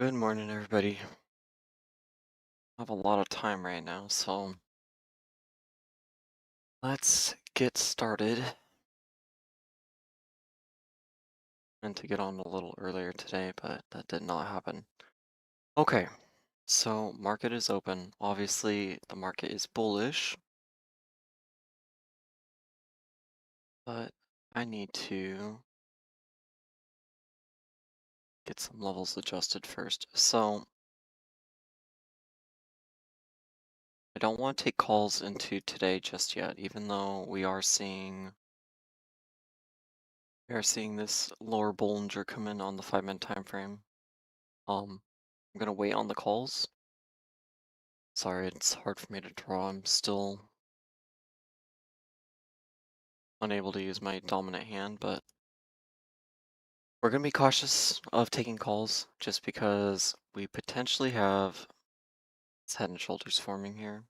Good morning, everybody. I have a lot of time right now, so let's get started. Meant to get on a little earlier today, but that did not happen. Okay, so market is open. Obviously, the market is bullish, but I need to get some levels adjusted first. So I don't want to take calls into today just yet, even though we are seeing this lower Bollinger come in on the 5-minute time frame. I'm gonna wait on the calls. Sorry, it's hard for me to draw. I'm still unable to use my dominant hand, but we're going to be cautious of taking calls just because we potentially have this head and shoulders forming here.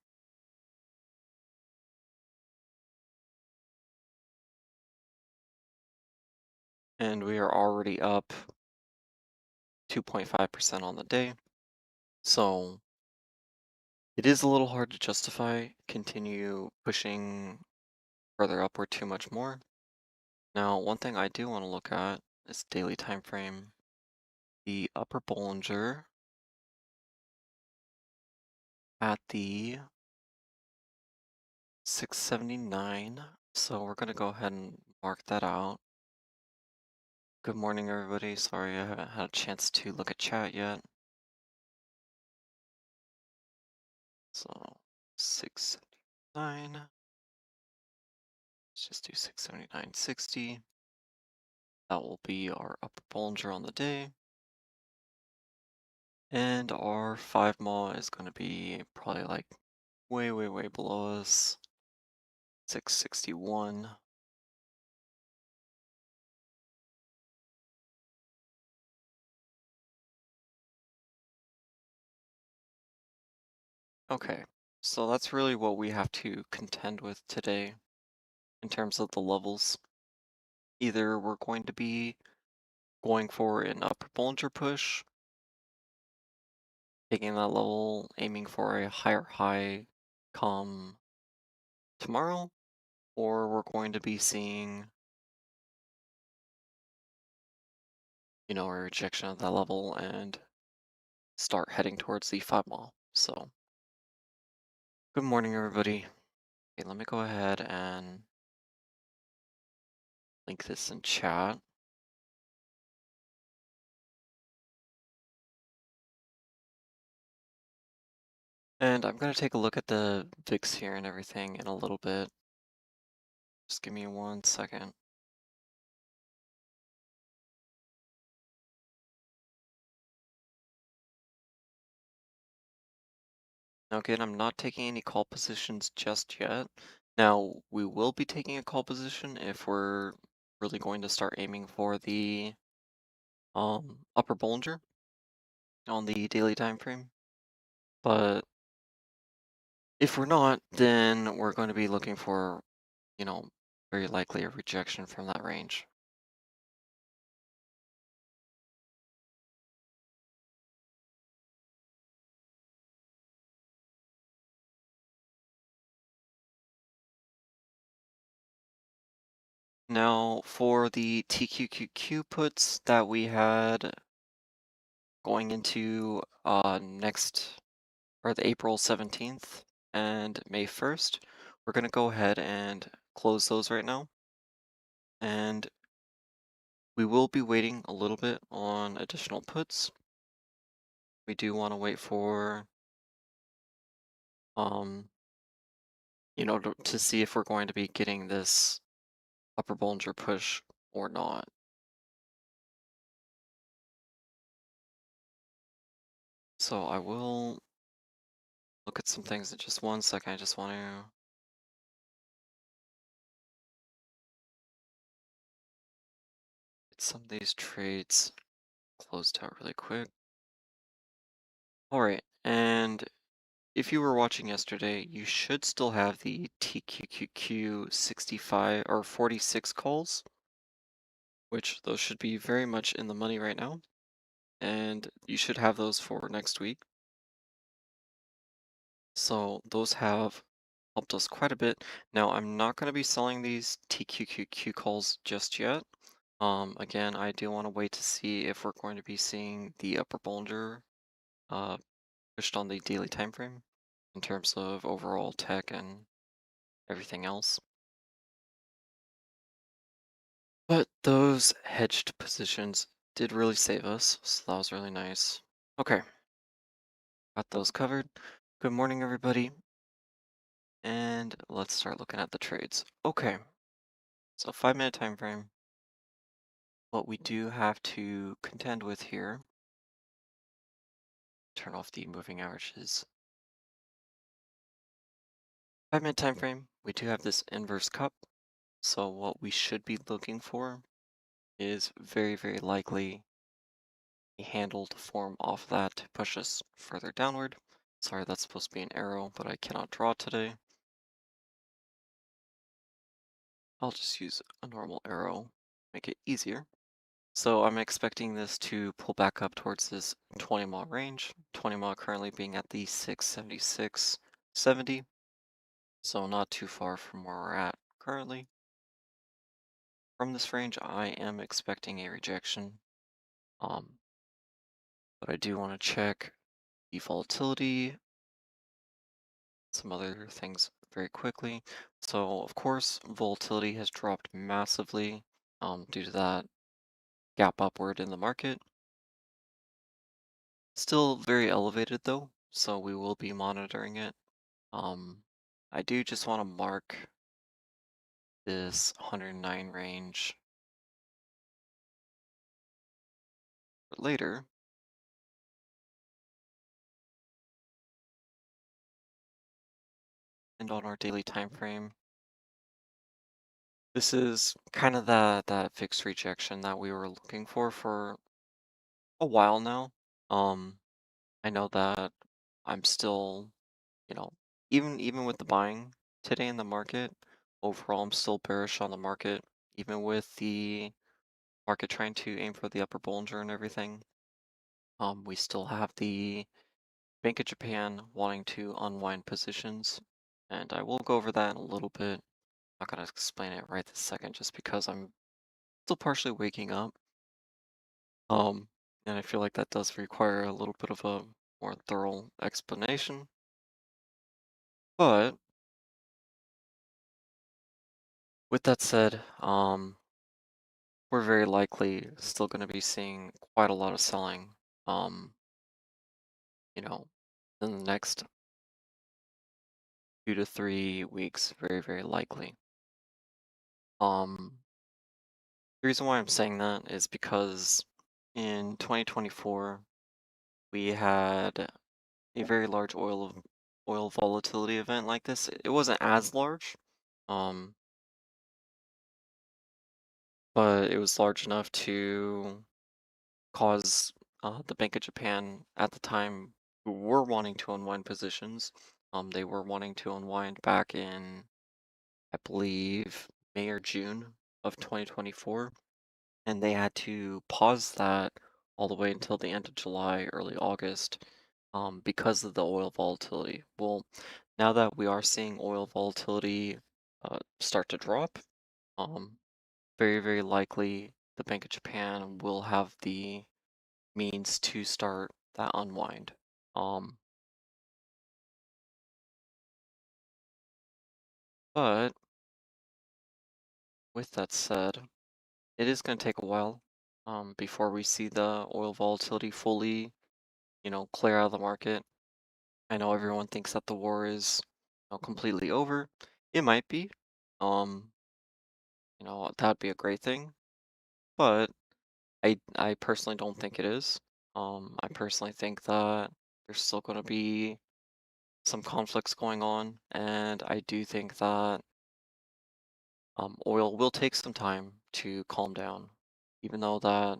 And we are already up 2.5% on the day. So it is a little hard to justify continue pushing further upward too much more. Now, one thing I do want to look at is daily time frame. The upper Bollinger at the 679. So we're gonna go ahead and mark that out. Good morning, everybody. Sorry, I haven't had a chance to look at chat yet. So 679. Let's just do 679.60. That will be our upper Bollinger on the day. And our 5 mile is gonna be probably like way, way, way below us. 661. Okay, so that's really what we have to contend with today in terms of the levels. Either we're going to be going for an upper Bollinger push, taking that level, aiming for a higher high come tomorrow, or we're going to be seeing, a rejection of that level and start heading towards the 5 mile. So, good morning, everybody. Okay, let me go ahead and link this in chat. And I'm going to take a look at the VIX here and everything in a little bit. Just give me 1 second. Now again, I'm not taking any call positions just yet. Now, we will be taking a call position if we're really going to start aiming for the upper Bollinger on the daily time frame. But if we're not, then we're going to be looking for, you know, very likely a rejection from that range. Now, for the TQQQ puts that we had going into next or the April 17th and May 1st, we're going to go ahead and close those right now. And we will be waiting a little bit on additional puts. We do want to wait for, um, to see if we're going to be getting this upper Bollinger push or not. So I will look at some things in just 1 second. I just want to get some of these trades closed out really quick. All right, and if you were watching yesterday, you should still have the TQQQ 65 or 46 calls, which those should be very much in the money right now. and you should have those for next week. So those have helped us quite a bit. Now, I'm not going to be selling these TQQQ calls just yet. Again, I do want to wait to see if we're going to be seeing the upper Bollinger uh, pushed on the daily time frame in terms of overall tech and everything else. But those hedged positions did really save us, so that was really nice. Okay, got those covered. Good morning, everybody, and let's start looking at the trades. Okay, so 5 minute time frame. What we do have to contend with here, turn off the moving averages. 5 minute time frame, we do have this inverse cup. So what we should be looking for is very, very likely a handle to form off that to push us further downward. Sorry, that's supposed to be an arrow, but I cannot draw today. I'll just use a normal arrow, make it easier. So I'm expecting this to pull back up towards this 20 mile range, 20 mile currently being at the 676.70. So not too far from where we're at currently. From this range, I am expecting a rejection. Um, but I do want to check the volatility, some other things very quickly. So of course, volatility has dropped massively due to that gap upward in the market. Still very elevated though, so we will be monitoring it. Um, I do just want to mark this 109 range for later. And on our daily time frame, this is kind of that fixed rejection that we were looking for a while now. Um, I know that I'm still, you know, even with the buying today in the market, overall I'm still bearish on the market, even with the market trying to aim for the upper Bollinger and everything. We still have the Bank of Japan wanting to unwind positions, and I will go over that in a little bit. Not gonna explain it right this second, just because I'm still partially waking up. Um, and I feel like that does require a little bit of a more thorough explanation. But with that said, we're very likely still going to be seeing quite a lot of selling, um, you know, in the next 2 to 3 weeks, very, very likely. Um, the reason why I'm saying that is because in 2024, we had a very large oil volatility event like this. It wasn't as large, um, but it was large enough to cause the Bank of Japan at the time who were wanting to unwind positions. They were wanting to unwind back in, I believe, May or June of 2024, and they had to pause that all the way until the end of July, early August, because of the oil volatility. Well, now that we are seeing oil volatility start to drop, um, very, very likely the Bank of Japan will have the means to start that unwind. Um, but with that said, it is going to take a while before we see the oil volatility fully, clear out of the market. I know everyone thinks that the war is, completely over. It might be. Um, that'd be a great thing, but I personally don't think it is. I personally think that there's still going to be some conflicts going on, and I do think that oil will take some time to calm down, even though that,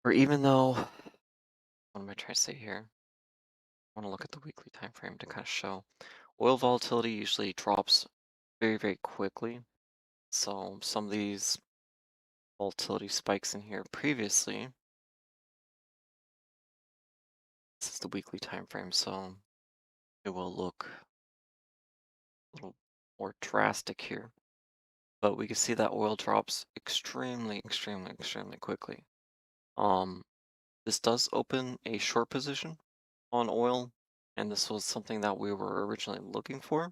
or even though, what am I trying to say here? I want to look at the weekly time frame to kind of show. Oil volatility usually drops very, very quickly. So some of these volatility spikes in here previously This is the weekly time frame, so it will look a little more drastic here. But we can see that oil drops extremely quickly. Um, this does open a short position on oil, and this was something that we were originally looking for.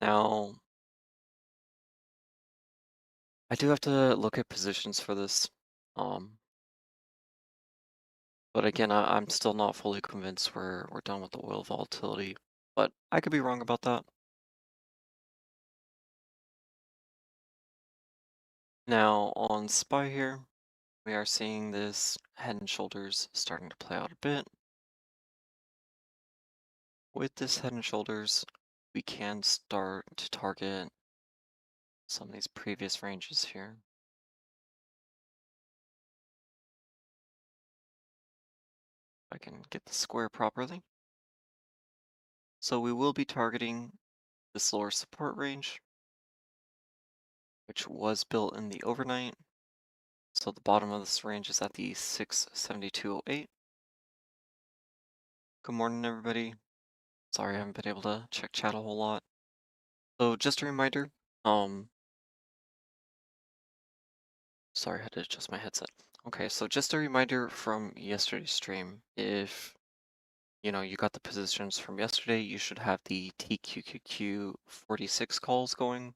Now, I do have to look at positions for this. Um, but again, I'm still not fully convinced we're done with the oil volatility. But I could be wrong about that. Now on SPY here, we are seeing this head and shoulders starting to play out a bit. With this head and shoulders, we can start to target some of these previous ranges here. If I can get the square properly. So we will be targeting this lower support range, which was built in the overnight. So the bottom of this range is at the 672.08. Good morning, everybody. Sorry I haven't been able to check chat a whole lot. So just a reminder, sorry, I had to adjust my headset. Okay, so just a reminder from yesterday's stream, if you got the positions from yesterday, you should have the TQQQ 46 calls going.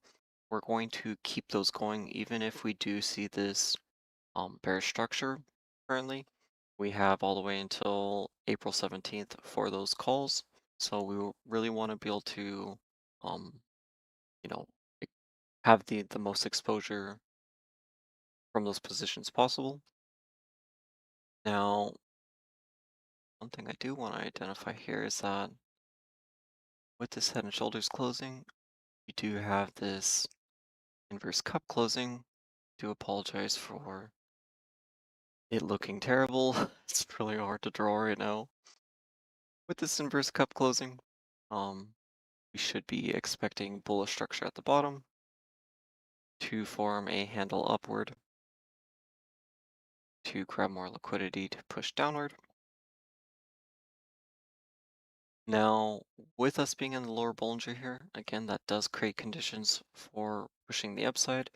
We're going to keep those going even if we do see this bear structure currently. We have all the way until April 17th for those calls. So really want to be able to, um, you know, e- have the most exposure from those positions possible. Now, one thing I do want to identify here is that with this head and shoulders closing, we do have this inverse cup closing. Do apologize for it looking terrible. It's really hard to draw right now. With this inverse cup closing, um, we should be expecting bullish structure at the bottom to form a handle upward to grab more liquidity to push downward. Now, with us being in the lower Bollinger here, again, that does create conditions for pushing the upside.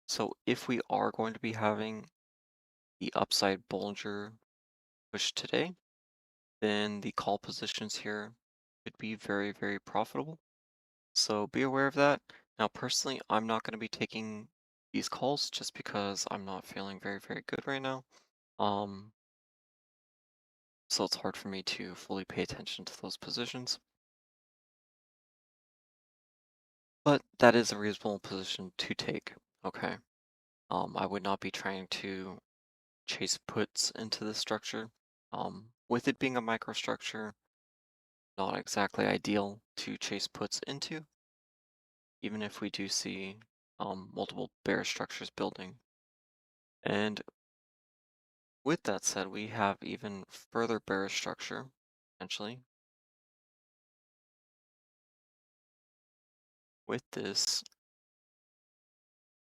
So if we are going to be having the upside Bollinger push today, then the call positions here could be very profitable. So be aware of that. Now, personally, I'm not going to be taking these calls just because I'm not feeling very good right now. Um, so it's hard for me to fully pay attention to those positions. But that is a reasonable position to take. Okay. I would not be trying to chase puts into this structure. With it being a microstructure, not exactly ideal to chase puts into, even if we do see multiple bear structures building. And with that said, we have even further bearish structure, potentially, with this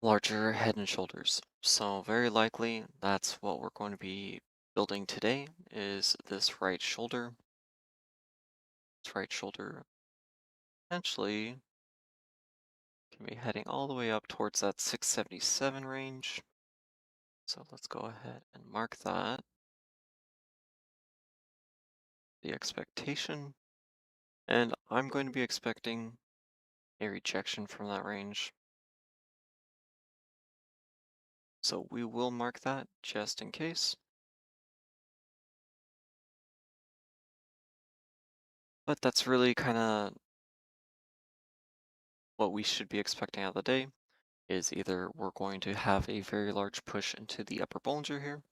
larger head and shoulders. So very likely that's what we're going to be building today is this right shoulder. This right shoulder potentially can be heading all the way up towards that 677 range. So let's go ahead and mark that. The expectation. And I'm going to be expecting a rejection from that range. So we will mark that just in case. But that's really kind of what we should be expecting out of the day is either we're going to have a very large push into the upper Bollinger here,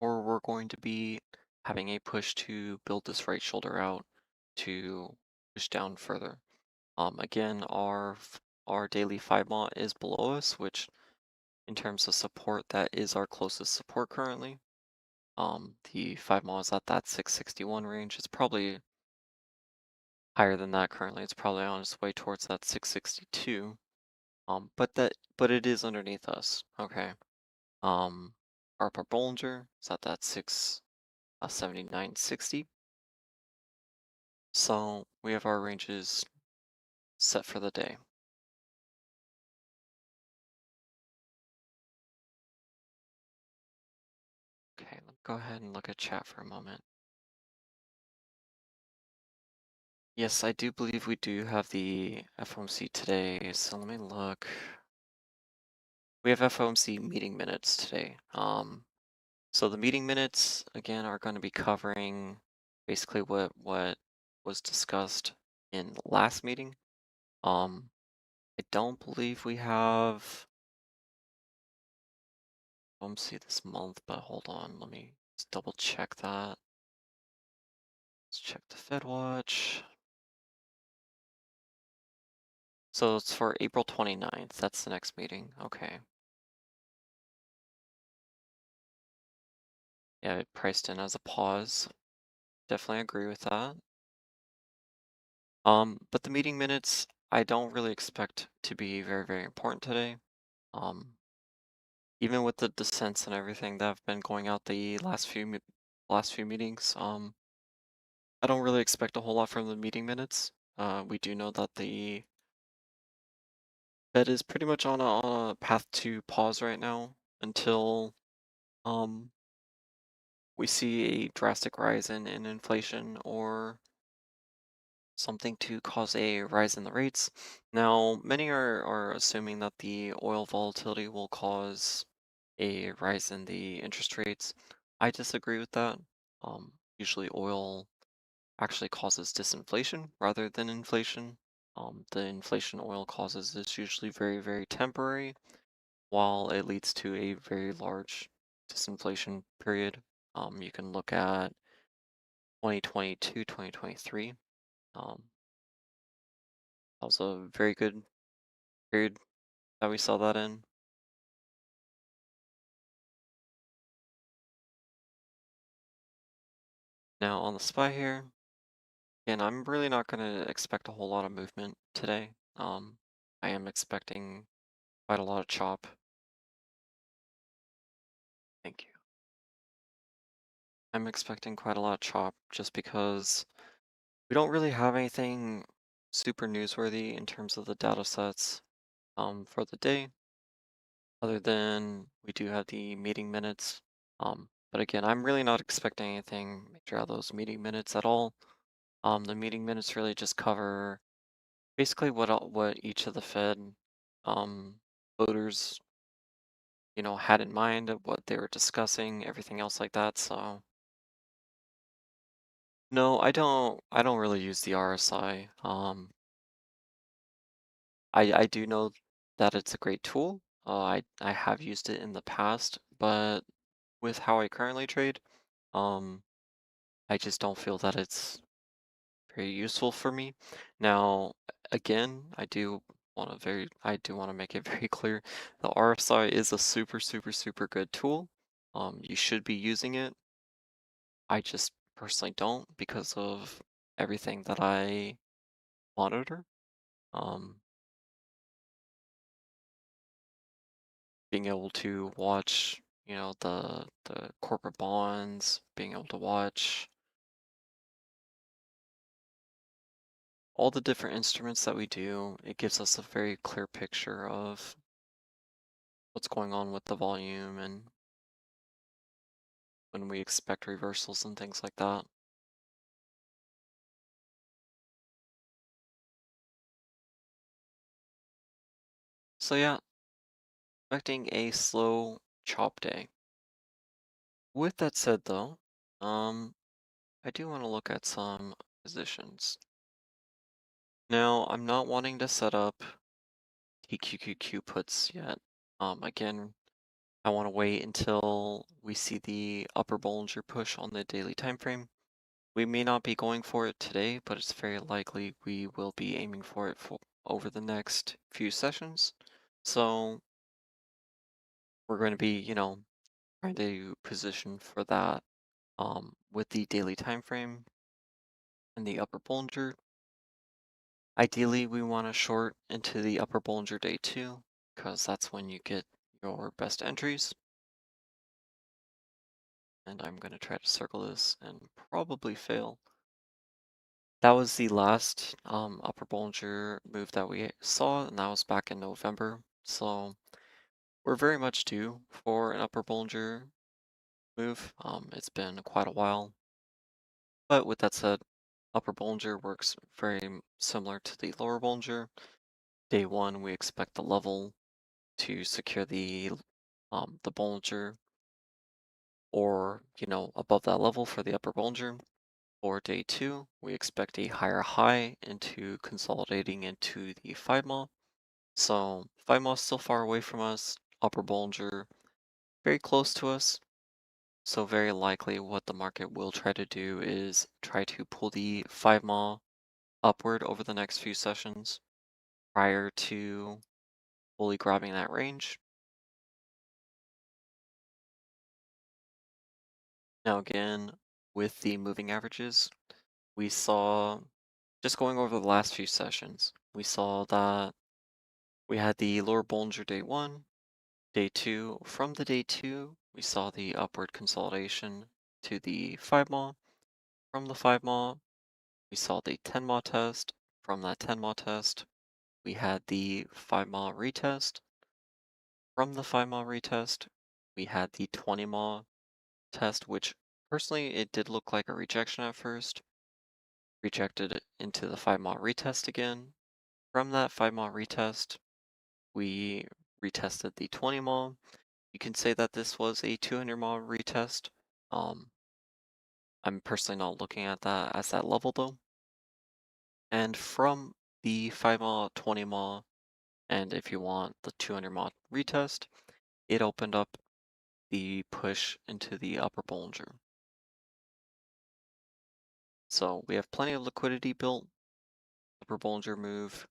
or we're going to be having a push to build this right shoulder out to push down further. Again, our daily 5 mont is below us, which in terms of support, that is our closest support currently. The 5 mont is at that 661 range. It's probably higher than that currently. It's probably on its way towards that 662. But it is underneath us. Okay. Our upper Bollinger is at that 79.60. So we have our ranges set for the day. Okay, let's go ahead and look at chat for a moment. Yes, I do believe we do have the FOMC today. So let me look. We have FOMC meeting minutes today. So the meeting minutes again are going to be covering basically what was discussed in the last meeting. Um, I don't believe we have FOMC this month, but hold on, let me just double check that. Let's check the Fed Watch. So it's for April 29th. That's the next meeting. Okay. Yeah, it priced in as a pause. Definitely agree with that. But the meeting minutes, I don't really expect to be very, very important today. Um, Even with the dissents and everything that have been going out the last few meetings, I don't really expect a whole lot from the meeting minutes. We do know that the Fed is pretty much on a path to pause right now until um we see a drastic rise in inflation or something to cause a rise in the rates. Now, many are assuming that the oil volatility will cause a rise in the interest rates. I disagree with that. Usually, oil actually causes disinflation rather than inflation. The inflation oil causes is usually very, very temporary, while it leads to a very large disinflation period. You can look at 2022, 2023. Um, that was a very good period that we saw that in. Now on the SPY here, again, I'm really not going to expect a whole lot of movement today. I am expecting quite a lot of chop. Thank you. I'm expecting quite a lot of chop just because we don't really have anything super newsworthy in terms of the data sets for the day, other than we do have the meeting minutes. But again, I'm really not expecting anything major out of those meeting minutes at all. The meeting minutes really just cover basically what each of the Fed um, voters, had in mind of what they were discussing, everything else like that. So no, I don't really use the RSI. I do know that it's a great tool. I have used it in the past, but with how I currently trade, um, I just don't feel that it's very useful for me. Now, again, I do want to make it very clear, the RSI is a super, super, super good tool. You should be using it. I just personally don't because of everything that I monitor. Um, Being able to watch, the corporate bonds, being able to watch all the different instruments that we do, it gives us a very clear picture of what's going on with the volume and when we expect reversals and things like that. So yeah, expecting a slow chop day. With that said though, I do want to look at some positions. Now, I'm not wanting to set up TQQQ puts yet. Again, I want to wait until we see the upper Bollinger push on the daily time frame. We may not be going for it today, but it's very likely we will be aiming for it for over the next few sessions. So we're going to be, trying to position for that with the daily time frame and the upper Bollinger. Ideally, we want to short into the upper Bollinger day 2 because that's when you get your best entries. and I'm going to try to circle this and probably fail. That was the last upper Bollinger move that we saw, and that was back in November. So we're very much due for an upper Bollinger move. It's been quite a while, but with that said, upper Bollinger works very similar to the lower Bollinger. Day one, we expect the level to secure the Bollinger, or above that level for the upper Bollinger. For day two, we expect a higher high into consolidating into the 5 mile. So 5 mile is still far away from us. Upper Bollinger very close to us. So very likely what the market will try to do is try to pull the 5 mile upward over the next few sessions prior to fully grabbing that range. Now again, with the moving averages, we saw, just going over the last few sessions, we saw that we had the lower Bollinger day one, day two. From the day two, we saw the upward consolidation to the 5 mile. From the 5 mile, we saw the 10 mile test. From that 10 mile test, we had the 5 mile retest. From the 5 mile retest, we had the 20 mile test, which personally it did look like a rejection at first. Rejected it into the 5 mile retest again. From that 5 mile retest, we retested the 20 mile. You can say that this was a 200 mile retest. Um, I'm personally not looking at that as that level though. And from the 5 mile, 20 mile, and if you want the 200 mile retest, it opened up the push into the upper Bollinger. So we have plenty of liquidity built. Upper Bollinger move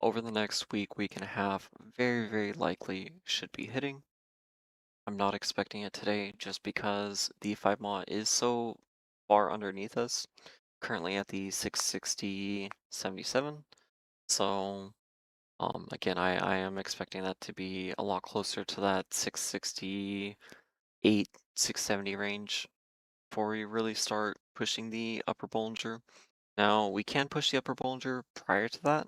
over the next week and a half, very, very likely should be hitting. I'm not expecting it today just because the 5 mile is so far underneath us, currently at the 660.77. So again, I am expecting that to be a lot closer to that 668, 670 range before we really start pushing the upper Bollinger. Now, we can push the upper Bollinger prior to that,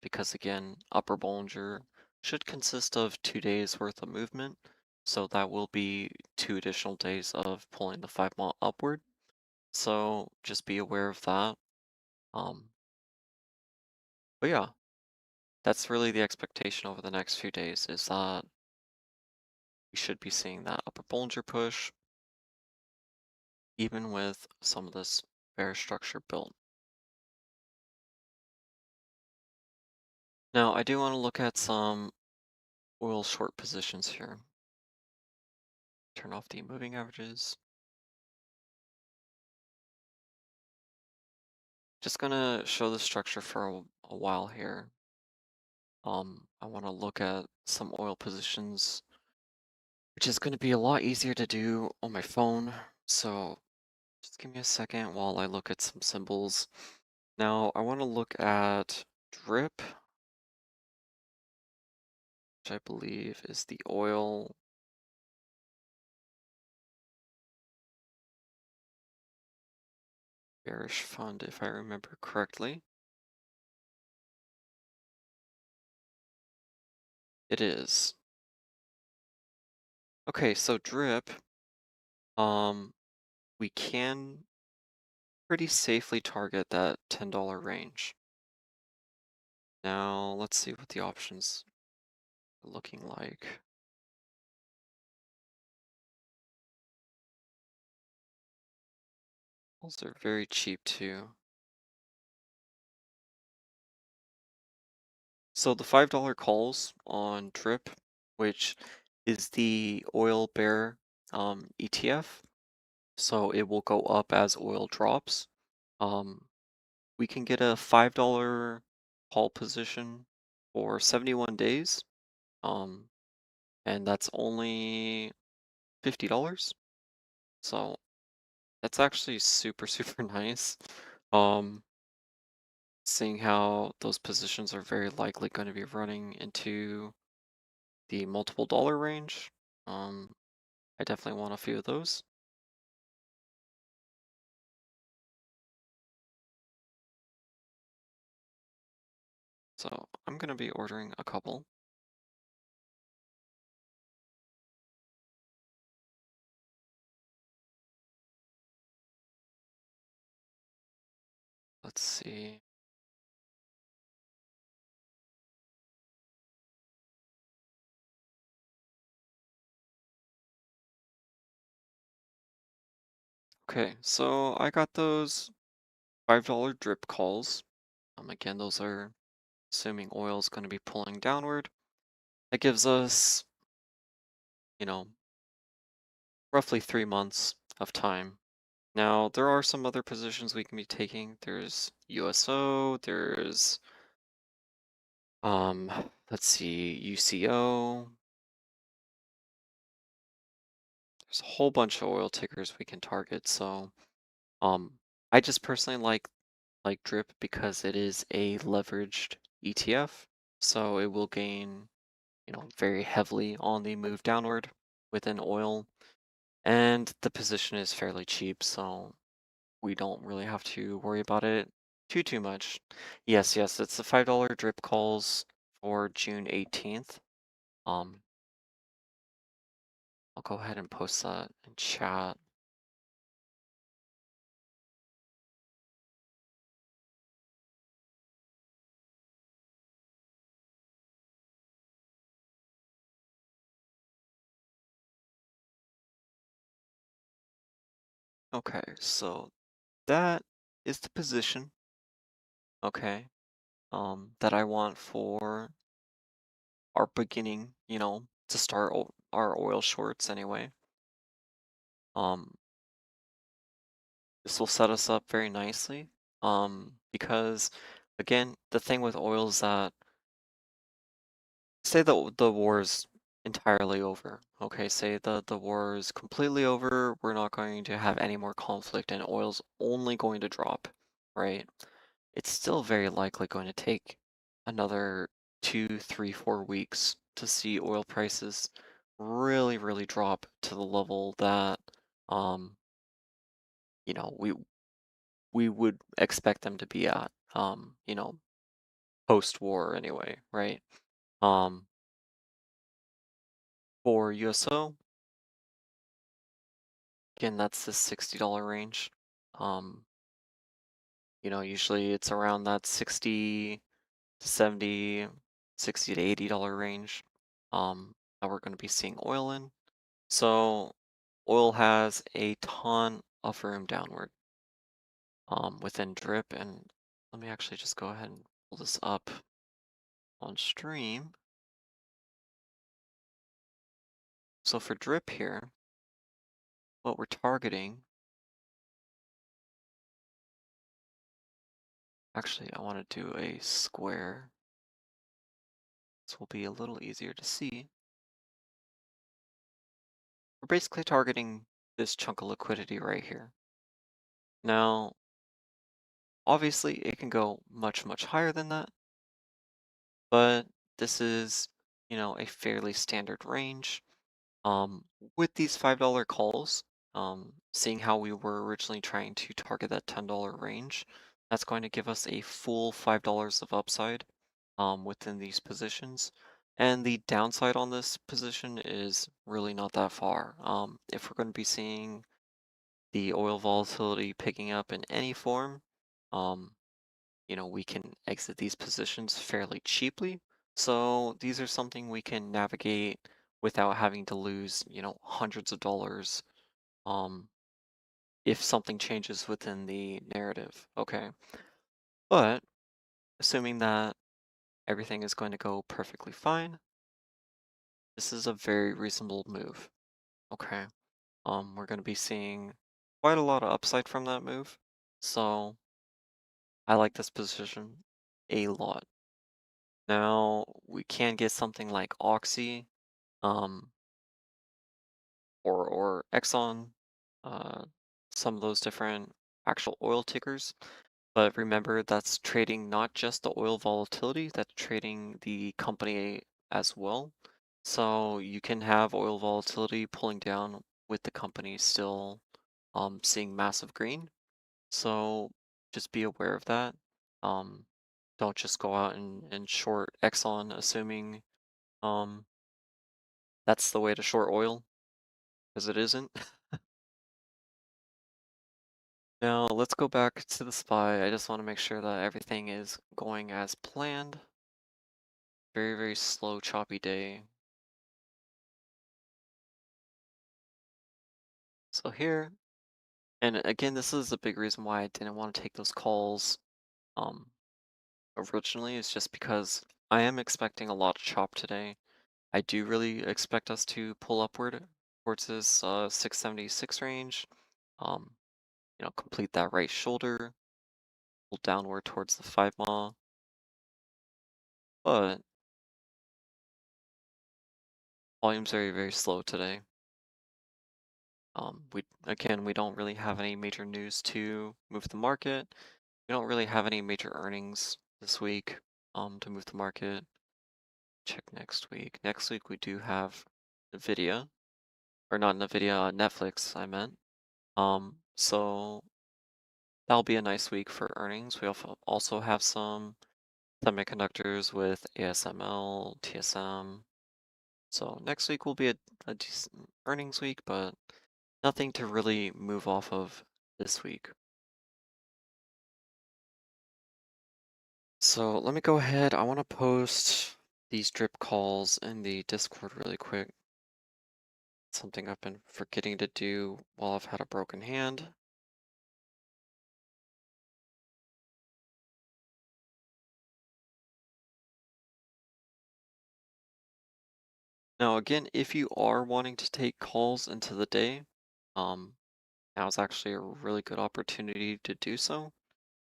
because again, upper Bollinger should consist of 2 days worth of movement. So that will be 2 additional days of pulling the 5 mile upward. So just be aware of that. Um, but yeah, that's really the expectation over the next few days is that we should be seeing that upper Bollinger push, even with some of this bear structure built. Now, I do want to look at some oil short positions here. Turn off the moving averages. Just gonna show the structure for a while here. I want to look at some oil positions, which is going to be a lot easier to do on my phone. So just give me a second while I look at some symbols. Now I want to look at drip, which I believe is the oil bearish fund, if I remember correctly. It is. Okay, so drip, um, we can pretty safely target that $10 range. Now let's see what the options are looking like. Those are very cheap too. So the $5 calls on drip, which is the oil bear ETF. So it will go up as oil drops. Um, we can get a $5 call position for 71 days. Um, and that's only $50. So that's actually super, super nice. Um, seeing how those positions are very likely going to be running into the multiple dollar range. Um, I definitely want a few of those. So I'm gonna be ordering a couple. Let's see. Okay, so I got those $5 drip calls. Again, those are assuming oil is going to be pulling downward. That gives us, you know, roughly 3 months of time. Now, there are some other positions we can be taking. There's USO, there's, um, let's see, UCO. There's a whole bunch of oil tickers we can target. So, um, I just personally like drip because it is a leveraged ETF. So it will gain, very heavily on the move downward within oil. And the position is fairly cheap, so we don't really have to worry about it too much. Yes, yes, it's the $5 drip calls for June 18th. Um, I'll go ahead and post that in chat. Okay, so that is the position, okay, that I want for our beginning, to start our oil shorts anyway. Um, this will set us up very nicely. Because again, the thing with oil is that say the war is entirely over. Okay, say the war is completely over, we're not going to have any more conflict and oil's only going to drop, right? It's still very likely going to take another 2, 3, 4 weeks to see oil prices really drop to the level that um, we would expect them to be at, post-war anyway, right? Um, for USO, again, that's the $60 range. Um, usually it's around that 60 to 70, 60 to $80 range that we're going to be seeing oil in. So oil has a ton of room downward within drip. And let me actually just go ahead and pull this up on stream. So for drip here, what we're targeting, actually, I want to do a square. This will be a little easier to see. We're basically targeting this chunk of liquidity right here. Now, obviously, it can go much higher than that, but this is, a fairly standard range. Um, with these $5 calls, seeing how we were originally trying to target that $10 range, that's going to give us a full $5 of upside within these positions. And the downside on this position is really not that far. If we're going to be seeing the oil volatility picking up in any form, um, we can exit these positions fairly cheaply. So these are something we can navigate without having to lose, hundreds of dollars, um, if something changes within the narrative. Okay. But assuming that everything is going to go perfectly fine, this is a very reasonable move. Okay. We're going to be seeing quite a lot of upside from that move. So I like this position a lot. Now we can get something like Oxy, um, or Exxon, uh, some of those different actual oil tickers. But remember, that's trading not just the oil volatility, that's trading the company as well. So you can have oil volatility pulling down with the company still seeing massive green. So just be aware of that. Um, don't just go out and short Exxon assuming um, that's the way to short oil, because it isn't. Now let's go back to the SPY. I just want to make sure that everything is going as planned. Very, very slow, choppy day. So here, and again, this is a big reason why I didn't want to take those calls um, originally, is just because I am expecting a lot of chop today. I do really expect us to pull upward towards this 676 range. Um, complete that right shoulder, pull downward towards the 5 mile. But volume's very, very slow today. We don't really have any major news to move the market. We don't really have any major earnings this week to move the market. Check next week. Next week we do have Nvidia, or not Nvidia, Netflix, I meant. So that'll be a nice week for earnings. We also have some semiconductors with ASML, TSM. So next week will be a decent earnings week, but nothing to really move off of this week. So let me go ahead. I want to post these drip calls in the Discord really quick. Something I've been forgetting to do while I've had a broken hand. Now, again, if you are wanting to take calls into the day, um, now's actually a really good opportunity to do so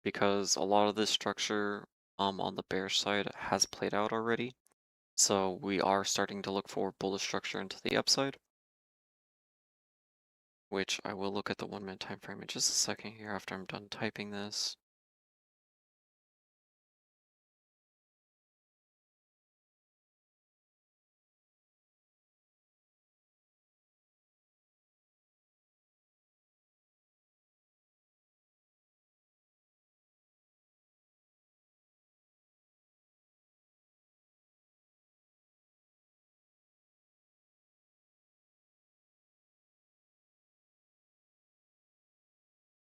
because a lot of this structure on the bearish side has played out already. So we are starting to look for bullish structure into the upside, which I will look at the 1 minute time frame in just a second here after I'm done typing this.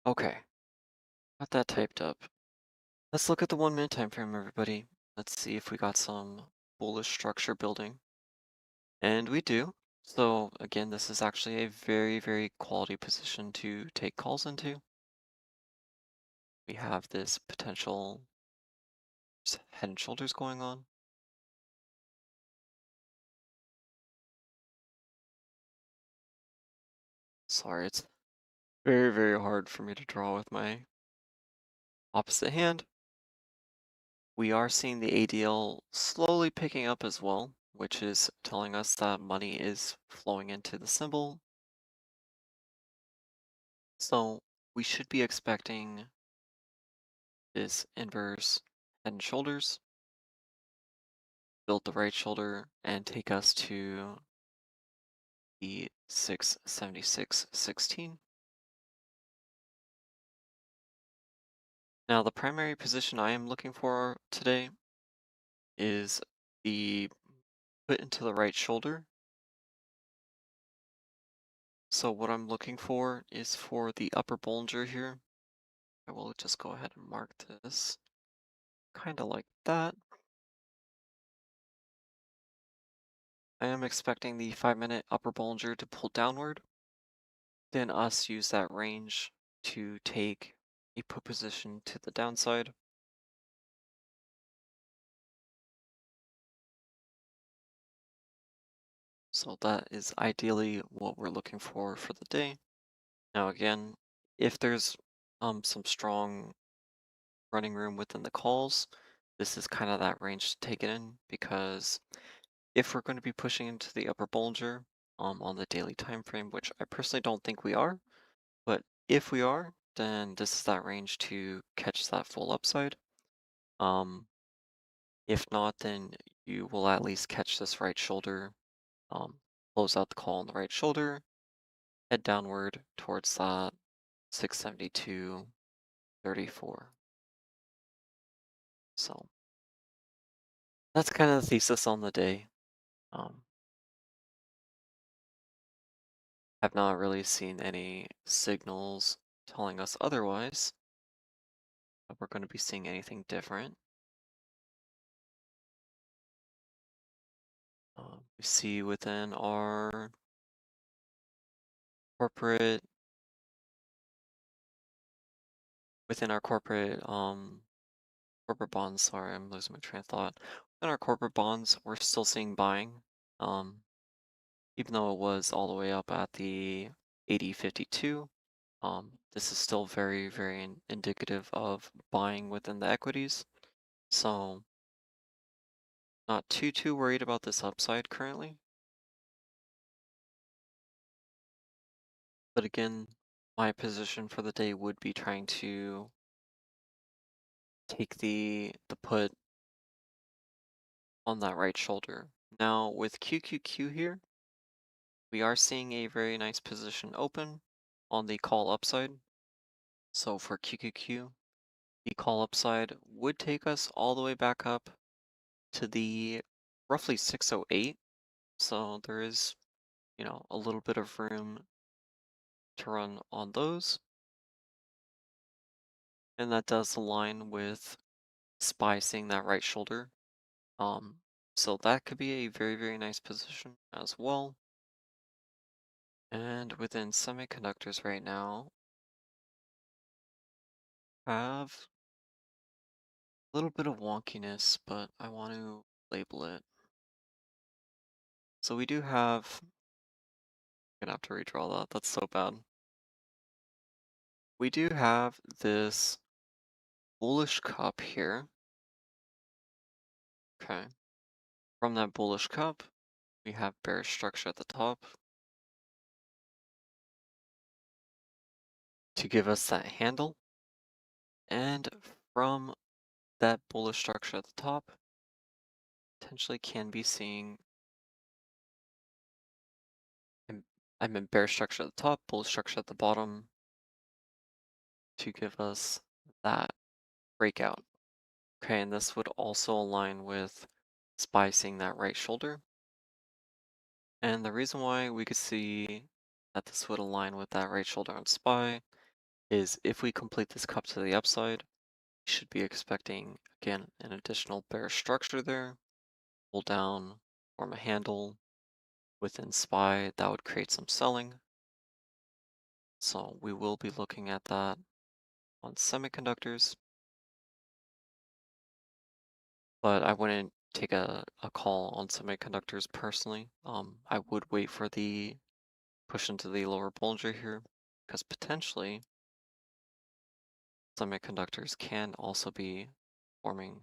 Okay, got that typed up. Let's look at the 1 minute time frame, everybody. Let's see if we got some bullish structure building. And we do. So again, this is actually a very, very quality position to take calls into. We have this potential head and shoulders going on. Sorry, it's very, very hard for me to draw with my opposite hand. We are seeing the ADL slowly picking up as well, which is telling us that money is flowing into the symbol. So we should be expecting this inverse head and shoulders, build the right shoulder, and take us to the 676.16. Now the primary position I am looking for today is the put into the right shoulder. So what I'm looking for is for the upper Bollinger here. I will just go ahead and mark this kind of like that. I am expecting the 5 minute upper Bollinger to pull downward, then us use that range to take a put position to the downside. So that is ideally what we're looking for the day. Now again, if there's some strong running room within the calls, this is kind of that range to take it in because if we're going to be pushing into the upper Bollinger on the daily time frame, which I personally don't think we are, but if we are, then this is that range to catch that full upside. Um, if not, then you will at least catch this right shoulder, um, close out the call on the right shoulder, head downward towards that 672.34. So that's kind of the thesis on the day. Um, have not really seen any signals telling us otherwise that we're going to be seeing anything different. We see corporate within our corporate bonds. Sorry, I'm losing my train of thought. Within our corporate bonds, we're still seeing buying. Um, even though it was all the way up at the 80.52. This is still very, very indicative of buying within the equities. So not too worried about this upside currently. But again, my position for the day would be trying to take the put on that right shoulder. Now with QQQ here, we are seeing a very nice position open on the call upside. So for QQQ, the call upside would take us all the way back up to the roughly 608. So there is, a little bit of room to run on those. And that does align with spicing that right shoulder. Um, so that could be a very, very nice position as well. And within semiconductors right now, have a little bit of wonkiness, but I want to label it. So we do have, gonna have to redraw that. That's so bad. We do have this bullish cup here. Okay. From that bullish cup, we have bearish structure at the top to give us that handle. And from that bullish structure at the top, potentially can be seeing I'm, I'm in bearish structure at the top, bullish structure at the bottom to give us that breakout. Okay, and this would also align with spicing that right shoulder. And the reason why we could see that this would align with that right shoulder on SPY is if we complete this cup to the upside, we should be expecting, again, an additional bearish structure there, pull down, form a handle within SPY, that would create some selling. So we will be looking at that on semiconductors, but I wouldn't take a call on semiconductors personally. I would wait for the push into the lower Bollinger here, because potentially semiconductors can also be forming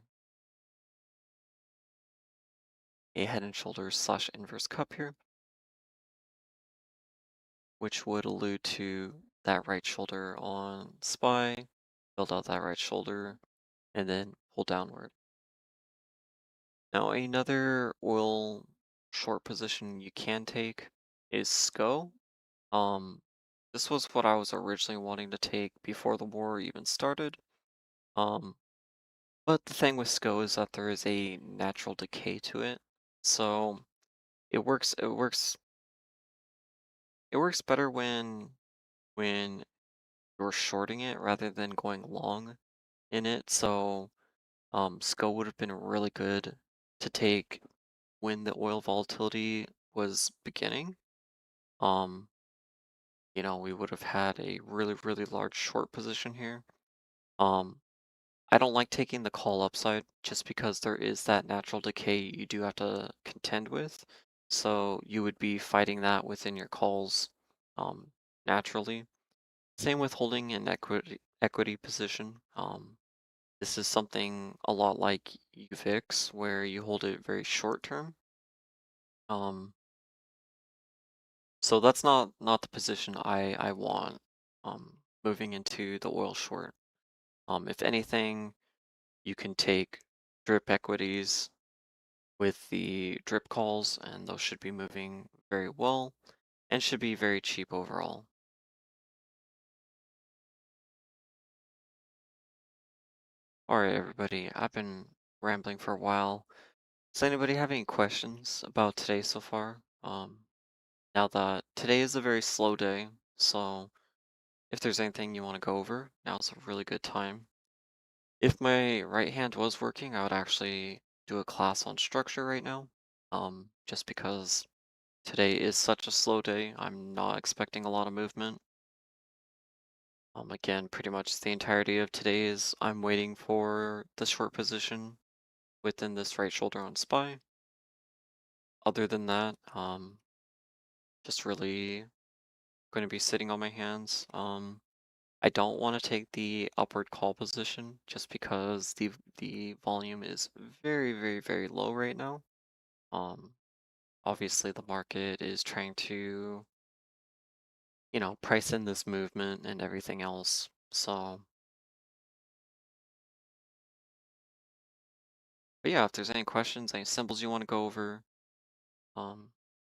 a head and shoulders slash inverse cup here, which would allude to that right shoulder on SPY, build out that right shoulder, and then pull downward. Now another oil short position you can take is SCO. Um, this was what I was originally wanting to take before the war even started. Um, but the thing with SCO is that there is a natural decay to it. So it works better when you're shorting it rather than going long in it. So SCO would have been really good to take when the oil volatility was beginning. Um, we would have had a really, really large short position here. Um, I don't like taking the call upside just because there is that natural decay you do have to contend with. So you would be fighting that within your calls um, naturally. Same with holding an equity position. This is something a lot like UVIX where you hold it very short term. Um, so that's not the position I want moving into the oil short. If anything, you can take drip equities with the drip calls, and those should be moving very well. and should be very cheap overall. All right, everybody, I've been rambling for a while. Does anybody have any questions about today so far? Now that today is a very slow day, so if there's anything you want to go over, now's a really good time. If my right hand was working, I would actually do a class on structure right now. Just because today is such a slow day, I'm not expecting a lot of movement. Again, pretty much the entirety of today is I'm waiting for the short position within this right shoulder on SPY. Other than that, just really going to be sitting on my hands. I don't want to take the upward call position just because the volume is very, very, very low right now. Um, Obviously the market is trying to, price in this movement and everything else. So, but yeah, if there's any questions, any symbols you want to go over, um,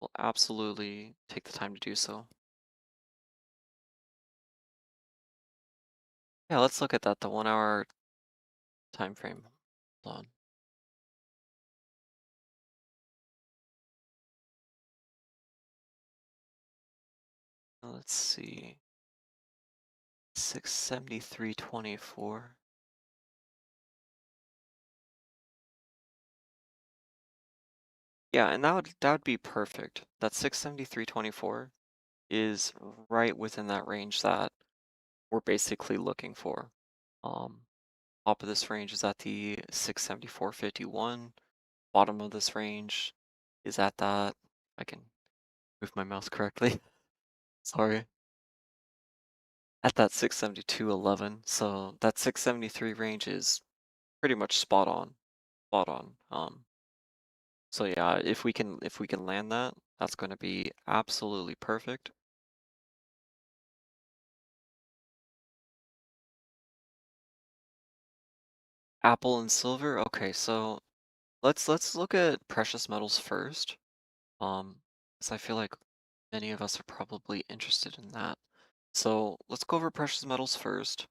we'll absolutely take the time to do so. Yeah, let's look at that, the 1 hour time frame. Hold on. Let's see. 673.24. Yeah, and that would be perfect. That 673.24 is right within that range that we're basically looking for. Um, Top of this range is at the 674.51. Bottom of this range is at that. I can move my mouse correctly. Sorry. At that 672.11. So that 673 range is pretty much spot on. Spot on. So yeah, if we can land that, that's going to be absolutely perfect. Apple and silver. Okay, so let's look at precious metals first. Because I feel like many of us are probably interested in that. So let's go over precious metals first.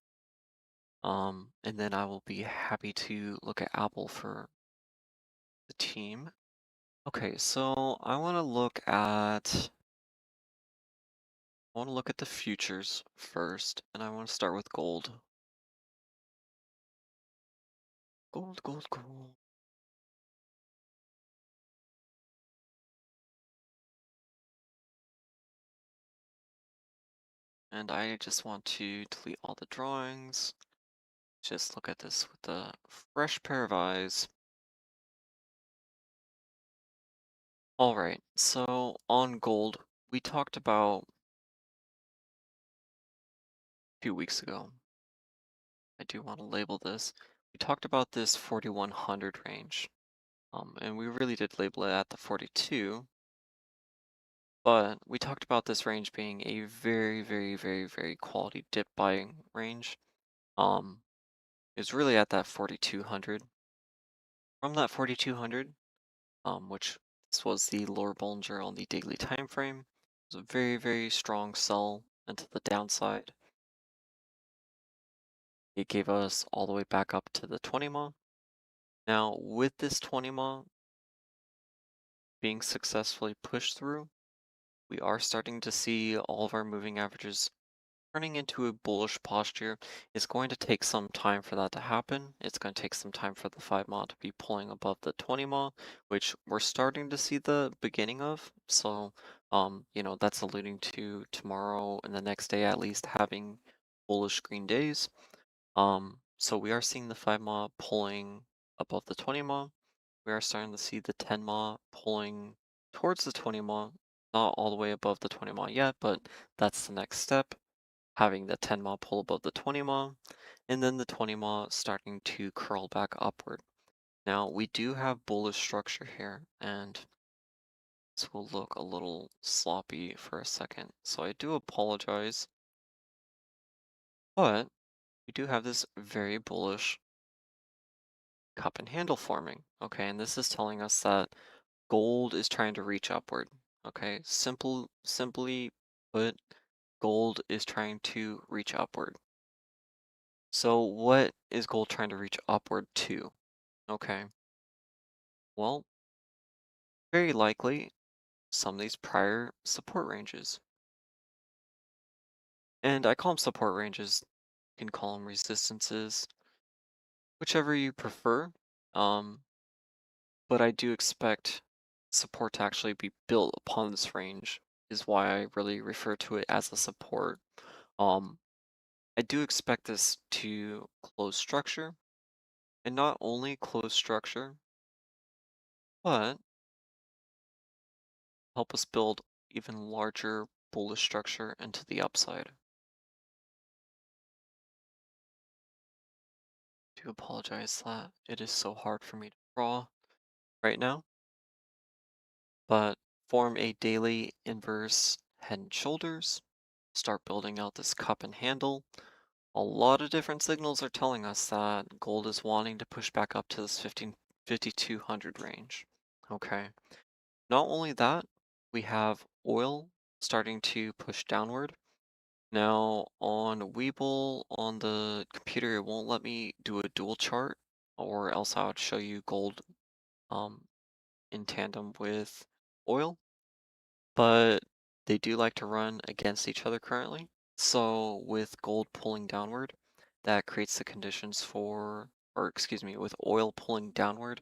And then I will be happy to look at Apple for the team. Okay, so I want to look at the futures first, and I want to start with gold. Gold, gold, gold. And I just want to delete all the drawings. Just look at this with a fresh pair of eyes. All right, so on gold, we talked about a few weeks ago. I do want to label this. We talked about this 4100 range. And we really did label it at the 42, but we talked about this range being a very, very, very, very quality dip buying range. Um, it's really at that 4200. From that 4200, which this was the lower Bollinger on the daily time frame. It was a very, very strong sell into the downside. It gave us all the way back up to the 20 month. Now, with this 20 month being successfully pushed through, we are starting to see all of our moving averages turning into a bullish posture. It's going to take some time for that to happen. It's going to take some time for the 5 mile to be pulling above the 20 mile, which we're starting to see the beginning of. So, that's alluding to tomorrow and the next day at least having bullish green days. So we are seeing the 5 mile pulling above the 20 mile. We are starting to see the 10 mile pulling towards the 20 mile, not all the way above the 20 mile yet, but that's the next step, having the 10 mile pull above the 20 mile, and then the 20 mile starting to curl back upward. Now, we do have bullish structure here, and this will look a little sloppy for a second, so I do apologize, but we do have this very bullish cup and handle forming, okay? And this is telling us that gold is trying to reach upward, Okay, simply put, gold is trying to reach upward. So what is gold trying to reach upward to? Okay, well, very likely some of these prior support ranges. And I call them support ranges. You can call them resistances, whichever you prefer. Um, but I do expect support to actually be built upon this range, is why I really refer to it as a support. Um, I do expect this to close structure, and not only close structure, but help us build even larger bullish structure into the upside. I do apologize that it is so hard for me to draw right now, but form a daily inverse head and shoulders, start building out this cup and handle. A lot of different signals are telling us that gold is wanting to push back up to this 5200 range. Okay. Not only that, we have oil starting to push downward. Now on Webull on the computer, it won't let me do a dual chart, or else I would show you gold um, in tandem with oil, but they do like to run against each other currently. So with gold pulling downward, that creates the conditions for, or excuse me, with oil pulling downward,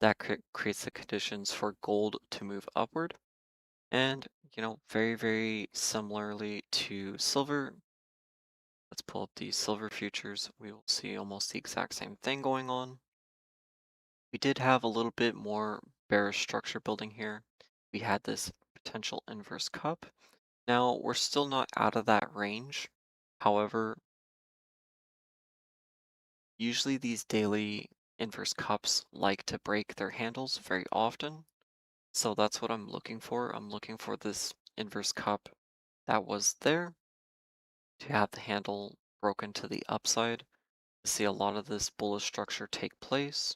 that creates the conditions for gold to move upward. And, very, very similarly to silver, let's pull up the silver futures. We will see almost the exact same thing going on. We did have a little bit more bearish structure building here. We had this potential inverse cup. Now, we're still not out of that range. However, usually these daily inverse cups like to break their handles very often. So that's what I'm looking for. I'm looking for this inverse cup that was there to have the handle broken to the upside, to see a lot of this bullish structure take place,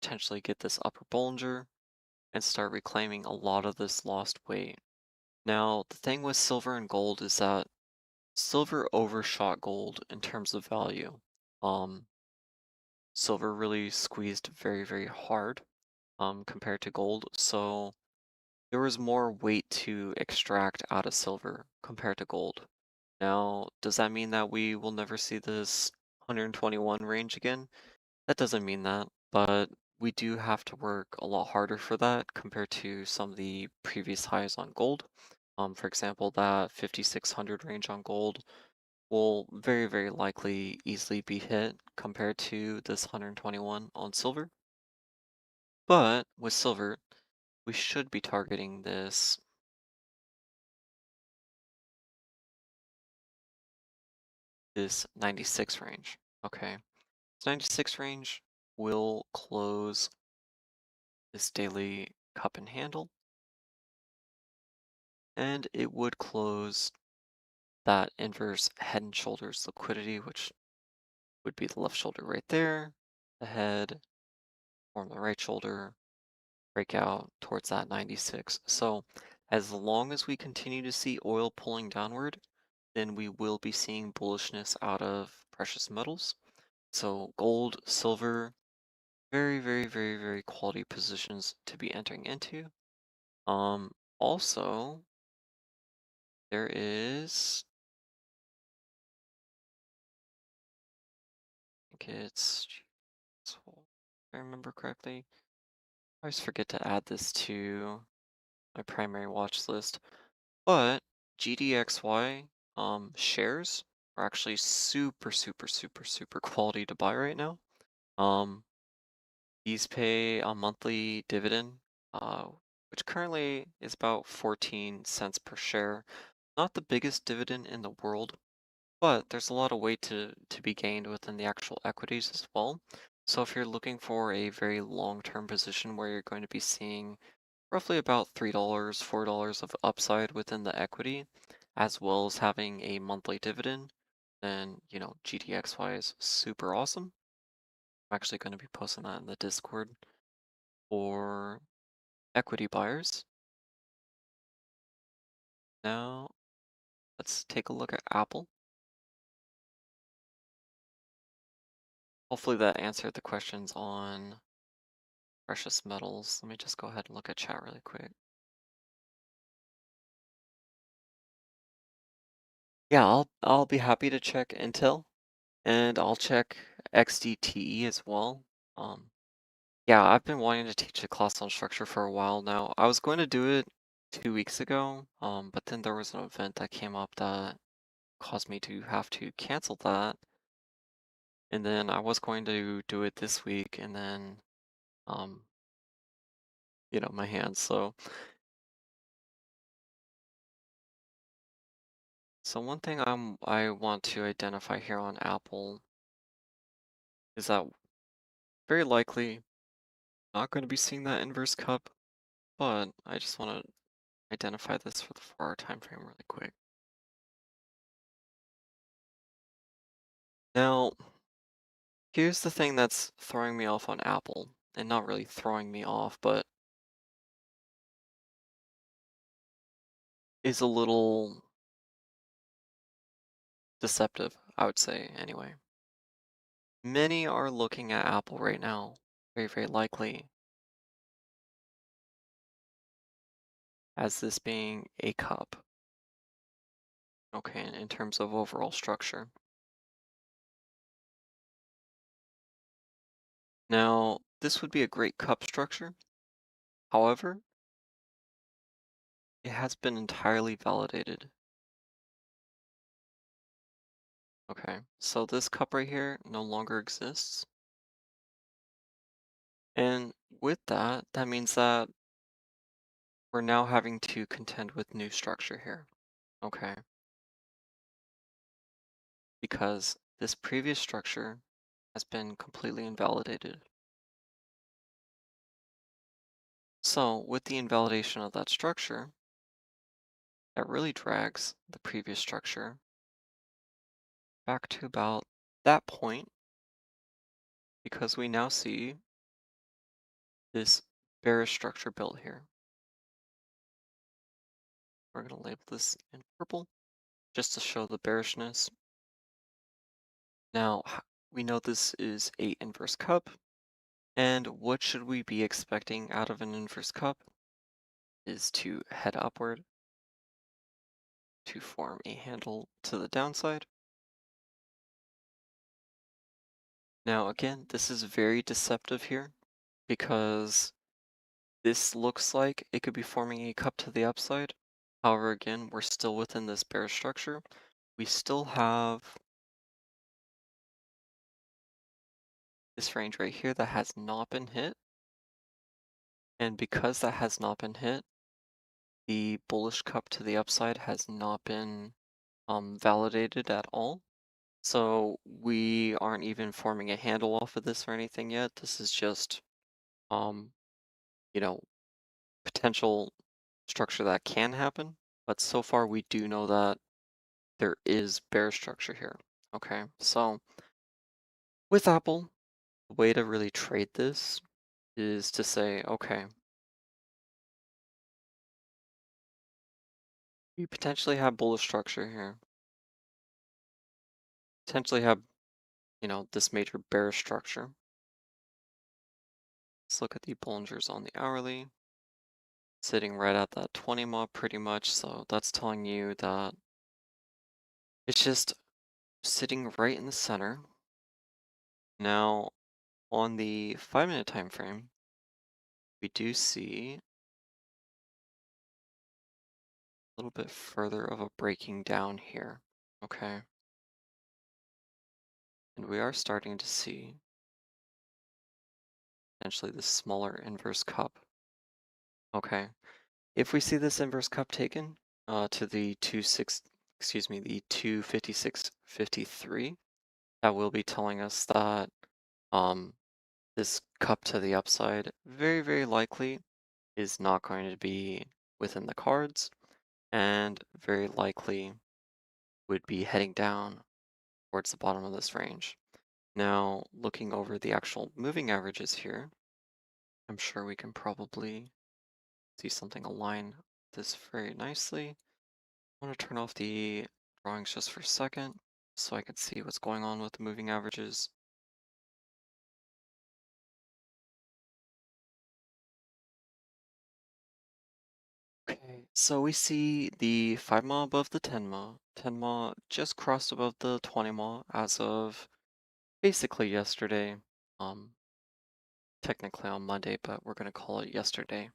potentially get this upper Bollinger, and start reclaiming a lot of this lost weight. Now, the thing with silver and gold is that silver overshot gold in terms of value. Um, Silver really squeezed very, very hard compared to gold, so there was more weight to extract out of silver compared to gold. Now, does that mean that we will never see this 121 range again? That doesn't mean that, but we do have to work a lot harder for that compared to some of the previous highs on gold. For example, that 5600 range on gold will very, very likely easily be hit compared to this 121 on silver. But with silver, we should be targeting this 96 range. Okay. This 96 range will close this daily cup and handle, and it would close that inverse head and shoulders liquidity, which would be the left shoulder right there, the head, form the right shoulder, break out towards that 96. So as long as we continue to see oil pulling downward, then we will be seeing bullishness out of precious metals. So gold, silver, very, very, very, very quality positions to be entering into. Also, there is, I think if I remember correctly, I always forget to add this to my primary watch list, but GDXY shares are actually super, super, super, super quality to buy right now. Um, these pay a monthly dividend, uh, which currently is about 14 cents per share. Not the biggest dividend in the world, but there's a lot of weight to be gained within the actual equities as well. So if you're looking for a very long-term position where you're going to be seeing roughly about $3, $4 of upside within the equity, as well as having a monthly dividend, then, GDXY is super awesome. I'm actually going to be posting that in the Discord for equity buyers. Now, let's take a look at Apple. Hopefully that answered the questions on precious metals. Let me just go ahead and look at chat really quick. Yeah, I'll be happy to check Intel and I'll check XDTE as well. Um, yeah, I've been wanting to teach a class on structure for a while now. I was going to do it 2 weeks ago, but then there was an event that came up that caused me to have to cancel that. And then I was going to do it this week, and then, um, my hands. So one thing I want to identify here on Apple is that very likely not going to be seeing that inverse cup, but I just want to identify this for the 4-hour time frame really quick. Now, here's the thing that's throwing me off on Apple, and not really throwing me off, but is a little deceptive, I would say, anyway. Many are looking at Apple right now, very, very likely, as this being a cup, okay, in terms of overall structure. Now, this would be a great cup structure. However, it has been entirely validated. Okay, so this cup right here no longer exists. And with that, that means that we're now having to contend with new structure here. Okay, because this previous structure has been completely invalidated. So with the invalidation of that structure, that really drags the previous structure back to about that point because we now see this bearish structure built here. We're going to label this in purple just to show the bearishness. Now, we know this is a inverse cup, and what should we be expecting out of an inverse cup is to head upward to form a handle to the downside. Now, again, this is very deceptive here because this looks like it could be forming a cup to the upside. However, again, we're still within this bear structure. We still have this range right here that has not been hit. And because that has not been hit, the bullish cup to the upside has not been validated at all. So we aren't even forming a handle off of this or anything yet. This is just, um, you know, potential structure that can happen. But so far, we do know that there is bear structure here. Okay, so with Apple, the way to really trade this is to say, okay, we potentially have bullish structure here, potentially have, this major bear structure. Let's look at the Bollingers on the hourly, sitting right at that 20 mob pretty much. So that's telling you that it's just sitting right in the center. Now, on the 5-minute time frame, we do see a little bit further of a breaking down here. Okay. And we are starting to see potentially this smaller inverse cup. Okay. If we see this inverse cup taken to the 26, excuse me, the 256.53, that will be telling us that um, this cup to the upside very, very likely is not going to be within the cards and very likely would be heading down towards the bottom of this range. Now, looking over the actual moving averages here, I'm sure we can probably see something align this very nicely. I want to turn off the drawings just for a second so I can see what's going on with the moving averages. Okay, so we see the 5 mile above the 10 mile. 10 mile just crossed above the 20 mile as of basically yesterday. Um, Technically on Monday, but we're going to call it yesterday.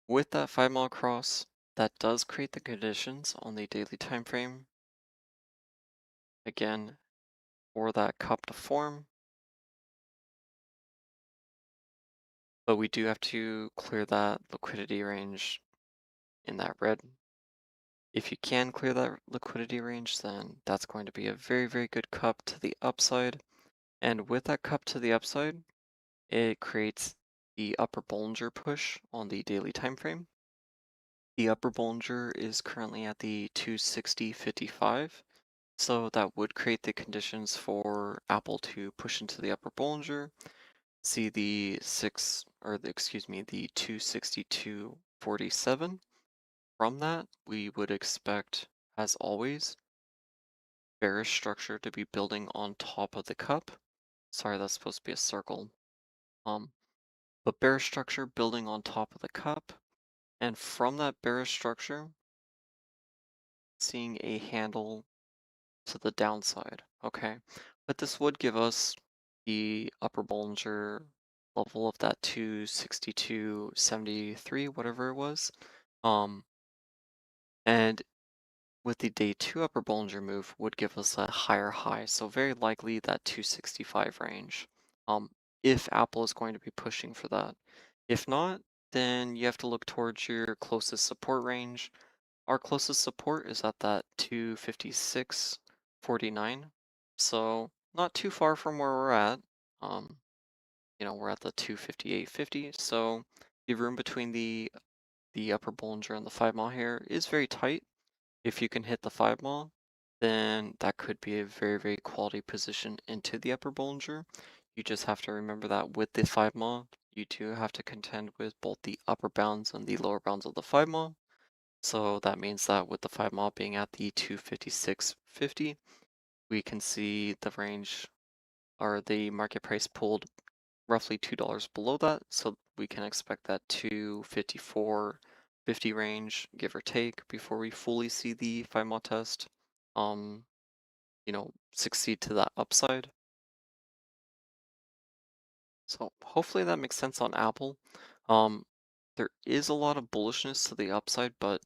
With that 5 mile cross, that does create the conditions on the daily time frame. Again, for that cup to form, but we do have to clear that liquidity range in that red. If you can clear that liquidity range, then that's going to be a very, very good cup to the upside. And with that cup to the upside, it creates the upper Bollinger push on the daily time frame. The upper Bollinger is currently at the 260.55, so that would create the conditions for Apple to push into the upper Bollinger, see the excuse me, the 262.47. From that, we would expect, as always, bearish structure to be building on top of the cup. Sorry, that's supposed to be a circle. Um, but bearish structure building on top of the cup, and from that bearish structure, seeing a handle to the downside. Okay, but this would give us the upper Bollinger level of that 262.73, whatever it was. Um, and with the day two upper Bollinger move would give us a higher high, so very likely that 265 range. Um, if Apple is going to be pushing for that. If not, then you have to look towards your closest support range. Our closest support is at that 256.49, so not too far from where we're at. Um, we're at the 258.50, so the room between the upper Bollinger and the 5 mile here is very tight. If you can hit the 5 mile, then that could be a very, very quality position into the upper Bollinger. You just have to remember that with the 5 mile, you do have to contend with both the upper bounds and the lower bounds of the 5 mile. So that means that with the 5 mile being at the 256.50, we can see the range or the market price pulled roughly $2 below that. So we can expect that 254.50 range, give or take, before we fully see the 5 mile test, um, succeed to that upside. So hopefully that makes sense on Apple. Um, there is a lot of bullishness to the upside, but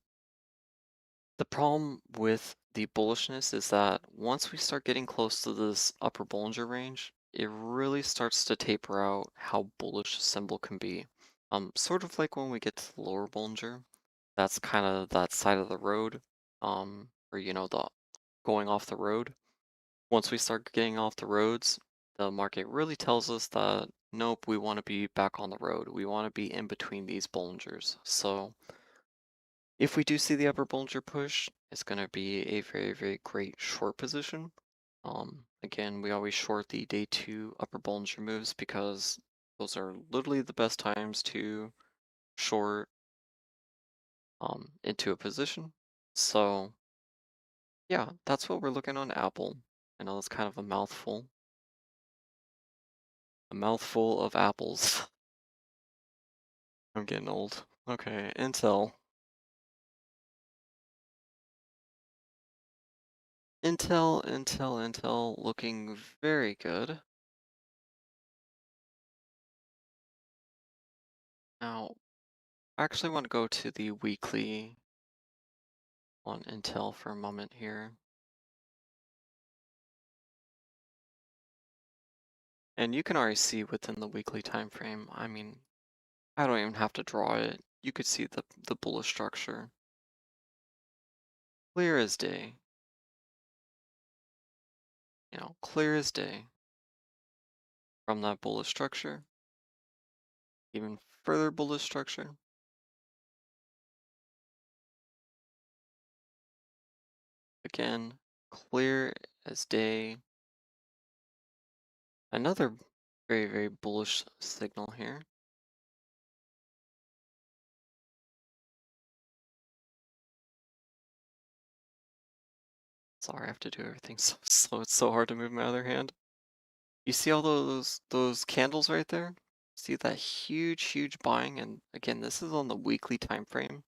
the problem with the bullishness is that once we start getting close to this upper Bollinger range, it really starts to taper out how bullish a symbol can be. Sort of like when we get to the lower Bollinger, that's kind of that side of the road, or the going off the road. Once we start getting off the roads, the market really tells us that nope, we want to be back on the road. We want to be in between these Bollingers. So if we do see the upper Bollinger push, it's going to be a very, very great short position. Again, we always short the day two upper Bollinger moves because those are literally the best times to short into a position. So yeah, that's what we're looking on Apple. I know that's kind of a mouthful of apples. I'm getting old. Okay, Intel. Intel, looking very good. Now, I actually want to go to the weekly on Intel for a moment here. And you can already see within the weekly time frame, I mean, I don't even have to draw it. You could see the bullish structure. Clear as day. Clear as day from that bullish structure. Even further bullish structure. Again, clear as day. Another very, very bullish signal here. Sorry, I have to do everything so slow. It's so hard to move my other hand. You see all those candles right there? See that huge buying? And again, this is on the weekly time frame.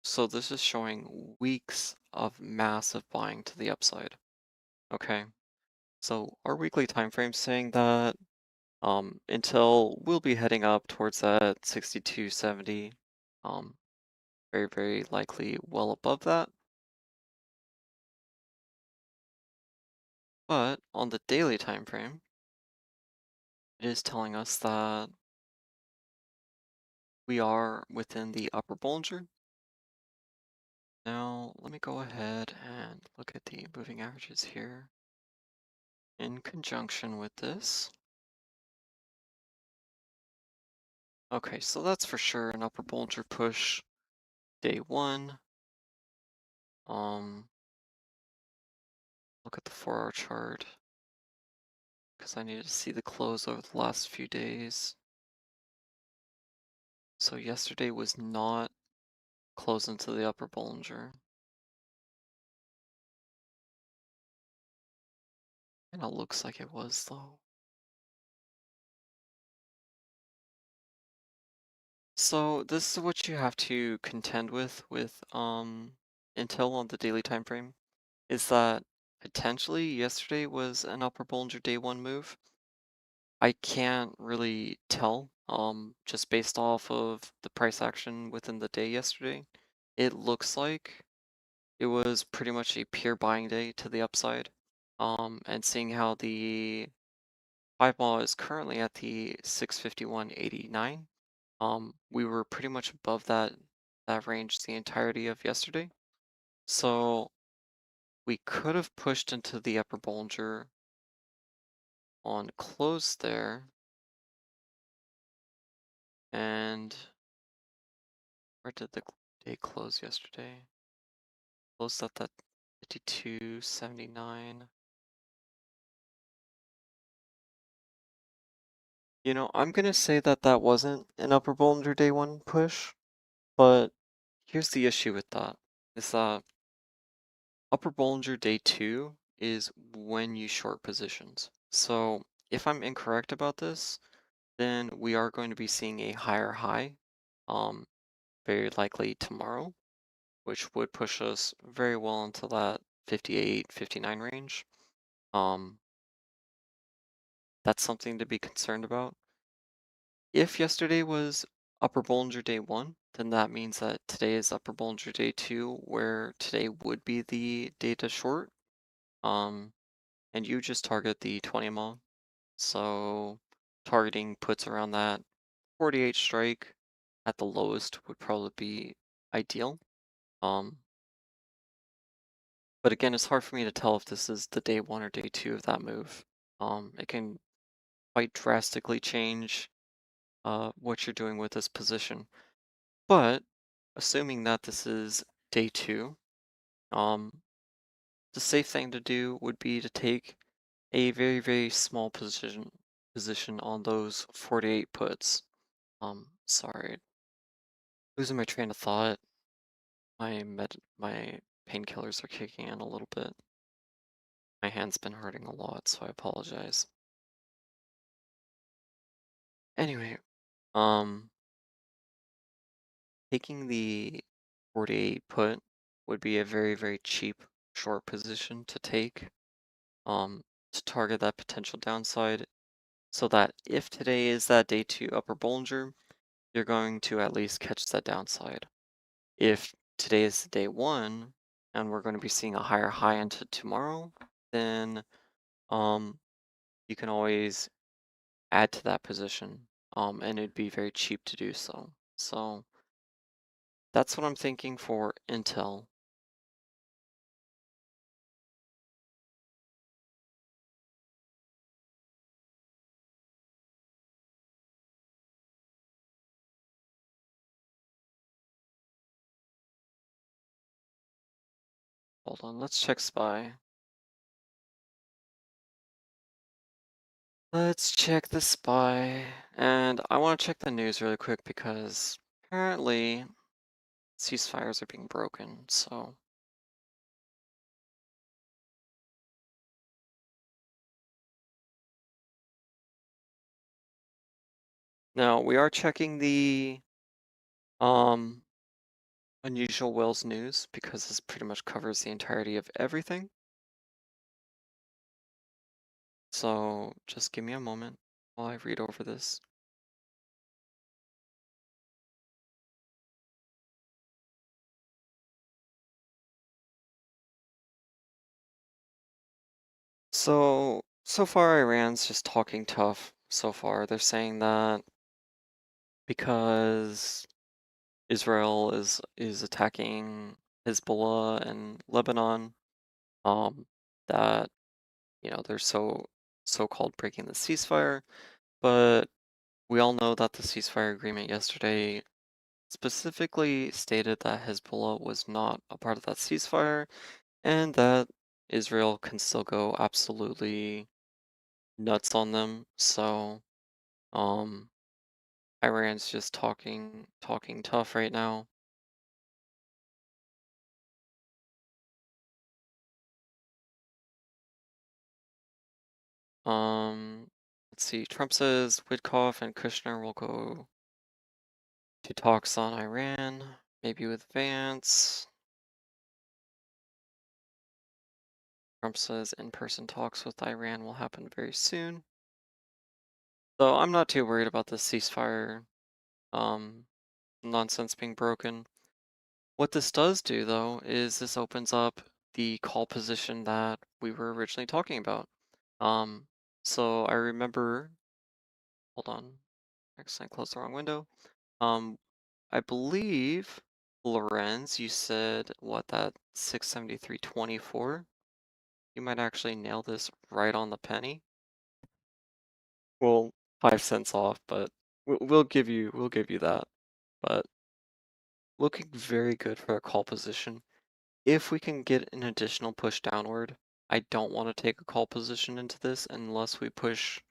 So this is showing weeks of massive buying to the upside. Okay. So our weekly time frame saying that until we'll be heading up towards that 62.70. Um, very likely well above that. But on the daily time frame, it is telling us that we are within the upper Bollinger. Now, let me go ahead and look at the moving averages here in conjunction with this. Okay, so that's for sure an upper Bollinger push day one. Look at the 4-hour chart because I need to see the close over the last few days. So yesterday was not close into the upper Bollinger. And it looks like it was though. So this is what you have to contend with Intel on the daily time frame is that potentially yesterday was an upper Bollinger day one move. I can't really tell just based off of the price action within the day yesterday. It looks like it was pretty much a pure buying day to the upside. And seeing how the 5 ball is currently at the 651.89. We were pretty much above that range the entirety of yesterday. So we could have pushed into the upper Bollinger on close there. And where did the day close yesterday? Closed at that 52.79. I'm gonna say that that wasn't an upper Bollinger day one push, but here's the issue with that, is that upper Bollinger day two is when you short positions. So if I'm incorrect about this, then we are going to be seeing a higher high, um, very likely tomorrow, which would push us very well into that 58, 59 range. Um, that's something to be concerned about. If yesterday was upper Bollinger day one, then that means that today is upper Bollinger day two, where today would be the data short. Um, and you just target the 20 mil. So targeting puts around that 48 strike at the lowest would probably be ideal. Um, but again, it's hard for me to tell if this is the day one or day two of that move. It can quite drastically change what you're doing with this position. But assuming that this is day two, um, the safe thing to do would be to take a very small position on those 48 puts. Sorry, losing my train of thought. My painkillers are kicking in a little bit. My hand's been hurting a lot, so I apologize. Anyway, um, taking the 48 put would be a very cheap short position to take, to target that potential downside, so that if today is that day two upper Bollinger, you're going to at least catch that downside. If today is day one and we're going to be seeing a higher high into tomorrow, then um, you can always add to that position, and it'd be very cheap to do so. So that's what I'm thinking for Intel. Hold on, let's check SPY. Let's check the SPY, and I want to check the news really quick because apparently ceasefires are being broken, so Now we are checking the um unusual whales news because this pretty much covers the entirety of everything. So just give me a moment while I read over this. So far Iran's just talking tough so far. They're saying that because Israel is attacking Hezbollah and Lebanon, um, that they're so-called breaking the ceasefire. But we all know that the ceasefire agreement yesterday specifically stated that Hezbollah was not a part of that ceasefire and that Israel can still go absolutely nuts on them. So, um, Iran's just talking tough right now. Let's see. Trump says Witkoff and Kushner will go to talks on Iran, maybe with Vance. Trump says in-person talks with Iran will happen very soon. So I'm not too worried about the ceasefire um, nonsense being broken. What this does do, though, is this opens up the call position that we were originally talking about. Um, so I remember, hold on, actually I closed the wrong window. Um, I believe, Lorenz, you said what that 673.24. You might actually nail this right on the penny. Well, 5 cents off, but we'll give you that. But looking very good for a call position. If we can get an additional push downward, I don't want to take a call position into this unless we push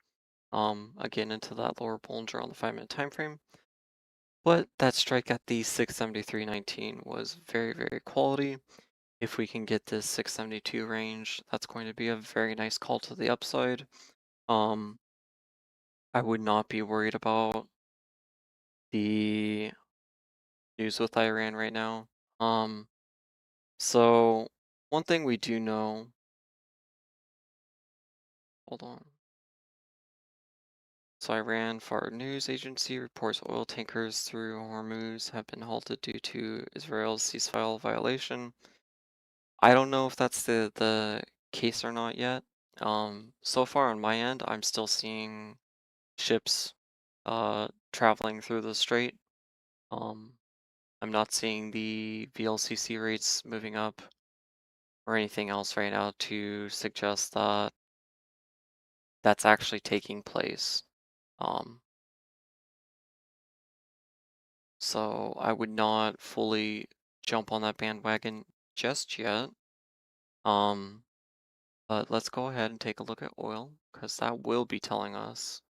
again into that lower Bollinger on the 5 minute time frame. But that strike at the 673.19 was very, very quality. If we can get this 672 range, that's going to be a very nice call to the upside. Um, I would not be worried about the news with Iran right now. Um, so one thing we do know, hold on. So Iran Far News Agency reports oil tankers through Hormuz have been halted due to Israel's ceasefire violation. I don't know if that's the case or not yet. So far on my end, I'm still seeing ships traveling through the strait. Um, I'm not seeing the VLCC rates moving up or anything else right now to suggest that that's actually taking place. Um, so I would not fully jump on that bandwagon just yet. Um, but let's go ahead and take a look at oil because that will be telling us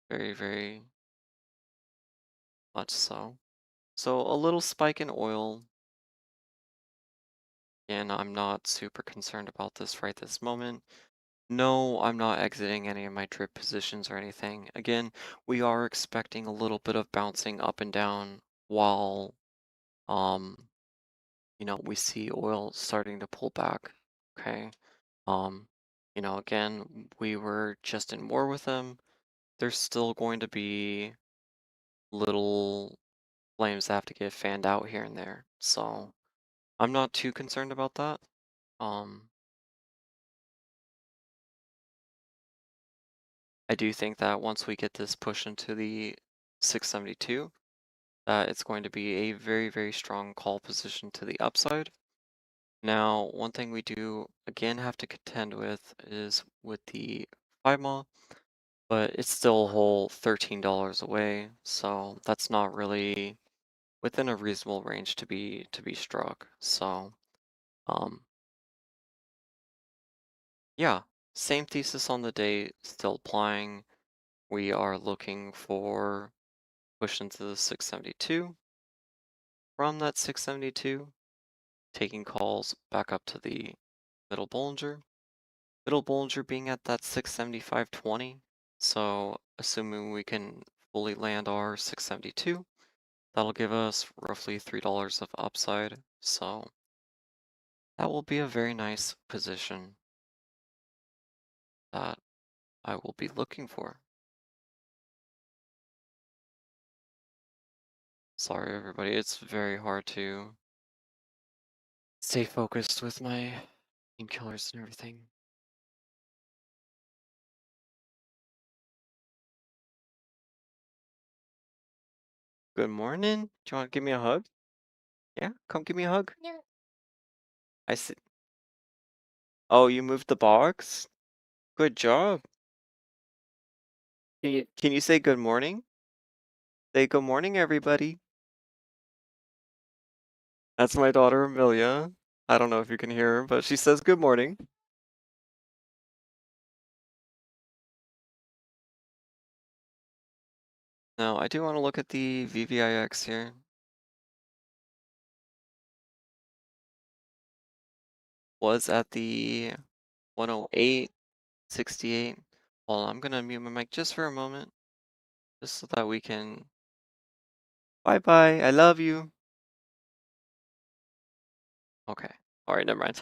very, very much so. So a little spike in oil, and I'm not super concerned about this right this moment. No, I'm not exiting any of my drip positions or anything. Again, we are expecting a little bit of bouncing up and down while um, we see oil starting to pull back. Okay. Um, again, we were just in war with them. There's still going to be little flames that have to get fanned out here and there. So I'm not too concerned about that. Um, I do think that once we get this push into the 672, that it's going to be a very, very strong call position to the upside. Now, one thing we do again have to contend with is with the 5 mile, but it's still a whole $13 away, so that's not really within a reasonable range to be struck. So, um, yeah, same thesis on the day still applying. We are looking for push into the 672. From that 672, taking calls back up to the middle Bollinger. Middle Bollinger being at that 675.20. So assuming we can fully land our 672, that'll give us roughly $3 of upside. So that will be a very nice position that I will be looking for. Sorry, everybody. It's very hard to stay focused with my painkillers and everything. Good morning. Do you want to give me a hug? Yeah, come give me a hug. No. I see. Oh, you moved the box? Good job. Can you say good morning? Say good morning, everybody. That's my daughter, Amelia. I don't know if you can hear her, but she says good morning. Now, I do want to look at the VVIX here. Was at the 108.68. Hold on, I'm gonna mute my mic just for a moment, just so that we can. Bye bye. I love you. Okay. All right, never mind.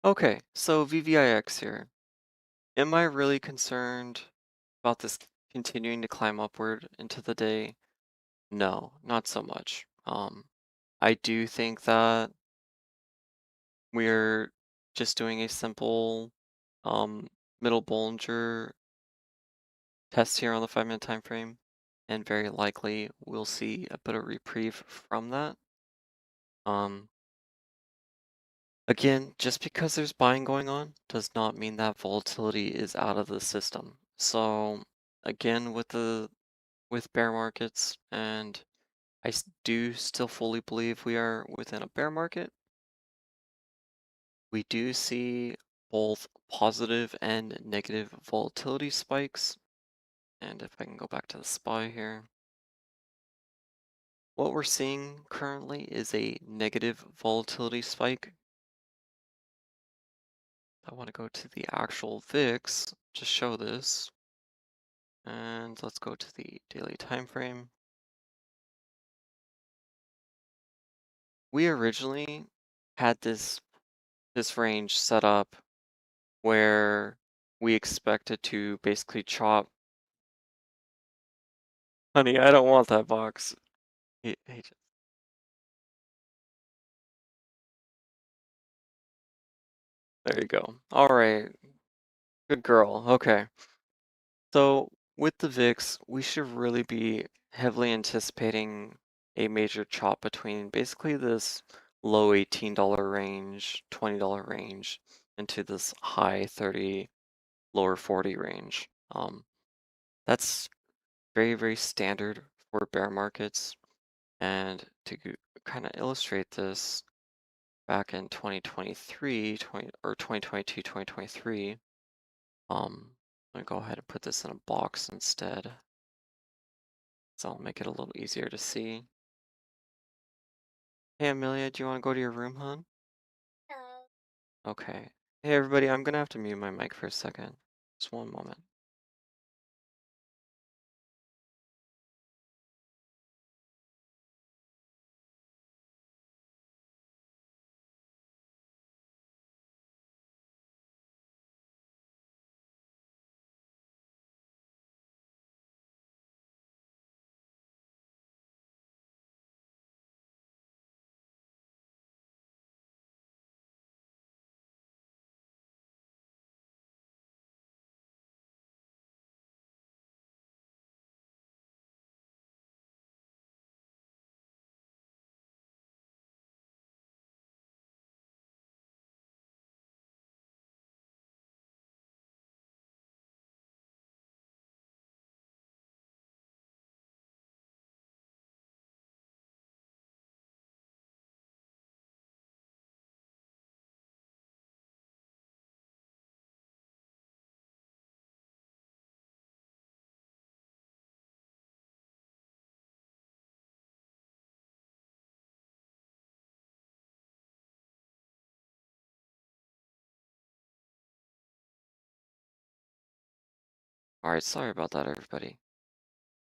Okay, so VVIX here. Am I really concerned about this continuing to climb upward into the day? No, not so much. I do think that we're just doing a simple um, middle Bollinger test here on the 5-minute time frame, and very likely we'll see a bit of reprieve from that. Um, Again, just because there's buying going on does not mean that volatility is out of the system. So again, with bear markets, and do still fully believe we are within a bear market. We do see both positive and negative volatility spikes. And if I can go back to the SPY here, what we're seeing currently is a negative volatility spike. I want to go to the actual VIX to show this. And let's go to the daily time frame. We originally had this range set up where we expected to basically chop. Honey, I don't want that box. Hey, there you go. All right, good girl. Okay. So with the VIX, we should really be heavily anticipating a major chop between basically this low $18 range, $20 range, into this high 30, lower 40 range. That's very, very standard for bear markets. And to kind of illustrate this, back in 2023, 2022, 2023, I'm gonna go ahead and put this in a box instead. So I'll make it a little easier to see. Hey Amelia, do you want to go to your room, hon? No. Okay. Hey everybody, I'm gonna have to mute my mic for a second. Just one moment. Alright, sorry about that, everybody.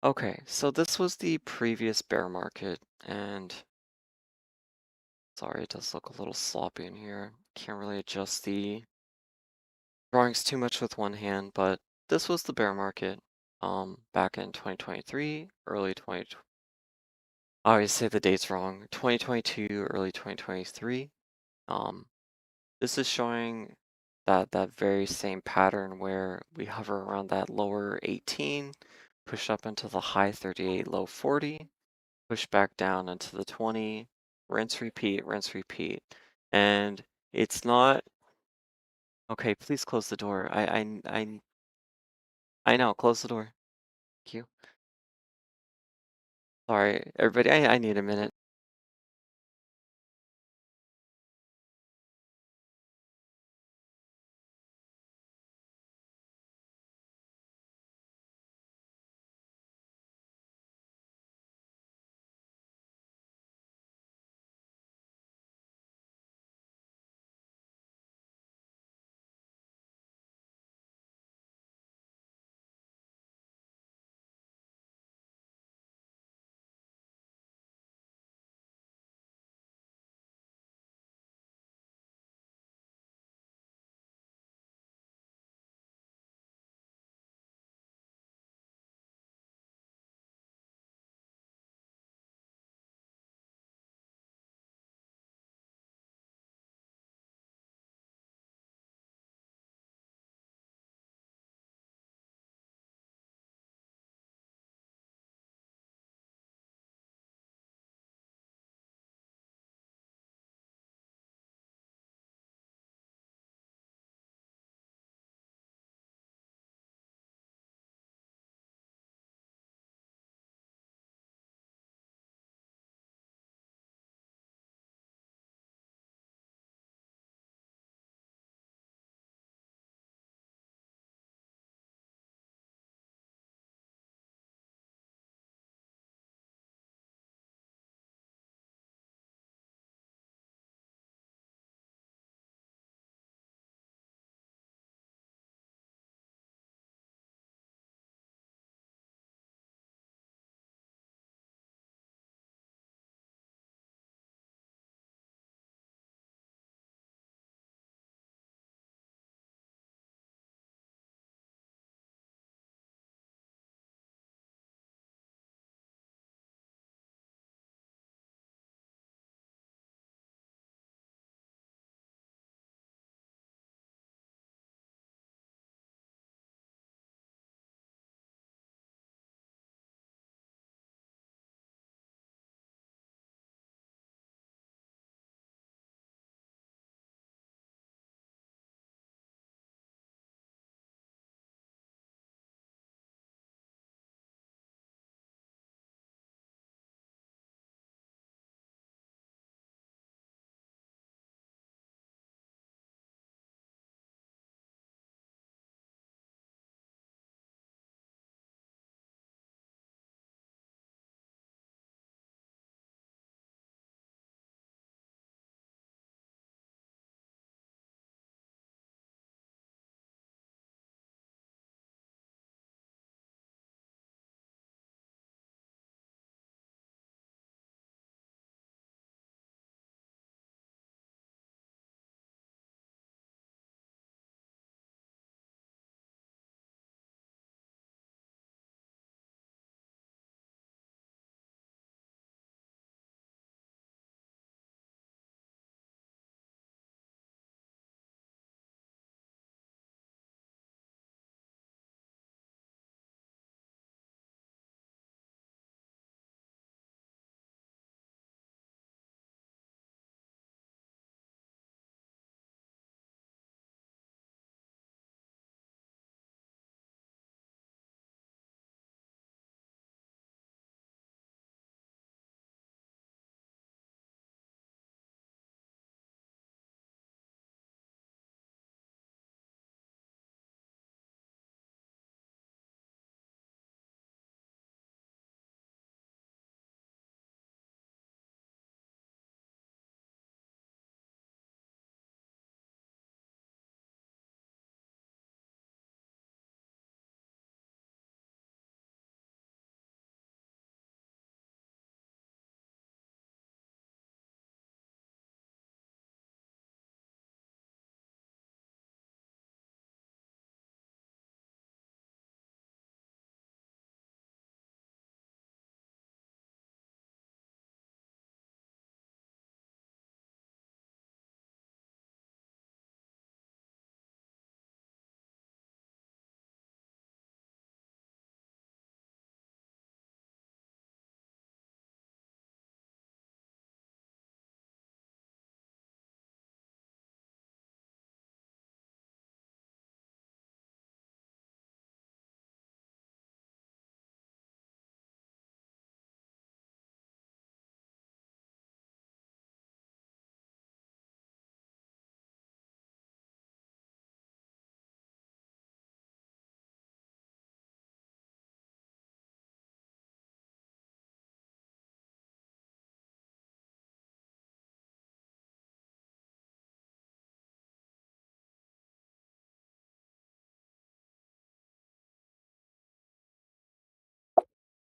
Okay, so this was the previous bear market, and sorry, it does look a little sloppy in here. Can't really adjust the drawings too much with one hand, but this was the bear market back in 2023, early 20. I always say the dates wrong. 2022, early 2023. Um, this is showing that very same pattern where we hover around that lower 18, push up into the high 38, low 40, push back down into the 20, rinse, repeat, rinse, repeat. And it's not okay, please close the door. I know, close the door. Thank you. Sorry, everybody, I need a minute.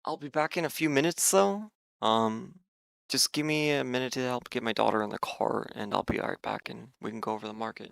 I'll be back in a few minutes though. Um, just give me a minute to help get my daughter in the car, and I'll be right back, and we can go over the market.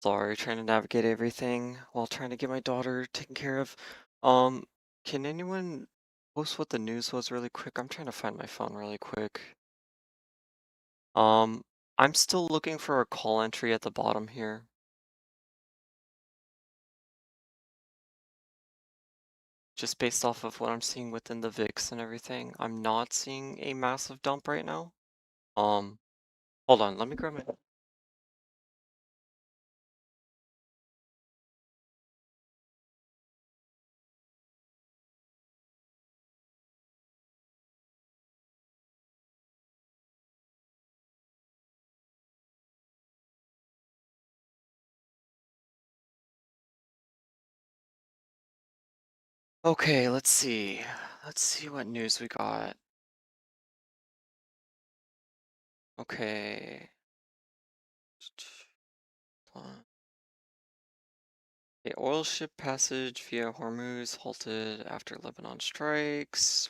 Sorry, trying to navigate everything while trying to get my daughter taken care of. Um, can anyone post what the news was really quick? I'm trying to find my phone really quick. Um, I'm still looking for a call entry at the bottom here. Just based off of what I'm seeing within the VIX and everything, I'm not seeing a massive dump right now. Um, hold on, let me grab my. Okay, let's see. Let's see what news we got. Okay. The oil ship passage via Hormuz halted after Lebanon strikes.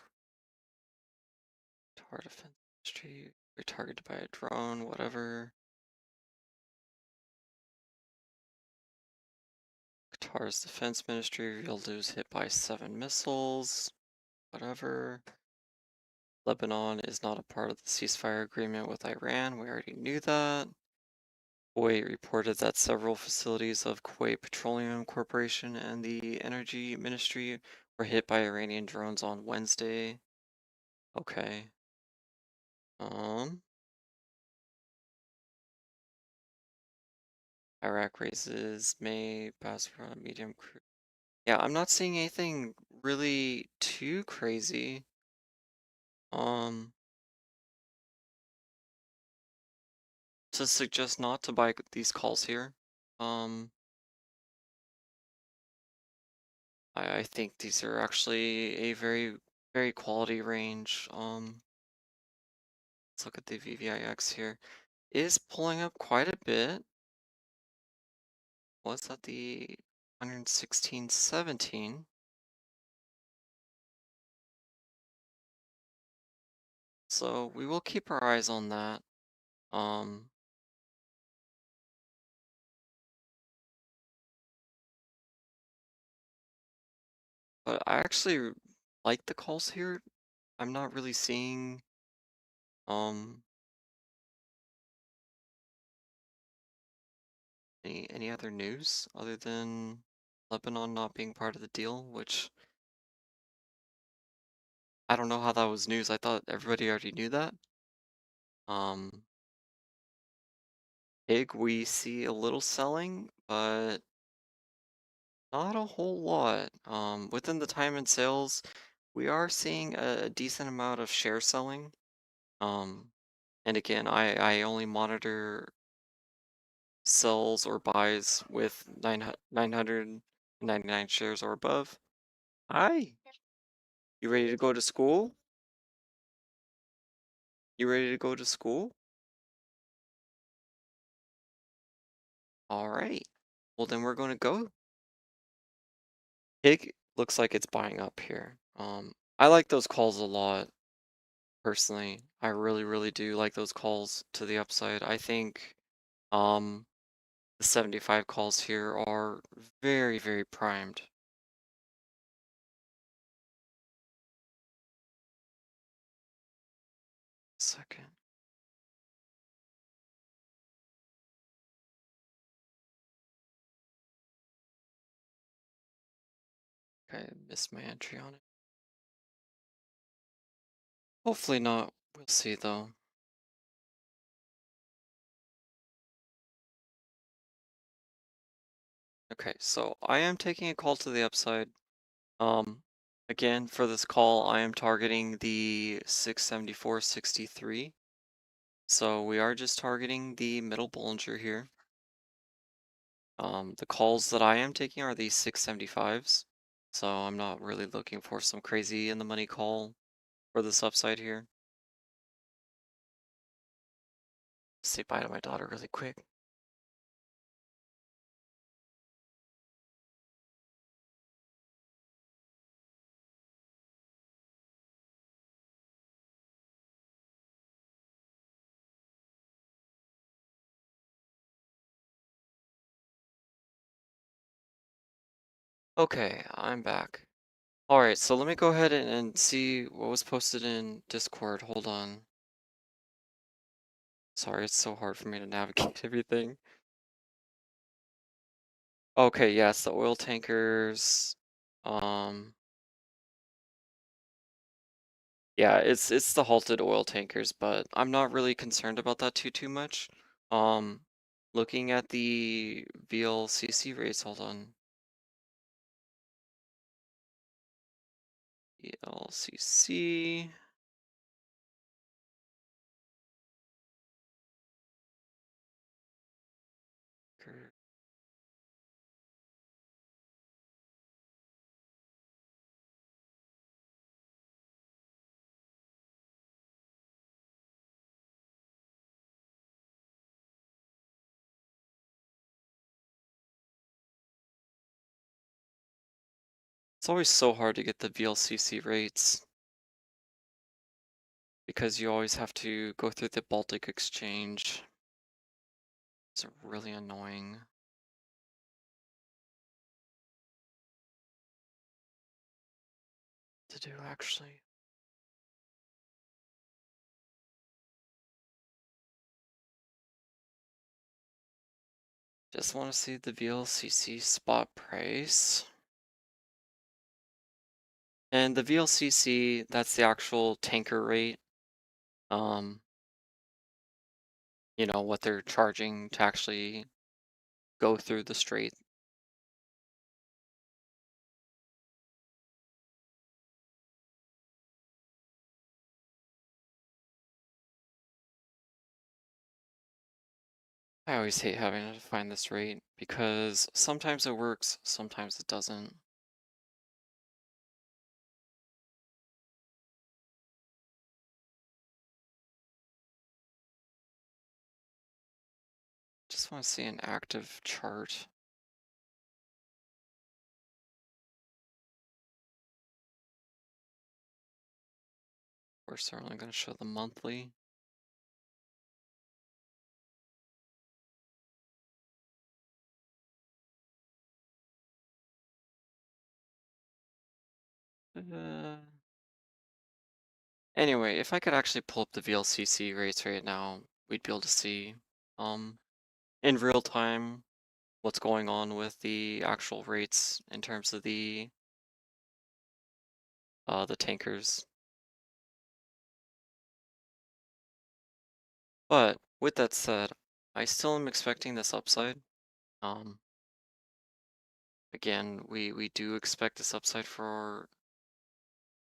Qatar defense industry were targeted by a drone, whatever. Qatar's defense ministry revealed it was hit by 7 missiles, whatever. Lebanon is not a part of the ceasefire agreement with Iran. We already knew that. Kuwait reported that several facilities of Kuwait Petroleum Corporation and the Energy Ministry were hit by Iranian drones on Wednesday. Okay. Um, Iraq raises May Basra medium cruise. Yeah, I'm not seeing anything really too crazy. Um, to suggest not to buy these calls here. Um, I think these are actually a very quality range. Let's look at the VVIX here. It is pulling up quite a bit. Was at the 116.17. So we will keep our eyes on that. Um, but I actually like the calls here. I'm not really seeing Any other news other than Lebanon not being part of the deal, which I don't know how that was news. I thought everybody already knew that. Um, Pig, we see a little selling, but not a whole lot. Within the time and sales, we are seeing a decent amount of share selling. Um, and again, I only monitor sells or buys with 999 shares or above. Hi, you ready to go to school? You ready to go to school? All right. Well, then we're going to go. Pig looks like it's buying up here. I like those calls a lot, personally. I really, really do like those calls to the upside. I think um the 75 calls here are very, very primed. Second. Okay, missed my entry on it. Hopefully not. We'll see though. Okay, so I am taking a call to the upside. Um, Again, for this call, I am targeting the 674.63. So we are just targeting the middle Bollinger here. The calls that I am taking are these 675s. So I'm not really looking for some crazy in the money call for this upside here. Say bye to my daughter really quick. Okay, I'm back. Alright, so let me go ahead and see what was posted in Discord. Hold on. Sorry, it's so hard for me to navigate everything. Okay, yes, the oil tankers. Um, yeah, it's the halted oil tankers, but I'm not really concerned about that too much. Um, Looking at the VLCC rates, hold on. VLCC. It's always so hard to get the VLCC rates because you always have to go through the Baltic Exchange. It's really annoying to do, actually. Just want to see the VLCC spot price. And the VLCC, that's the actual tanker rate. Um, what they're charging to actually go through the strait. I always hate having to find this rate because sometimes it works, sometimes it doesn't. Just want to see an active chart. We're certainly going to show the monthly. Uh, Anyway, if I could actually pull up the VLCC rates right now, we'd be able to see um in real time what's going on with the actual rates in terms of the tankers. But with that said, I still am expecting this upside. Um, Again, we do expect this upside for a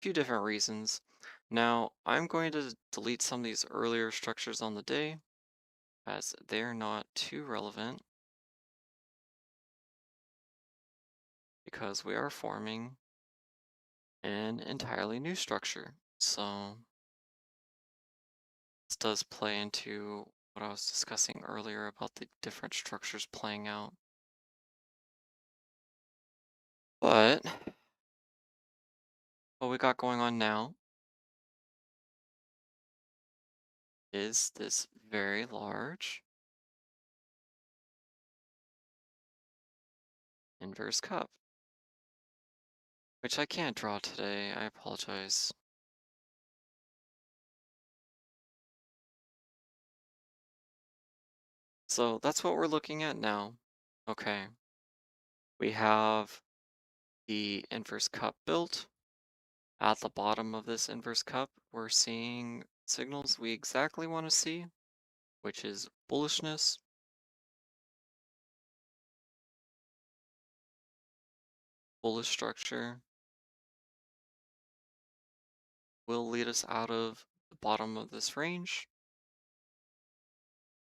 few different reasons. Now, I'm going to delete some of these earlier structures on the day as they're not too relevant because we are forming an entirely new structure. So this does play into what I was discussing earlier about the different structures playing out. But what we got going on now is this very large inverse cup, which I can't draw today. I apologize. So that's what we're looking at now. Okay, we have the inverse cup built. At the bottom of this inverse cup, we're seeing signals we exactly want to see, which is bullishness, bullish structure will lead us out of the bottom of this range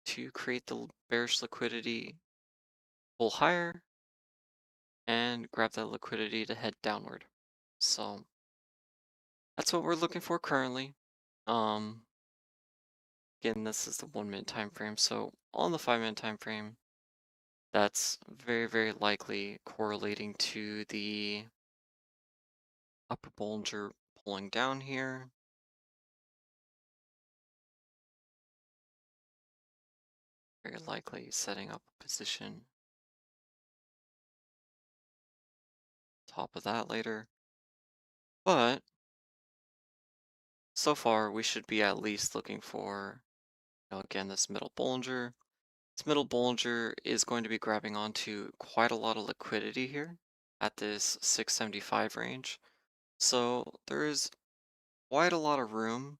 to create the bearish liquidity, pull higher, and grab that liquidity to head downward. So that's what we're looking for currently. Um, Again, this is the 1 minute time frame. So on the 5 minute time frame, that's very, very likely correlating to the upper Bollinger pulling down here. Very likely setting up a position top of that later. But so far, we should be at least looking for, again, this middle Bollinger. This middle Bollinger is going to be grabbing onto quite a lot of liquidity here at this 675 range. So there is quite a lot of room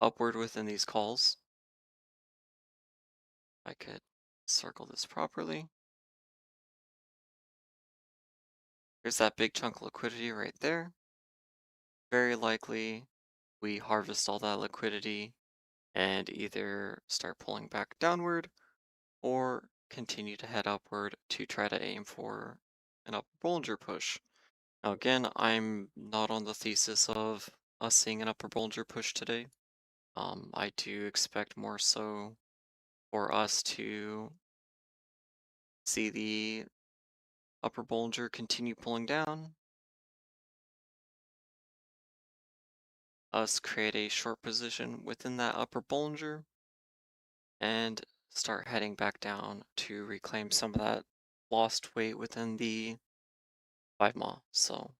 upward within these calls. I could circle this properly. There's that big chunk of liquidity right there. Very likely we harvest all that liquidity and either start pulling back downward or continue to head upward to try to aim for an upper Bollinger push. Now again, I'm not on the thesis of us seeing an upper Bollinger push today. I do expect more so for us to see the upper Bollinger continue pulling down, us create a short position within that upper Bollinger, and start heading back down to reclaim some of that lost weight within the 5 mile. So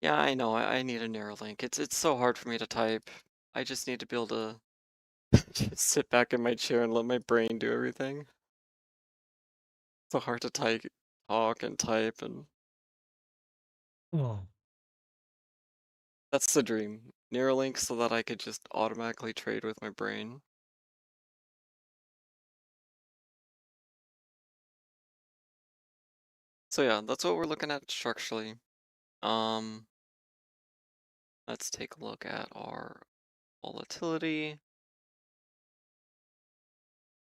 yeah, I know I need a narrow link. It's so hard for me to type. I just need to be able to just sit back in my chair and let my brain do everything. So hard to type, talk and type, and oh, that's the dream. Neuralink so that I could just automatically trade with my brain. So yeah, that's what we're looking at structurally. Um, let's take a look at our volatility.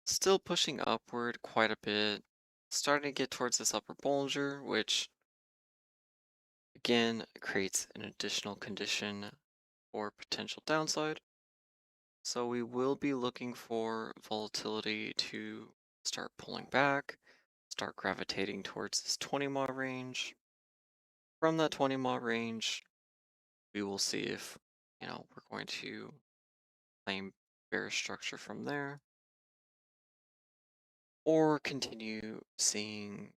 Still pushing upward quite a bit. Starting to get towards this upper Bollinger, which again creates an additional condition for potential downside. So we will be looking for volatility to start pulling back, start gravitating towards this 20 mile range. From that 20 mile range, we will see if, we're going to claim bearish structure from there or continue seeing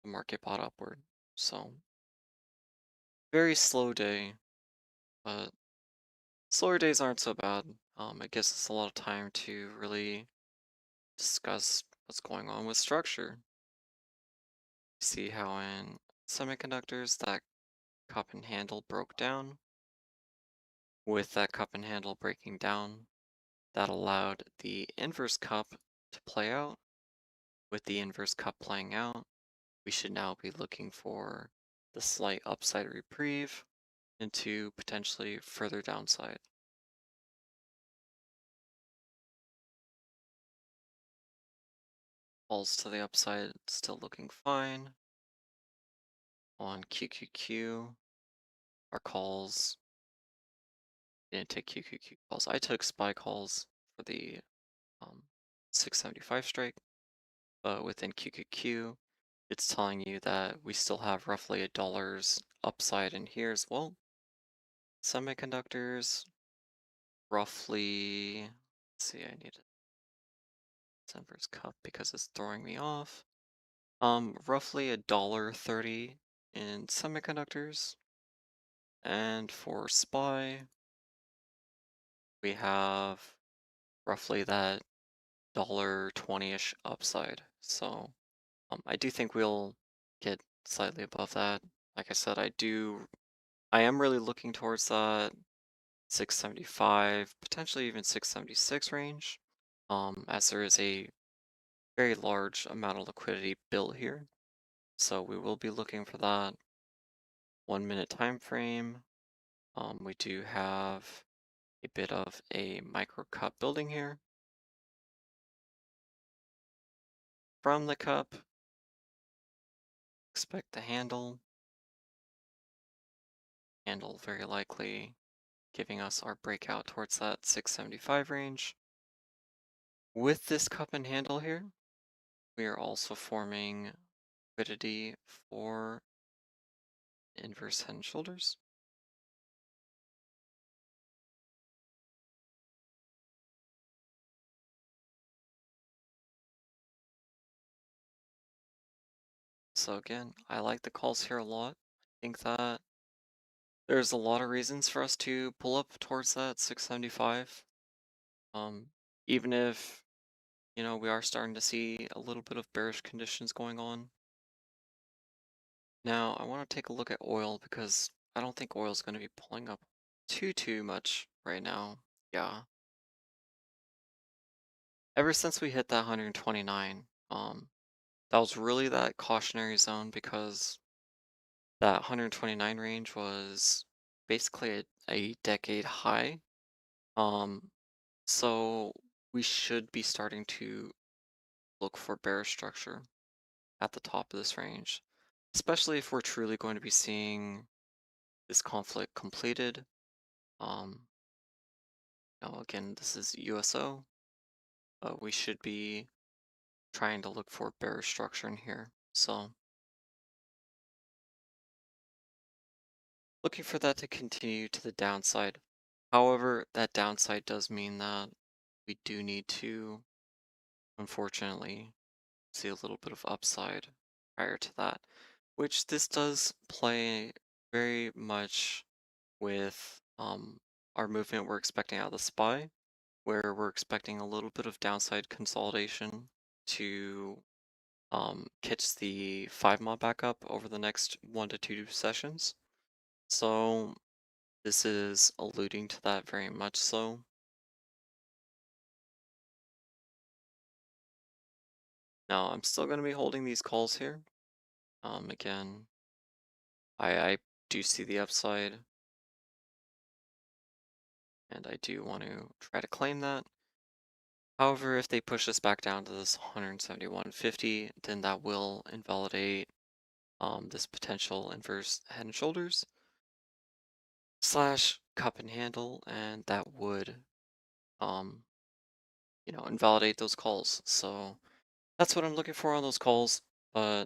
the market bought upward. So very slow day, but slower days aren't so bad. It gives us a lot of time to really discuss what's going on with structure. See how in semiconductors that cup and handle broke down. With that cup and handle breaking down, that allowed the inverse cup to play out. With the inverse cup playing out, we should now be looking for the slight upside reprieve into potentially further downside. Falls to the upside, still looking fine. On QQQ, our calls didn't take QQQ calls. I took SPY calls for the um, 675 strike, but within QQQ, it's telling you that we still have roughly $1 upside in here as well. Semiconductors, roughly, let's see, I need a December's cup because it's throwing me off. Roughly $1.30 in semiconductors. And for SPY, we have roughly that $1.20-ish upside. So I do think we'll get slightly above that. Like I said, I am really looking towards that 675, potentially even 676 range, as there is a very large amount of liquidity built here. So we will be looking for that 1 minute time frame. We do have a bit of a micro cup building here. From the cup, expect the handle very likely giving us our breakout towards that 675 range. With this cup and handle here, we are also forming liquidity for inverse head and shoulders. So again, I like the calls here a lot. I think that there's a lot of reasons for us to pull up towards that 675. Um, even if, we are starting to see a little bit of bearish conditions going on. Now, I want to take a look at oil because I don't think oil is going to be pulling up too much right now. Yeah. Ever since we hit that 129, that was really that cautionary zone because that 129 range was basically a decade high. Um, so we should be starting to look for bearish structure at the top of this range, especially if we're truly going to be seeing this conflict completed. Um, again, this is USO, but we should be trying to look for bearish structure in here. So looking for that to continue to the downside. However, that downside does mean that we do need to, unfortunately, see a little bit of upside prior to that, which this does play very much with our movement we're expecting out of the SPY, where we're expecting a little bit of downside consolidation to catch the 5 mod back up over the next 1 to 2 sessions. So this is alluding to that very much so. Now I'm still going to be holding these calls here. Again, I do see the upside, and I do want to try to claim that. However, if they push us back down to this 171.50, then that will invalidate this potential inverse head and shoulders slash cup and handle, and that would um, invalidate those calls. So that's what I'm looking for on those calls. But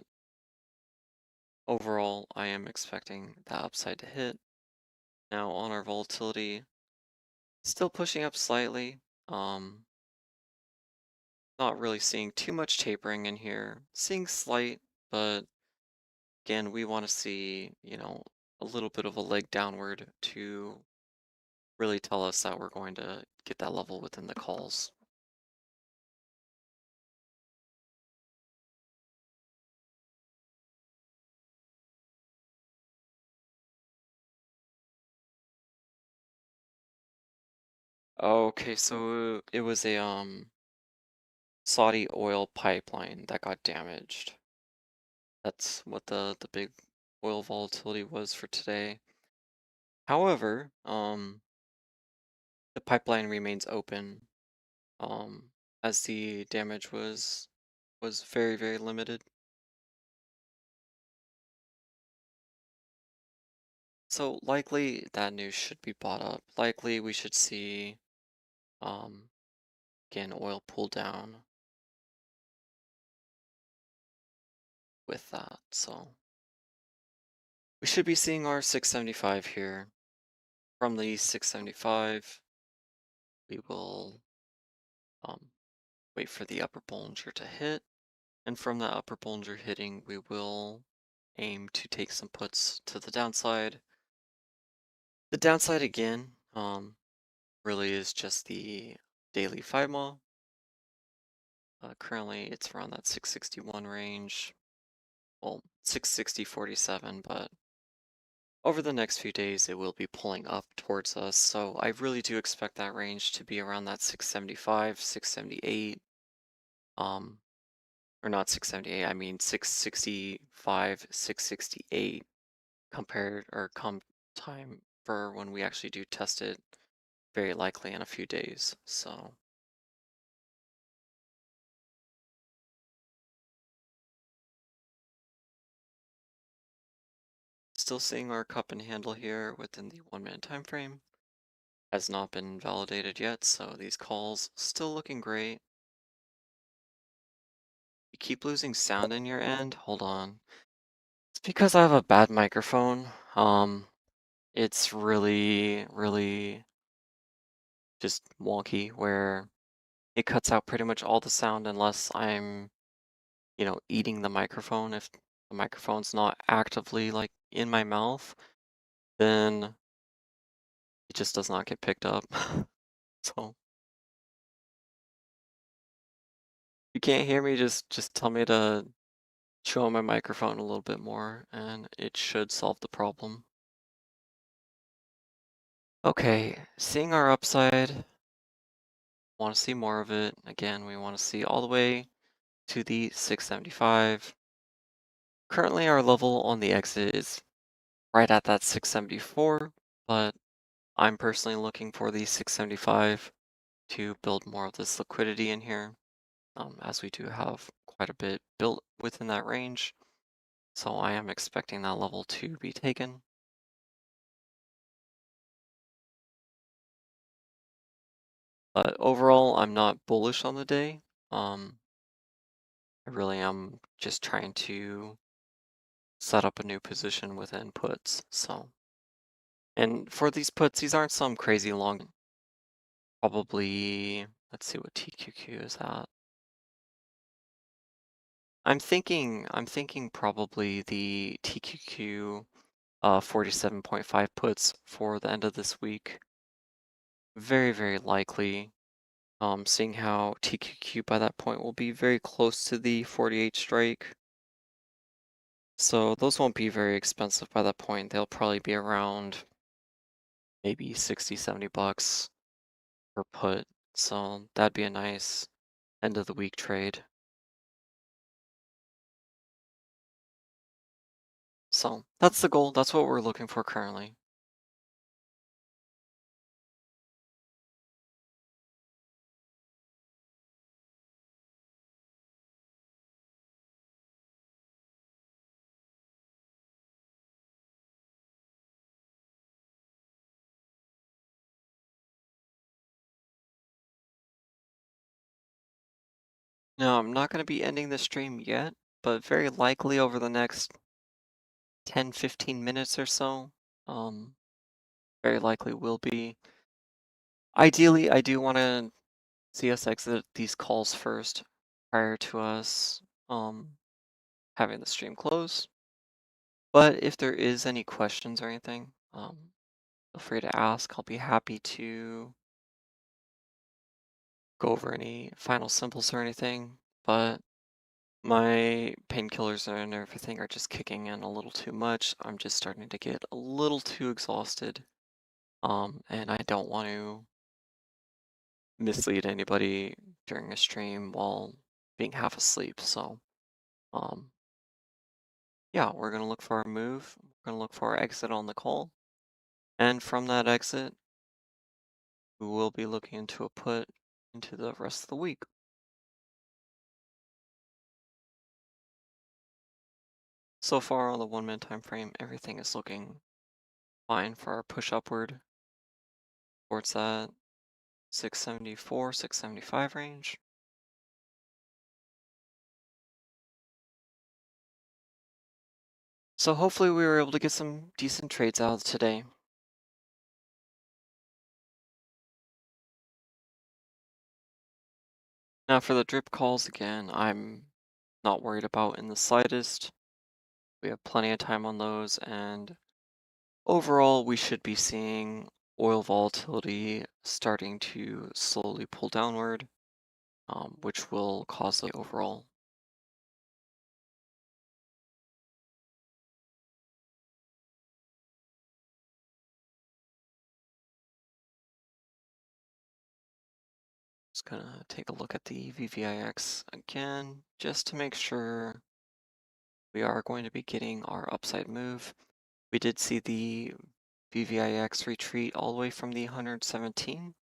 overall, I am expecting that upside to hit. Now on our volatility, still pushing up slightly. Not really seeing too much tapering in here. Seeing slight, but Again, we want to see, a little bit of a leg downward to really tell us that we're going to get that level within the calls. Okay, so it was a Saudi oil pipeline that got damaged. That's what the big oil volatility was for today. However, the pipeline remains open, as the damage was very, very limited. So likely that news should be bought up. Likely we should see um again oil pull down with that. So we should be seeing our 675 here. From the 675, we will um wait for the upper Bollinger to hit. And from that upper Bollinger hitting, we will aim to take some puts to the downside. The downside again, really is just the daily 5 mile. Currently, it's around that 661 range. Well, 660.47, but over the next few days, it will be pulling up towards us. So I really do expect that range to be around that 675, 678. Um, or not 678, I mean 665, 668 compared or come time for when we actually do test it, very likely in a few days. So still seeing our cup and handle here within the 1 minute time frame. Has not been validated yet, so these calls still looking great. You keep losing sound in your end? Hold on. It's because I have a bad microphone. It's really, really just wonky where it cuts out pretty much all the sound unless I'm, eating the microphone. If the microphone's not actively like in my mouth, then it just does not get picked up. So if you can't hear me, just tell me to show on my microphone a little bit more and it should solve the problem. Okay, seeing our upside, want to see more of it. Again, we want to see all the way to the 675. Currently, our level on the exit is right at that 674, but I'm personally looking for the 675 to build more of this liquidity in here, as we do have quite a bit built within that range. So I am expecting that level to be taken. But overall, I'm not bullish on the day. Um, I really am just trying to set up a new position with inputs. So, and for these puts, these aren't some crazy long, probably, let's see what TQQ is at. I'm thinking probably the TQQ 47.5 puts for the end of this week. Very, very likely. Seeing how TQQ by that point will be very close to the 48 strike. So those won't be very expensive by that point. They'll probably be around maybe 60, 70 bucks per put. So that'd be a nice end of the week trade. So that's the goal. That's what we're looking for currently. Now, I'm not going to be ending the stream yet, but very likely over the next 10, 15 minutes or so, um, very likely will be. Ideally, I do want to see us exit these calls first prior to us having the stream close. But if there is any questions or anything, feel free to ask. I'll be happy to go over any final symbols or anything. But my painkillers and everything are just kicking in a little too much. I'm just starting to get a little too exhausted. And I don't want to mislead anybody during a stream while being half asleep. So, um, yeah, we're gonna look for our move. We're gonna look for our exit on the call. And from that exit, we will be looking into a put into the rest of the week. So far on the 1 minute time frame, everything is looking fine for our push upward towards that 674, 675 range. So hopefully we were able to get some decent trades out today. Now for the drip calls again, I'm not worried about in the slightest. We have plenty of time on those, and overall we should be seeing oil volatility starting to slowly pull downward, which will cause the overall. Just gonna take a look at the VVIX again, just to make sure we are going to be getting our upside move. We did see the VVIX retreat all the way from the 117,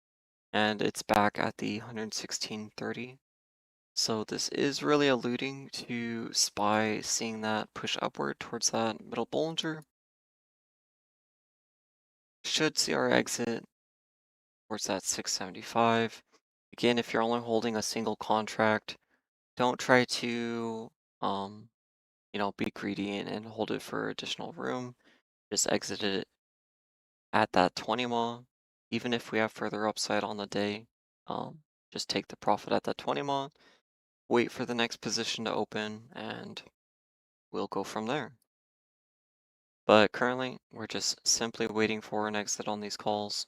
and it's back at the 116.30. So this is really alluding to SPY seeing that push upward towards that middle Bollinger. Should see our exit towards that 675. Again, if you're only holding a single contract, don't try to um, be greedy and hold it for additional room. Just exit it at that 20 ma. Even if we have further upside on the day, um, just take the profit at that 20 ma, wait for the next position to open, and we'll go from there. But currently, we're just simply waiting for an exit on these calls.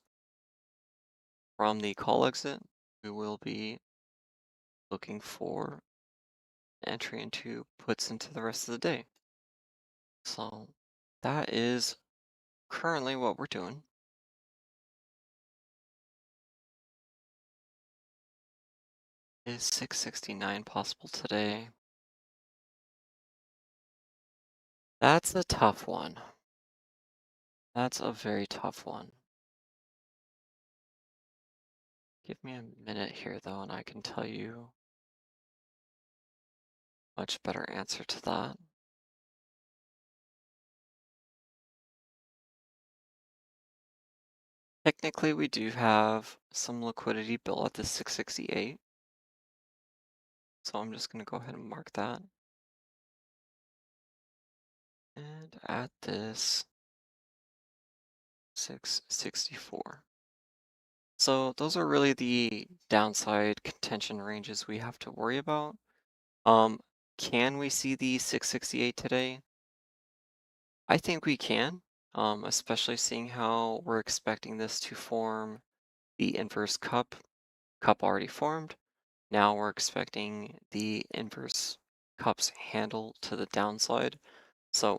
From the call exit, we will be looking for entry into puts into the rest of the day. So that is currently what we're doing. Is 669 possible today? That's a tough one. That's a very tough one. Give me a minute here though, and I can tell you much better answer to that. Technically, we do have some liquidity built at the 668, so I'm just going to go ahead and mark that. And at this 664. So those are really the downside contention ranges we have to worry about. Um, can we see the 668 today? I think we can, especially seeing how we're expecting this to form the inverse cup already formed. Now we're expecting the inverse cup's handle to the downside. So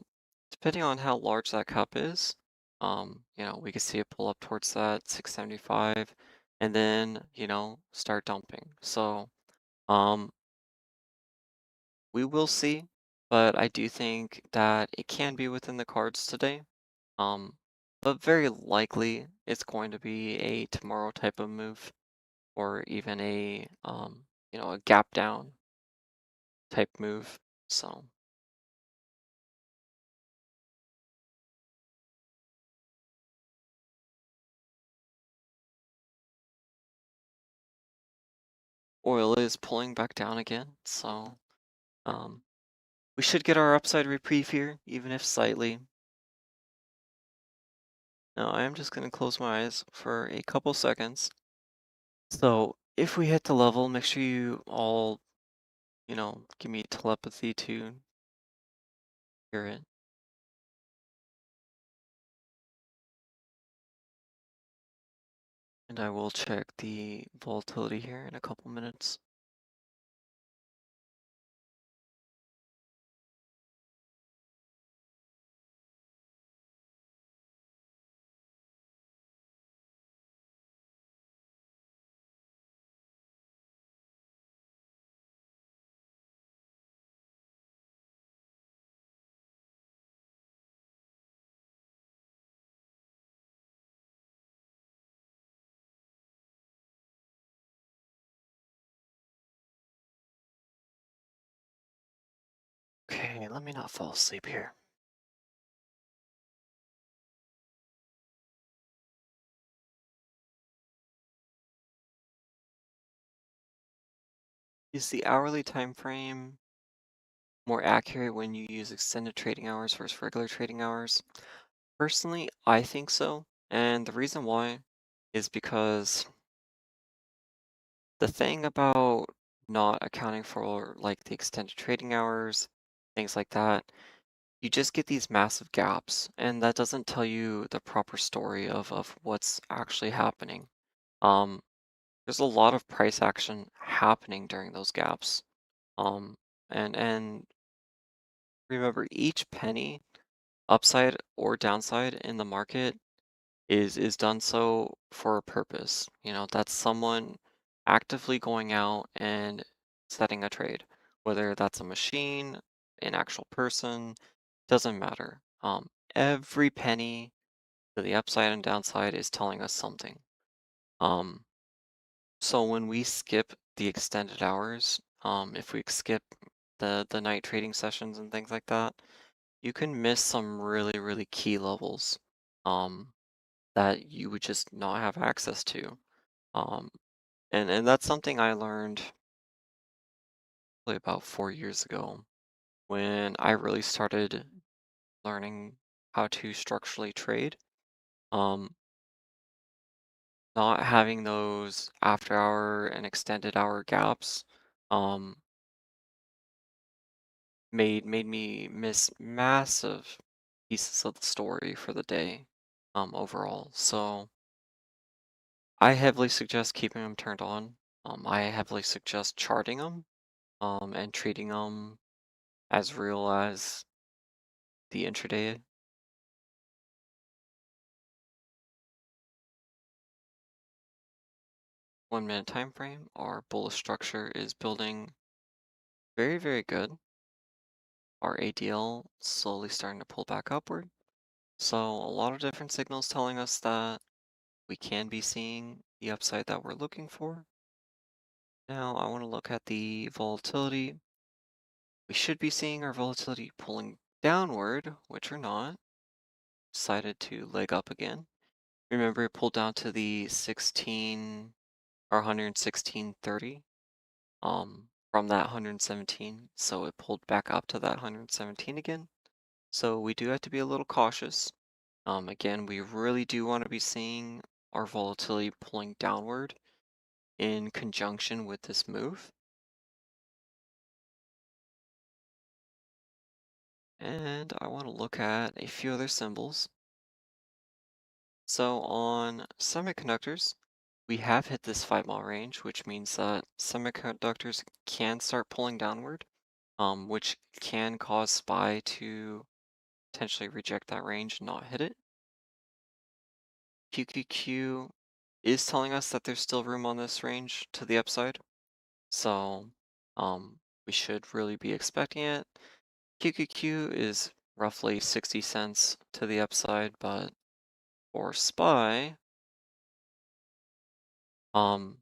depending on how large that cup is, we could see it pull up towards that 675 and then, start dumping. So um, we will see, but I do think that it can be within the cards today. Um, but very likely it's going to be a tomorrow type of move or even a gap down type move. So oil is pulling back down again. So um, we should get our upside reprieve here, even if slightly. Now I am just going to close my eyes for a couple seconds. So if we hit the level, make sure you all, give me telepathy to hear it. And I will check the volatility here in a couple minutes. Okay, let me not fall asleep here. Is the hourly time frame more accurate when you use extended trading hours versus regular trading hours? Personally, I think so. And the reason why is because the thing about not accounting for like the extended trading hours, things like that, you just get these massive gaps, and that doesn't tell you the proper story of what's actually happening. Um, there's a lot of price action happening during those gaps. Um, and remember, each penny, upside or downside in the market, is done so for a purpose. That's someone actively going out and setting a trade, whether that's a machine, an actual person, doesn't matter. Every penny to the upside and downside is telling us something. Um, so when we skip the extended hours, if we skip the night trading sessions and things like that, you can miss some really, really key levels. That you would just not have access to. Um, and that's something I learned probably about 4 years ago when I really started learning how to structurally trade. Um, not having those after hour and extended hour gaps um, made me miss massive pieces of the story for the day overall. So I heavily suggest keeping them turned on. I heavily suggest charting them and treating them as real as the intraday. 1 minute time frame. Our bullish structure is building very, very good. Our ADL slowly starting to pull back upward. So a lot of different signals telling us that we can be seeing the upside that we're looking for. Now I want to look at the volatility. We should be seeing our volatility pulling downward, which we're not. Decided to leg up again. Remember, it pulled down to the 16 or 116.30 from that 117. So it pulled back up to that 117 again. So we do have to be a little cautious. Again, we really do want to be seeing our volatility pulling downward in conjunction with this move. And I want to look at a few other symbols. So on semiconductors, we have hit this 5 mile range, which means that semiconductors can start pulling downward, which can cause SPY to potentially reject that range and not hit it. QQQ is telling us that there's still room on this range to the upside, so we should really be expecting it. QQQ is roughly 60 cents to the upside, but for SPY, Um,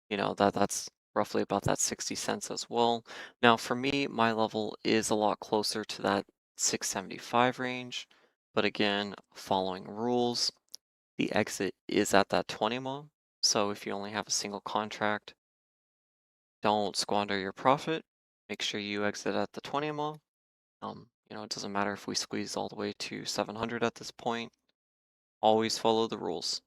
that's roughly about that 60 cents as well. Now, for me, my level is a lot closer to that 675 range, but again, following rules, the exit is at that 20 mile. So if you only have a single contract, don't squander your profit. Make sure you exit at the 20 mile. It doesn't matter if we squeeze all the way to 700 at this point. Always follow the rules.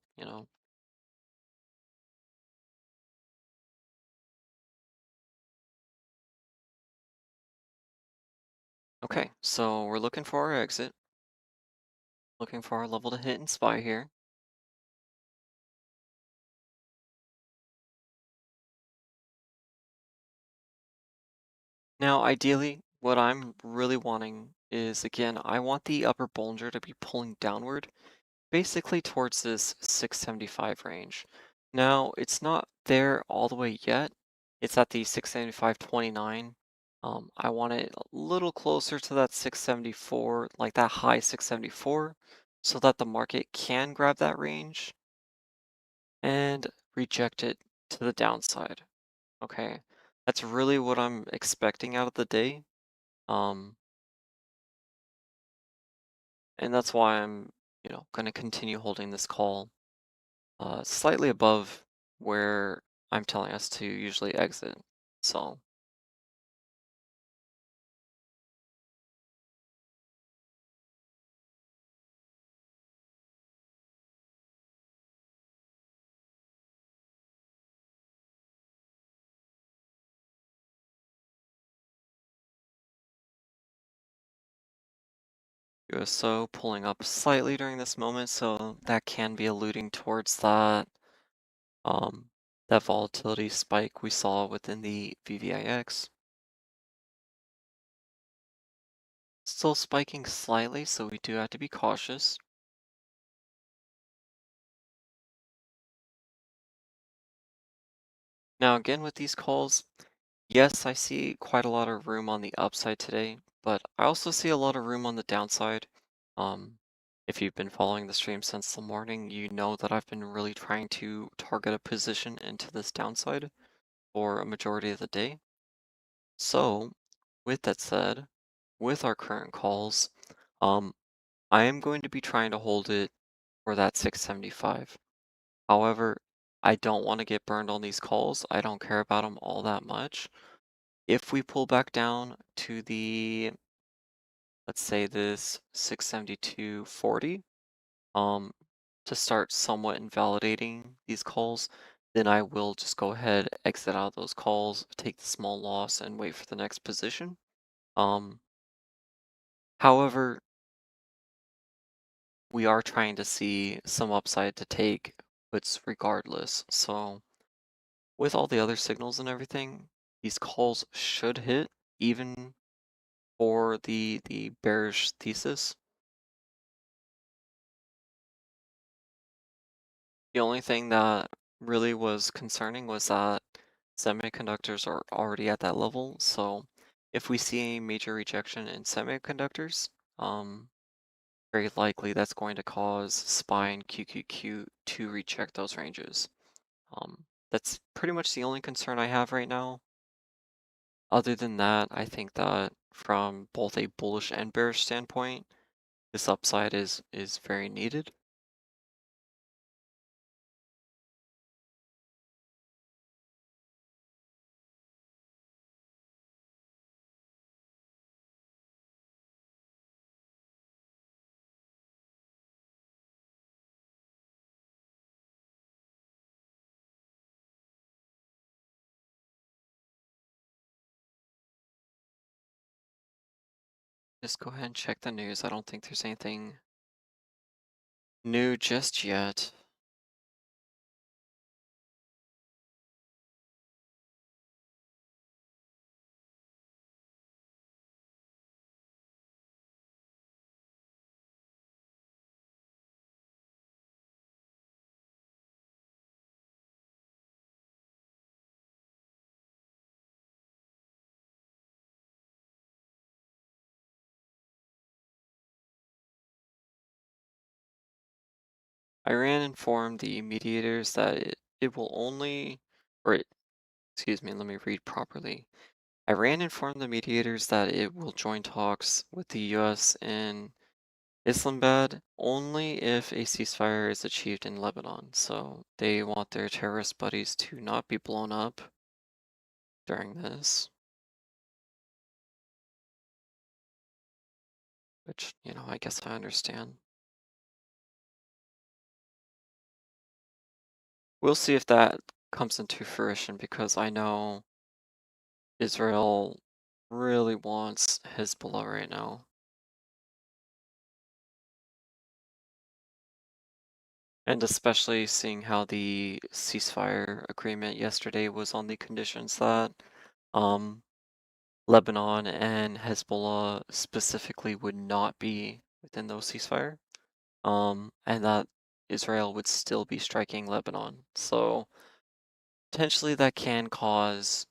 Okay, so we're looking for our exit. Looking for our level to hit and SPY here. Now, ideally, what I'm really wanting is, again, I want the upper Bollinger to be pulling downward, basically towards this 675 range. Now, it's not there all the way yet. It's at the 675.29. I want it a little closer to that 674, like that high 674, so that the market can grab that range and reject it to the downside. Okay. That's really what I'm expecting out of the day. Um, and that's why I'm, going to continue holding this call slightly above where I'm telling us to usually exit. So, USO pulling up slightly during this moment, so that can be alluding towards um, that volatility spike we saw within the VVIX. Still spiking slightly, so we do have to be cautious. Now, again, with these calls, yes, I see quite a lot of room on the upside today, but I also see a lot of room on the downside. Um, if you've been following the stream since the morning, you know that I've been really trying to target a position into this downside for a majority of the day. So, with that said, with our current calls, um, I am going to be trying to hold it for that 675. However, I don't want to get burned on these calls. I don't care about them all that much. If we pull back down to the, let's say this 672.40, um, to start somewhat invalidating these calls, then I will just go ahead, exit out those calls, take the small loss, and wait for the next position. Um, however, we are trying to see some upside to take, but regardless. So with all the other signals and everything, these calls should hit even for the bearish thesis. The only thing that really was concerning was that semiconductors are already at that level. So if we see a major rejection in semiconductors, um, very likely that's going to cause SPY and QQQ to reject those ranges. That's pretty much the only concern I have right now. Other than that, I think that from both a bullish and bearish standpoint, this upside is very needed. Just go ahead and check the news. I don't think there's anything new just yet. Iran informed the mediators that it will only, excuse me, let me read properly. Iran informed the mediators that it will join talks with the US in Islamabad only if a ceasefire is achieved in Lebanon. So they want their terrorist buddies to not be blown up during this, which, I guess I understand. We'll see if that comes into fruition because I know Israel really wants Hezbollah right now. And especially seeing how the ceasefire agreement yesterday was on the conditions that um, Lebanon and Hezbollah specifically would not be within those ceasefire, and that Israel would still be striking Lebanon. So potentially that can cause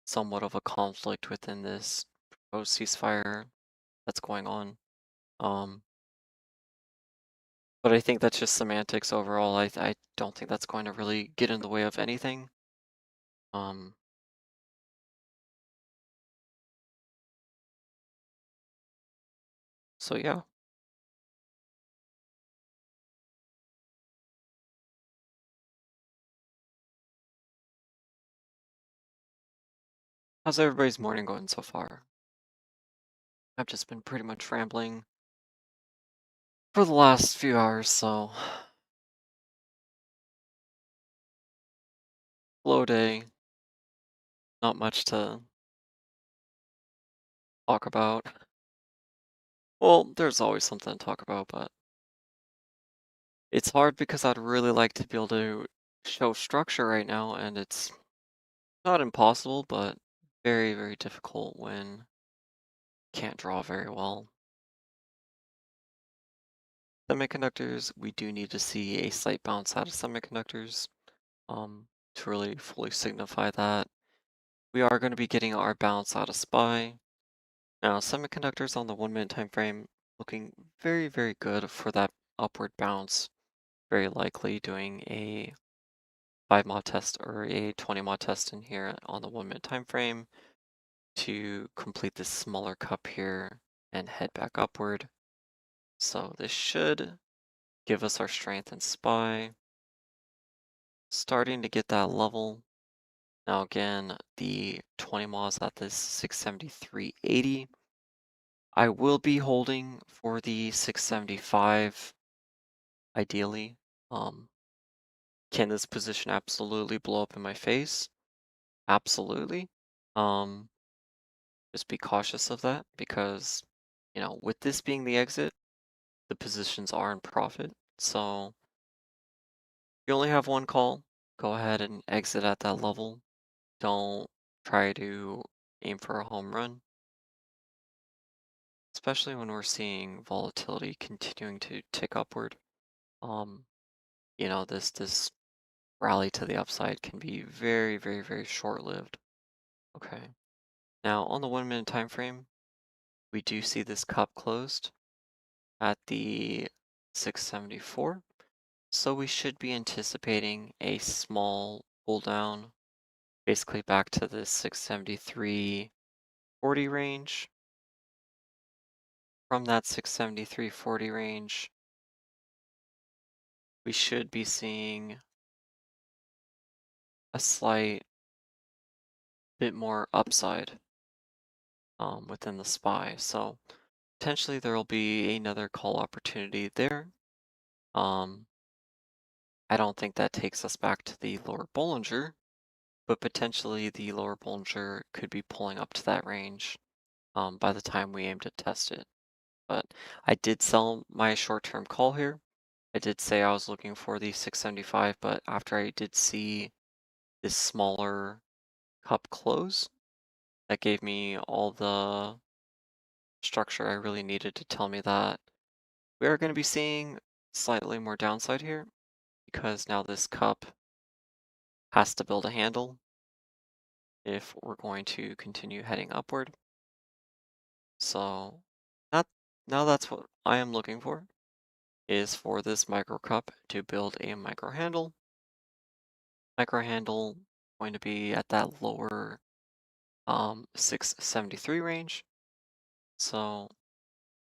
somewhat of a conflict within this proposed ceasefire that's going on. Um, but I think that's just semantics overall. I don't think that's going to really get in the way of anything. Um, so yeah, how's everybody's morning going so far? I've just been pretty much rambling for the last few hours, so slow day, not much to talk about. Well, there's always something to talk about, but it's hard because I'd really like to be able to show structure right now, and it's not impossible, but very, very difficult when can't draw very well. Semiconductors, we do need to see a slight bounce out of semiconductors to really fully signify that. We are going to be getting our bounce out of SPY. Now, semiconductors on the 1 minute time frame looking very, very good for that upward bounce. Very likely doing a 5 mod test or a 20 mod test in here on the 1 minute time frame to complete this smaller cup here and head back upward. So this should give us our strength and SPY. Starting to get that level. Now again, the 20 mods at this 673.80. I will be holding for the 675 ideally. Um, can this position absolutely blow up in my face? Absolutely. Um, just be cautious of that because, with this being the exit, the positions are in profit. So you only have one call. Go ahead and exit at that level. Don't try to aim for a home run, especially when we're seeing volatility continuing to tick upward. Um, this rally to the upside can be very, very, very short-lived. Okay. Now on the 1 minute time frame, we do see this cup closed at the 674. So we should be anticipating a small pull down, basically back to the 673.40 range. From that 673.40 range, we should be seeing a slight bit more upside within the SPY. So potentially there will be another call opportunity there. Um, I don't think that takes us back to the lower Bollinger, but potentially the lower Bollinger could be pulling up to that range by the time we aim to test it. But I did sell my short-term call here. I did say I was looking for the 675, but after I did see this smaller cup close, that gave me all the structure I really needed to tell me that we are going to be seeing slightly more downside here because now this cup has to build a handle if we're going to continue heading upward. So that now that's what I am looking for is for this micro cup to build a micro handle. Micro handle going to be at that lower 673 range. So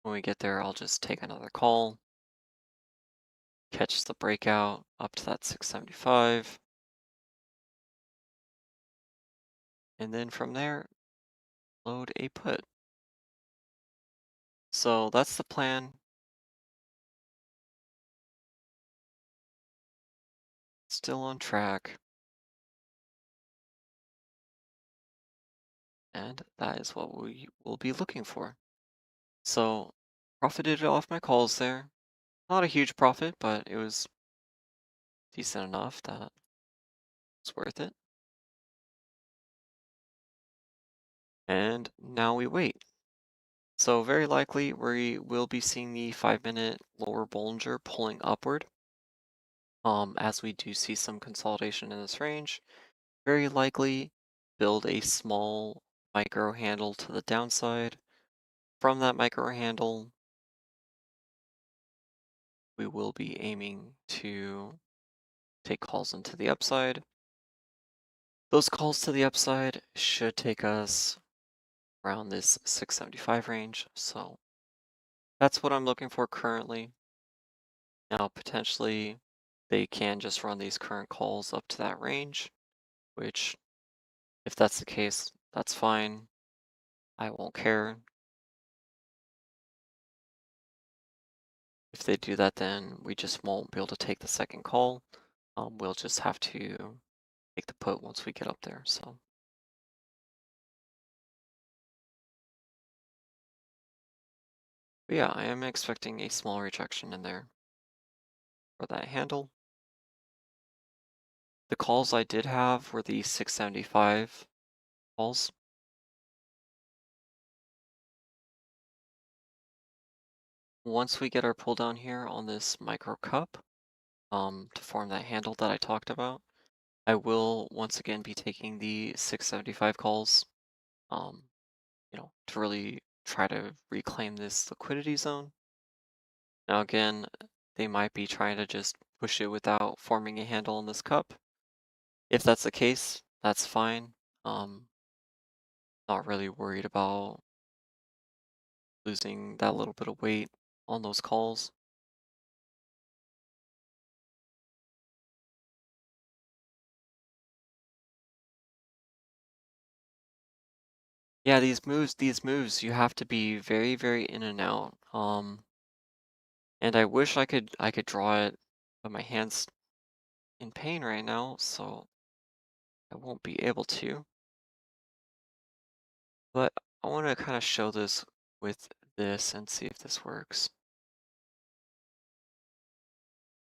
when we get there, I'll just take another call, catch the breakout up to that 675, and then from there, load a put. So that's the plan. Still on track. And that is what we will be looking for. So profited off my calls there. Not a huge profit, but it was decent enough that it's worth it. And now we wait. So very likely we will be seeing the 5-minute lower Bollinger pulling upward. As we do see some consolidation in this range, very likely build a small micro handle to the downside. From that micro handle, we will be aiming to take calls into the upside. Those calls to the upside should take us around this 675 range. So that's what I'm looking for currently. Now, potentially, they can just run these current calls up to that range, which, if that's the case, that's fine. I won't care. If they do that, then we just won't be able to take the second call. We'll just have to take the put once we get up there. So, but yeah, I am expecting a small rejection in there for that handle. The calls I did have were the 675 calls. Once we get our pull down here on this micro cup, to form that handle that I talked about, I will once again be taking the 675 calls, um, to really try to reclaim this liquidity zone. Now again, they might be trying to just push it without forming a handle on this cup. If that's the case, that's fine. Um, Not really worried about losing that little bit of weight on those calls. Yeah, these moves, you have to be very, very in and out. And I wish I could draw it, but my hand's in pain right now, so I won't be able to. But I want to kind of show this with this and see if this works.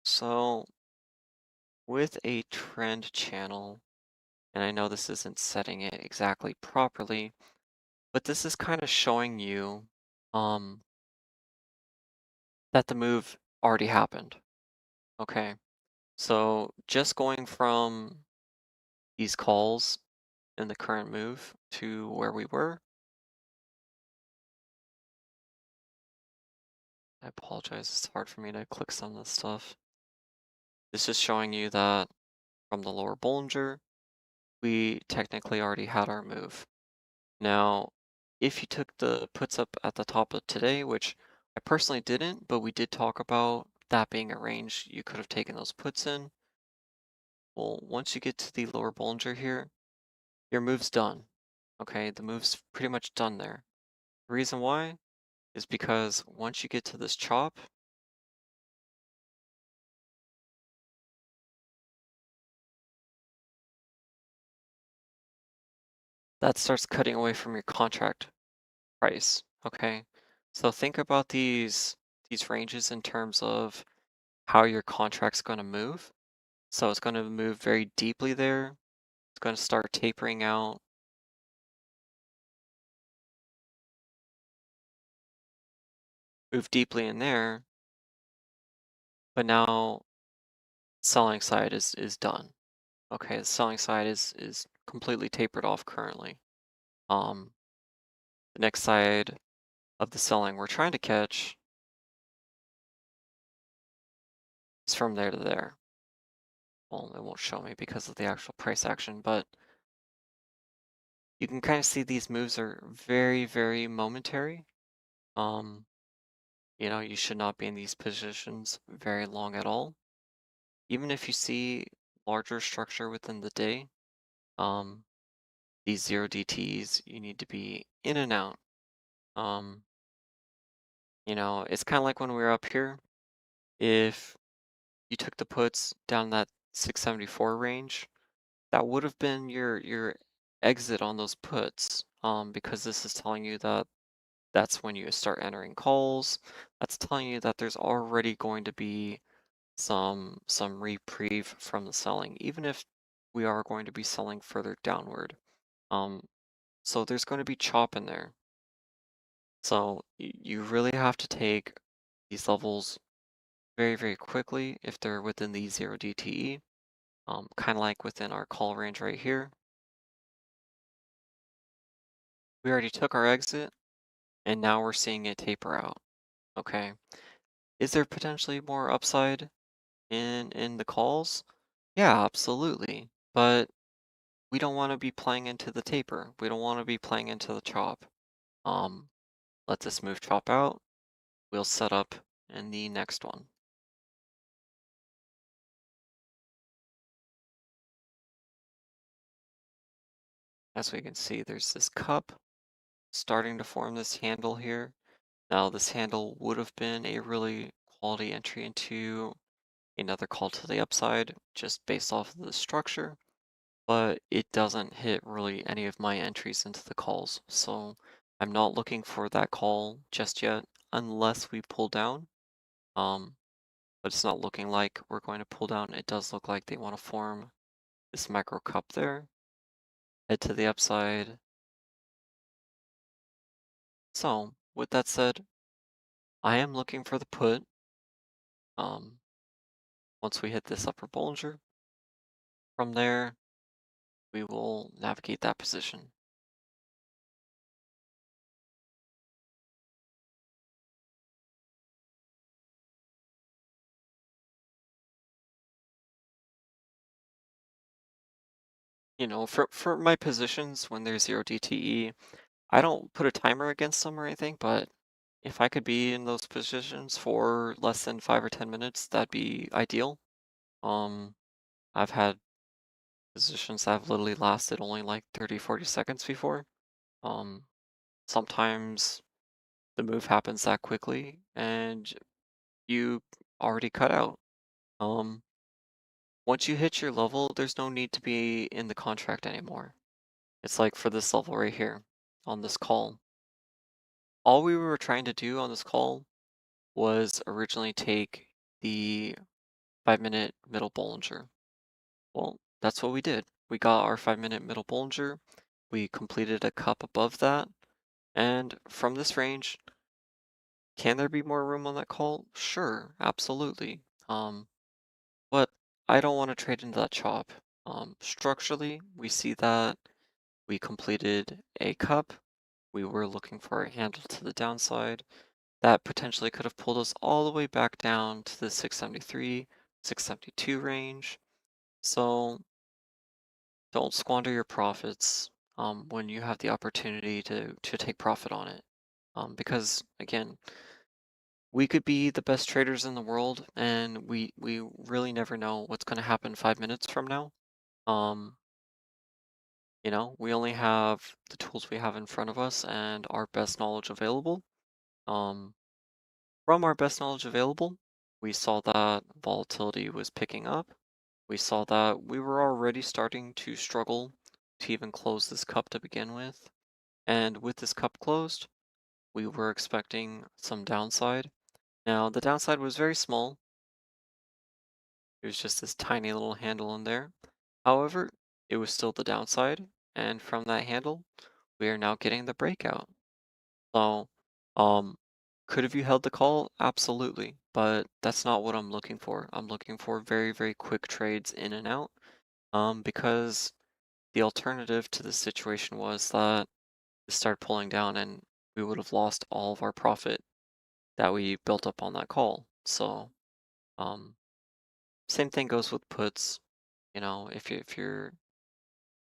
So with a trend channel, and I know this isn't setting it exactly properly, but this is kind of showing you um, that the move already happened. Okay. So just going from these calls in the current move to where we were, I apologize, it's hard for me to click some of this stuff. This is showing you that from the lower Bollinger, we technically already had our move. Now, if you took the puts up at the top of today, which I personally didn't, but we did talk about that being a range you could have taken those puts in. Well, once you get to the lower Bollinger here, your move's done. Okay, the move's pretty much done there. The reason why is because once you get to this chop, that starts cutting away from your contract price. Okay, so think about these ranges in terms of how your contract's going to move. So it's going to move very deeply there. It's going to start tapering out, move deeply in there, but now selling side is done. Okay, the selling side is completely tapered off currently. Um, the next side of the selling we're trying to catch is from there to there. Well, it won't show me because of the actual price action, but you can kind of see these moves are very, very momentary. Um, you should not be in these positions very long at all. Even if you see larger structure within the day, um, these zero DTs, you need to be in and out. Um, it's kind of like when we were up here. If you took the puts down that 674 range, that would have been your exit on those puts. Because this is telling you that that's when you start entering calls. That's telling you that there's already going to be some reprieve from the selling, even if we are going to be selling further downward. Um, So there's going to be chop in there. So you really have to take these levels very, very quickly if they're within the 0 DTE, kind of like within our call range right here. We already took our exit, and now we're seeing it taper out. Okay. Is there potentially more upside in the calls? Yeah, absolutely. But we don't want to be playing into the taper. We don't want to be playing into the chop. Um, let this move chop out. We'll set up in the next one. As we can see, there's this cup starting to form this handle here. Now, this handle would have been a really quality entry into another call to the upside just based off of the structure, but it doesn't hit really any of my entries into the calls. So I'm not looking for that call just yet unless we pull down. Um, but it's not looking like we're going to pull down. It does look like they want to form this micro cup there, head to the upside. So with that said, I am looking for the put. Um, once we hit this upper Bollinger, from there we will navigate that position. For my positions when there's 0 DTE, I don't put a timer against them or anything, but if I could be in those positions for less than 5 or 10 minutes, that'd be ideal. Um, I've had positions that have literally lasted only like 30, 40 seconds before. Um, sometimes the move happens that quickly and you already cut out. Um, once you hit your level, there's no need to be in the contract anymore. It's like for this level right here on this call. All we were trying to do on this call was originally take the 5 minute middle Bollinger. Well, that's what we did. We got our 5 minute middle Bollinger. We completed a cup above that. And from this range, can there be more room on that call? Sure, absolutely. But I don't want to trade into that chop. Structurally, we see that we completed a cup. We were looking for a handle to the downside. That potentially could have pulled us all the way back down to the 673, 672 range. So don't squander your profits when you have the opportunity to take profit on it. Because again, we could be the best traders in the world, and we really never know what's going to happen 5 minutes from now. Um, we only have the tools we have in front of us and our best knowledge available. Um, from our best knowledge available, we saw that volatility was picking up. We saw that we were already starting to struggle to even close this cup to begin with. And with this cup closed, we were expecting some downside. Now, the downside was very small. It was just this tiny little handle in there. However, it was still the downside. And from that handle, we are now getting the breakout. So, um, could have you held the call? Absolutely. But that's not what I'm looking for. I'm looking for very, very quick trades in and out. Because the alternative to this situation was that it started pulling down and we would have lost all of our profit that we built up on that call. So, um, same thing goes with puts. If you're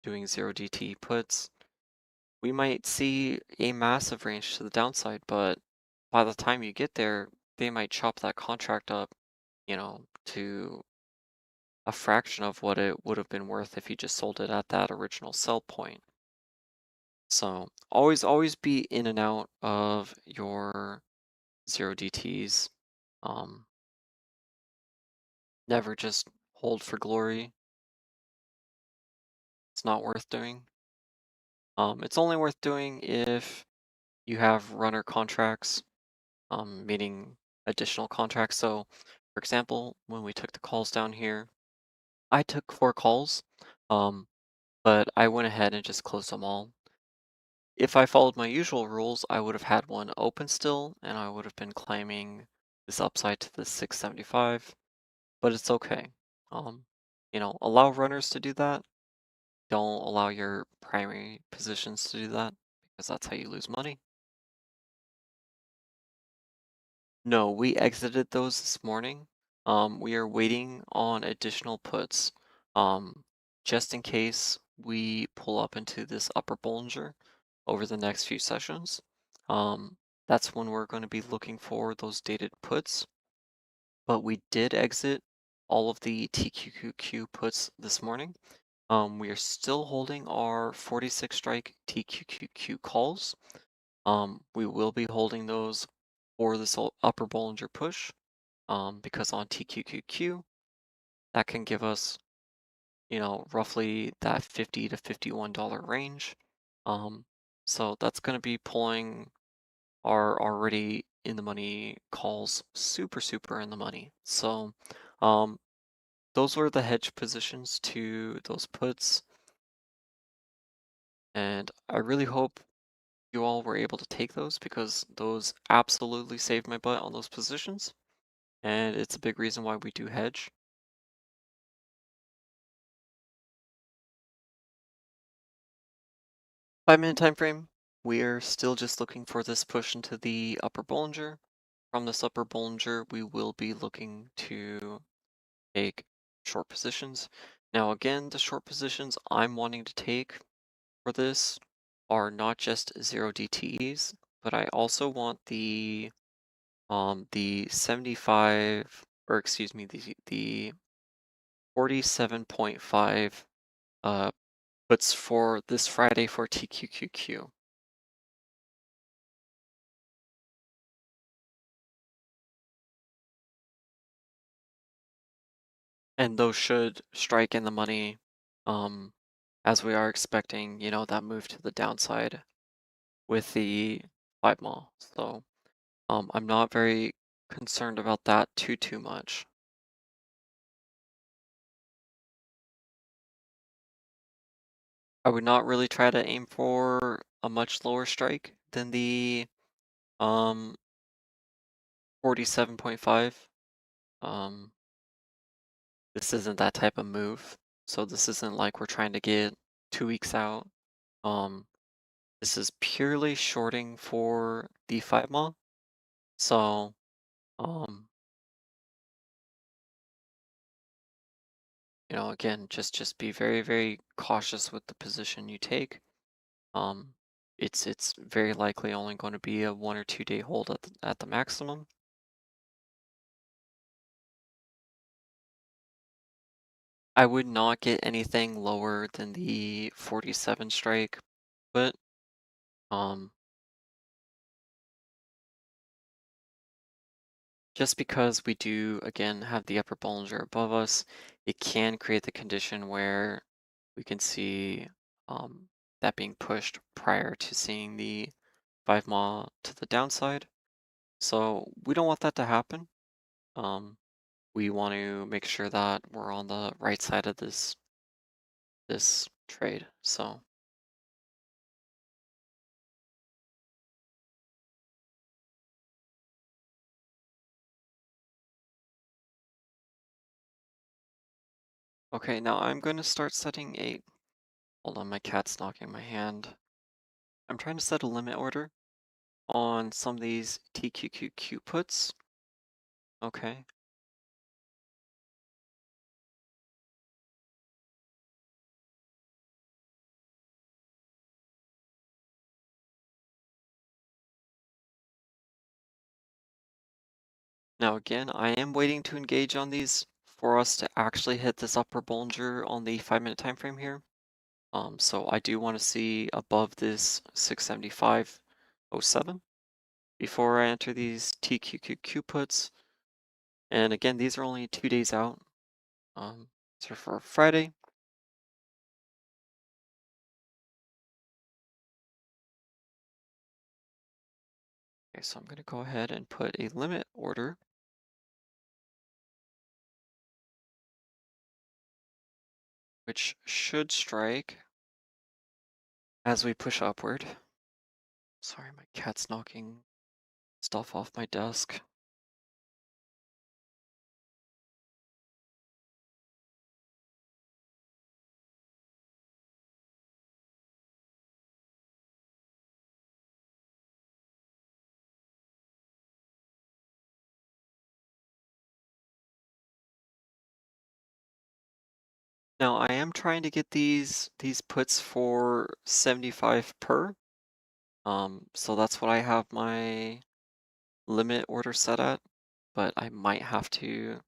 doing 0 DT puts, we might see a massive range to the downside, but by the time you get there, they might chop that contract up, to a fraction of what it would have been worth if you just sold it at that original sell point. So always be in and out of your 0 DTs. Um, never just hold for glory. It's not worth doing. It's only worth doing if you have runner contracts, meaning additional contracts. So, for example, when we took the calls down here, I took 4 calls, um, but I went ahead and just closed them all. If I followed my usual rules, I would have had one open still, and I would have been claiming this upside to the 675, but it's okay. Um, allow runners to do that. Don't allow your primary positions to do that because that's how you lose money. No, we exited those this morning. We are waiting on additional puts, um, just in case we pull up into this upper Bollinger over the next few sessions. That's when we're going to be looking for those dated puts. But we did exit all of the TQQQ puts this morning. We are still holding our 46 strike TQQQ calls. We will be holding those for this upper Bollinger push, because on TQQQ, that can give us, roughly that $50 to $51 range. Um, so that's going to be pulling our already in the money calls super, super in the money. So, um, those were the hedge positions to those puts, and I really hope you all were able to take those because those absolutely saved my butt on those positions, and it's a big reason why we do hedge. 5 minute time frame, we're still just looking for this push into the upper Bollinger. From this upper Bollinger, we will be looking to take short positions. Now again, the short positions I'm wanting to take for this are not just 0 DTEs, but I also want the 75, or excuse me, the 47.5 uh puts for this Friday for TQQQ. And those should strike in the money, um, as we are expecting, that move to the downside with the 5 mall. So, I'm not very concerned about that too much. I would not really try to aim for a much lower strike than the um 47.5. Um, this isn't that type of move. So this isn't like we're trying to get 2 weeks out. Um, this is purely shorting for the 5 mall. So, um, again, just be very, very cautious with the position you take. Um, it's very likely only going to be a 1 or 2 day hold at the maximum. I would not get anything lower than the 47 strike, but um, just because we do again have the upper Bollinger above us, it can create the condition where we can see um, that being pushed prior to seeing the 5 mile to the downside. So we don't want that to happen. Um, we want to make sure that we're on the right side of this trade. So okay, now I'm going to start setting a. Hold on, my cat's knocking my hand. I'm trying to set a limit order on some of these TQQQ puts. Okay. Now again, I am waiting to engage on these for us to actually hit this upper Bollinger on the 5 minute time frame here. So I do want to see above this 675.07 before I enter these TQQQ puts. And again, these are only 2 days out. These are for Friday. Okay, so I'm going to go ahead and put a limit order, which should strike as we push upward. Sorry, my cat's knocking stuff off my desk. Now I am trying to get these puts for 75 per. So that's what I have my limit order set at, but I might have to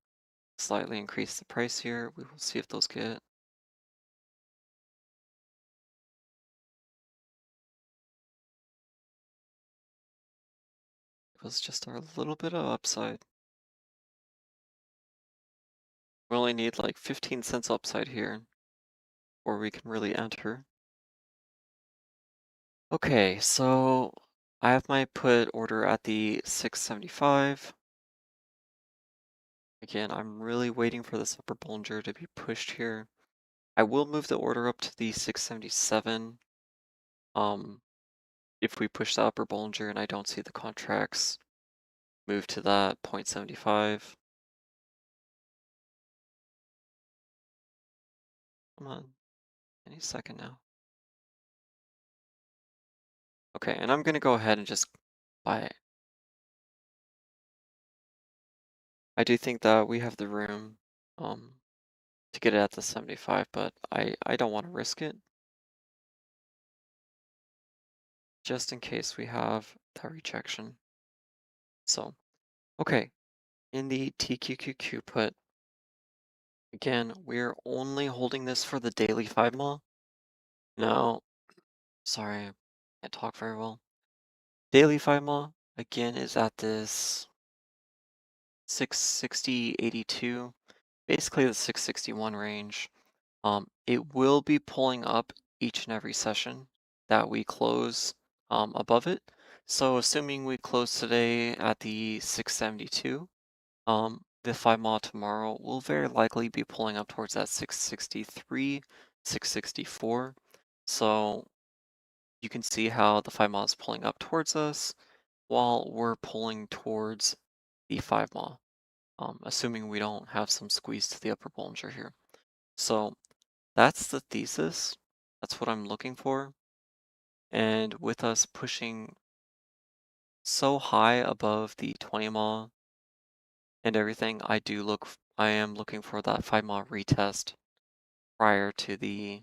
slightly increase the price here. We will see if those get. It was just a little bit of upside. We only need like 15 cents upside here, or we can really enter. Okay, so I have my put order at the 675. Again, I'm really waiting for this upper Bollinger to be pushed here. I will move the order up to the 677. Um, if we push the upper Bollinger and I don't see the contracts move to that 0.75. Come on, any second now. Okay, and I'm gonna go ahead and just buy it. I do think that we have the room to get it at the 75, but I don't want to risk it just in case we have that rejection. So, okay, in the TQQQ put, again, we're only holding this for the daily 5 mile. No, sorry, I can't talk very well. Daily 5 mile, again, is at this 660.82, basically the 661 range. It will be pulling up each and every session that we close above it. So assuming we close today at the 672, the 5 mile tomorrow will very likely be pulling up towards that 663, 664. So you can see how the 5 mile is pulling up towards us while we're pulling towards the 5 mile, assuming we don't have some squeeze to the upper Bollinger here. So that's the thesis. That's what I'm looking for. And with us pushing so high above the 20 mile and everything, I am looking for that 5 mile retest prior to the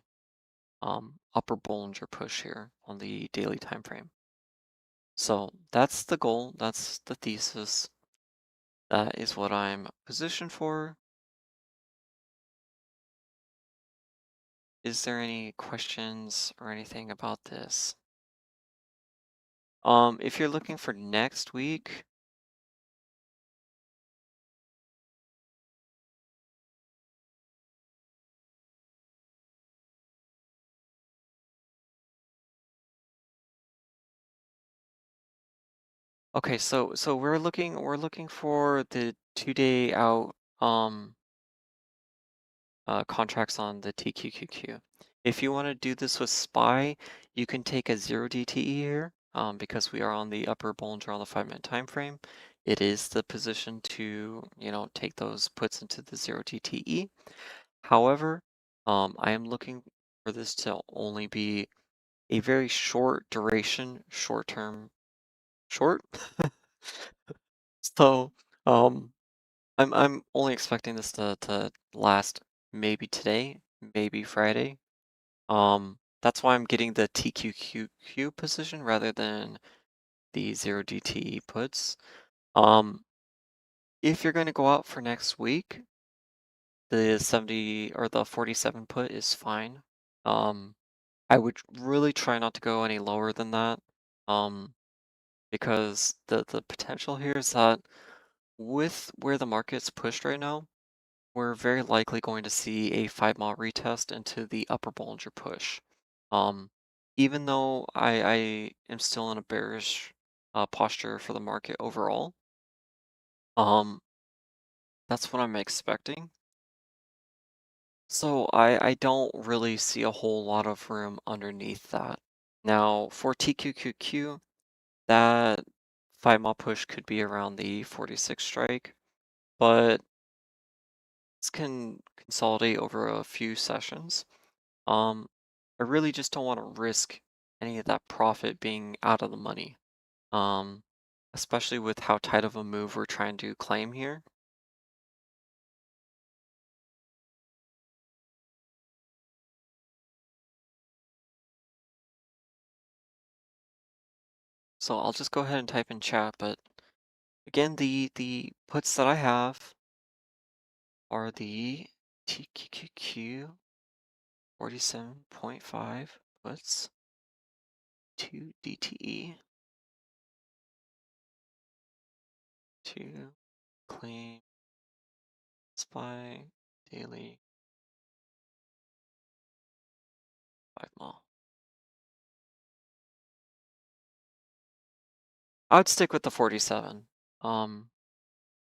upper Bollinger push here on the daily time frame. So that's the goal. That's the thesis. That is what I'm positioned for. Is there any questions or anything about this? If you're looking for next week, okay, so we're looking for the 2-day out contracts on the TQQQ. If you want to do this with SPY, you can take a 0 DTE here because we are on the upper Bollinger on the 5-minute time frame. It is the position to, take those puts into the 0 DTE. However, I am looking for this to only be a very short duration, short term, short. So, I'm only expecting this to last maybe today, maybe Friday. That's why I'm getting the TQQQ position rather than the 0 DTE puts. Um, if you're going to go out for next week, the 70 or the 47 put is fine. Um, I would really try not to go any lower than that. Because the potential here is that with where the market's pushed right now, we're very likely going to see a 5 mile retest into the upper Bollinger push. Um, even though I am still in a bearish posture for the market overall, um, that's what I'm expecting. So I don't really see a whole lot of room underneath that. Now for TQQQ, that 5 mile push could be around the 46 strike, but this can consolidate over a few sessions. Um, I really just don't want to risk any of that profit being out of the money. Um, Especially with how tight of a move we're trying to claim here. So I'll just go ahead and type in chat, but again, the puts that I have are the TQQQ 47.5 puts to DTE to claim SPY daily 5 mile. I would stick with the 47. Um,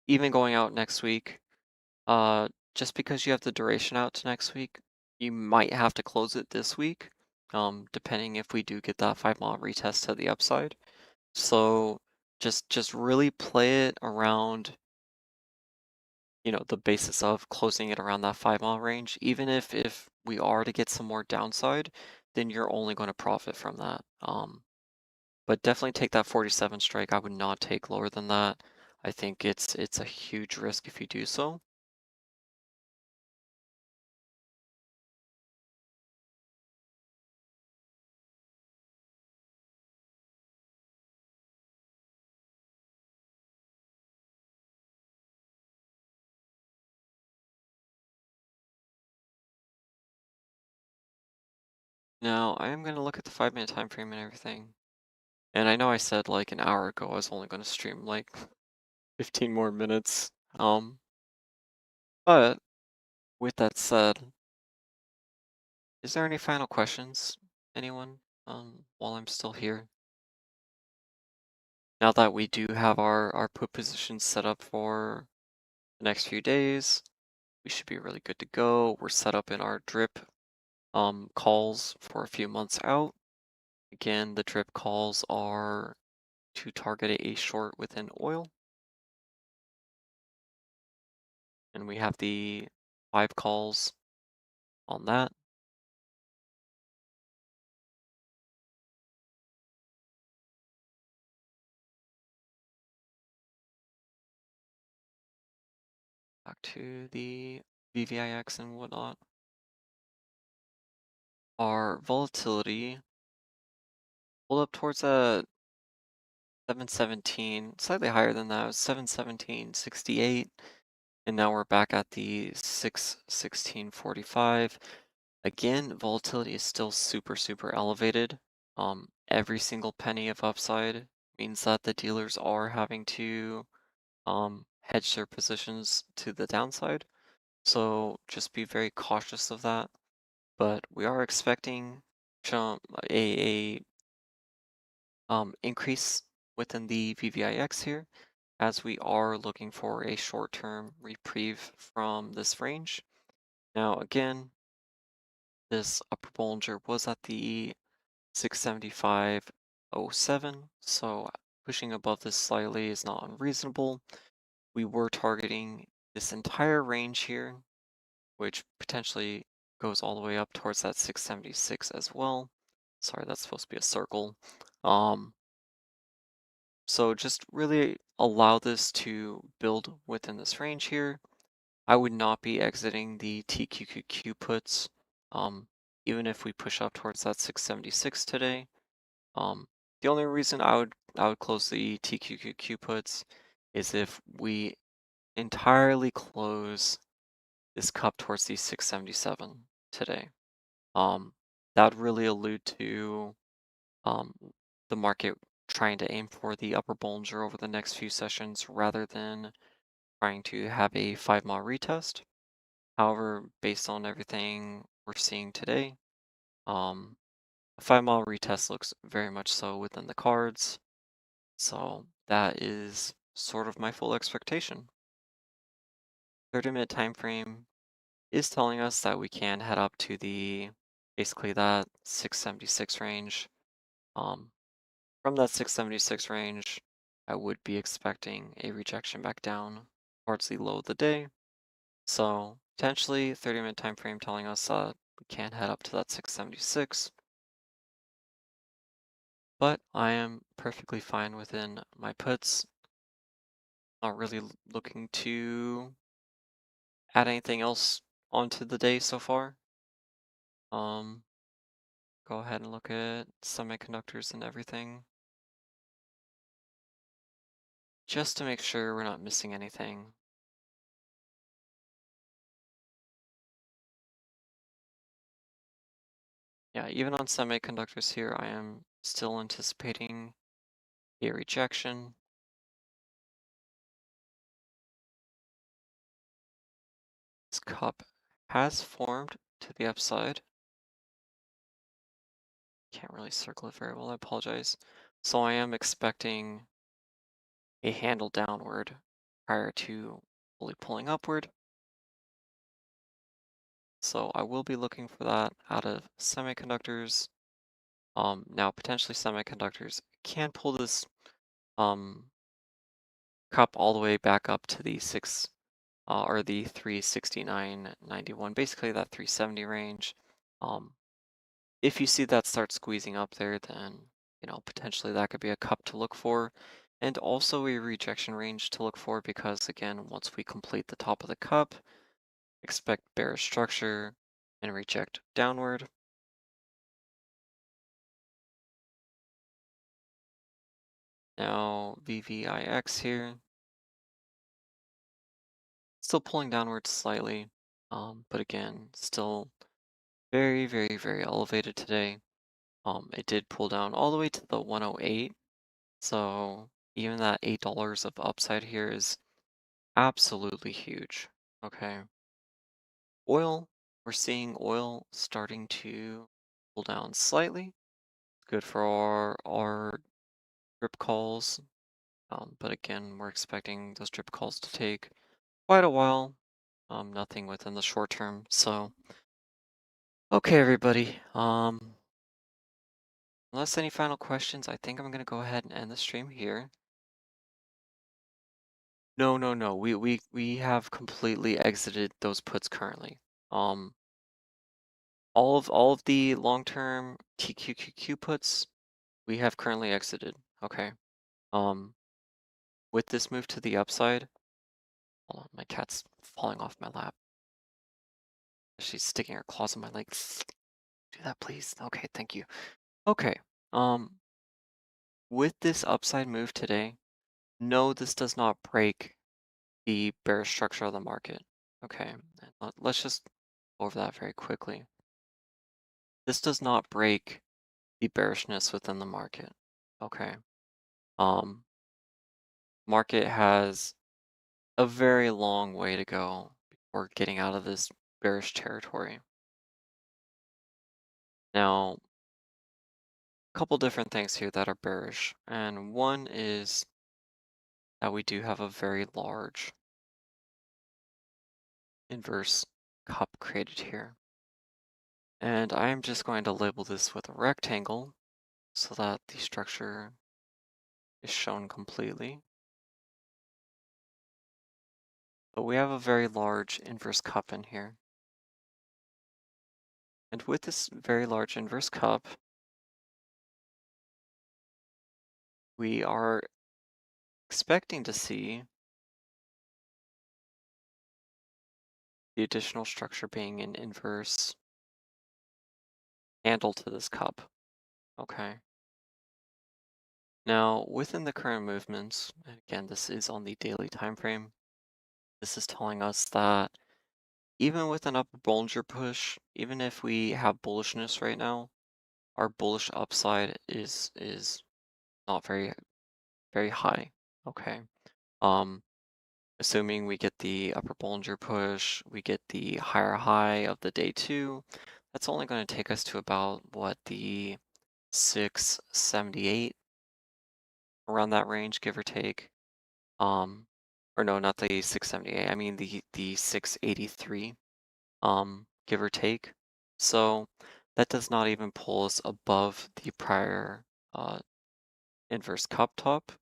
Even going out next week, just because you have the duration out to next week, you might have to close it this week, depending if we do get that 5 mile retest to the upside. So just really play it around, the basis of closing it around that 5 mile range. Even if we are to get some more downside, then you're only going to profit from that. But definitely take that 47 strike. I would not take lower than that. I think it's a huge risk if you do so. Now I am going to look at the 5 minute time frame and everything. And I know I said like an hour ago I was only going to stream like 15 more minutes. But with that said, is there any final questions, anyone, while I'm still here? Now that we do have our put positions set up for the next few days, we should be really good to go. We're set up in our drip calls for a few months out. Again, the drip calls are to target a short within oil, and we have the 5 calls on that. Back to the VVIX and whatnot. Our volatility pulled up towards a 717, slightly higher than that. It was 717.68, and now we're back at the 616.45. Again, volatility is still super, super elevated. Every single penny of upside means that the dealers are having to hedge their positions to the downside. So just be very cautious of that. But we are expecting jump a increase within the VVIX here, as we are looking for a short-term reprieve from this range. Now, again, this upper Bollinger was at the 675.07, so pushing above this slightly is not unreasonable. We were targeting this entire range here, which potentially goes all the way up towards that 676 as well. Sorry, that's supposed to be a circle. Um, so just really allow this to build within this range here. I would not be exiting the TQQQ puts, even if we push up towards that 676 today. The only reason I would close the TQQQ puts is if we entirely close this cup towards the 677 today. Um, that would really allude to um, the market trying to aim for the upper Bollinger over the next few sessions rather than trying to have a 5 mile retest. However, based on everything we're seeing today, um, a 5 mile retest looks very much so within the cards. So that is sort of my full expectation. 30-minute time frame is telling us that we can head up to the basically that 676 range. Um, From that 676 range, I would be expecting a rejection back down towards the low of the day. So potentially 30-minute time frame telling us that we can head up to that 676. But I am perfectly fine within my puts. Not really looking to add anything else onto the day so far. Um, Go ahead and look at semiconductors and everything, just to make sure we're not missing anything. Yeah, even on semiconductors here, I am still anticipating a rejection. This cup has formed to the upside. Can't really circle it very well, I apologize. So I am expecting a handle downward prior to fully pulling upward. So I will be looking for that out of semiconductors. Now potentially semiconductors can pull this um, cup all the way back up to the or the 369.91, basically that 370 range. Um, if you see that start squeezing up there, then potentially that could be a cup to look for, and also a rejection range to look for because again, once we complete the top of the cup, expect bearish structure and reject downward. Now VVIX here, still pulling downward slightly, but again, still very, very, very elevated today. It did pull down all the way to the 108, so even that $8 of upside here is absolutely huge. Okay, oil, we're seeing oil starting to pull down slightly. Good for our drip calls, but again, we're expecting those drip calls to take quite a while. Nothing within the short term. So, okay, everybody. Unless any final questions, I think I'm gonna go ahead and end the stream here. No, no, no. We have completely exited those puts currently. Um, all of the long-term TQQQ puts we have currently exited. Okay. Um, with this move to the upside, hold on, my cat's falling off my lap. She's sticking her claws in my legs. Do that, please. Okay, thank you. Okay. Um, with this upside move today, no, this does not break the bearish structure of the market. Okay, and let's just go over that very quickly. This does not break the bearishness within the market. Okay. Um, Market has a very long way to go before getting out of this bearish territory. Now, a couple different things here that are bearish, and one is that we do have a very large inverse cup created here. And I am just going to label this with a rectangle so that the structure is shown completely. But we have a very large inverse cup in here. And with this very large inverse cup, we are expecting to see the additional structure being an inverse handle to this cup. Okay. Now, within the current movements, and again, this is on the daily time frame, this is telling us that even with an upper Bollinger push, even if we have bullishness right now, our bullish upside is not very high. Okay. Um, Assuming we get the upper Bollinger push, we get the higher high of the day two, that's only going to take us to about what the 678 around that range, give or take. Um, or no, not the 678. I mean the 683, give or take. So that does not even pull us above the prior inverse cup top,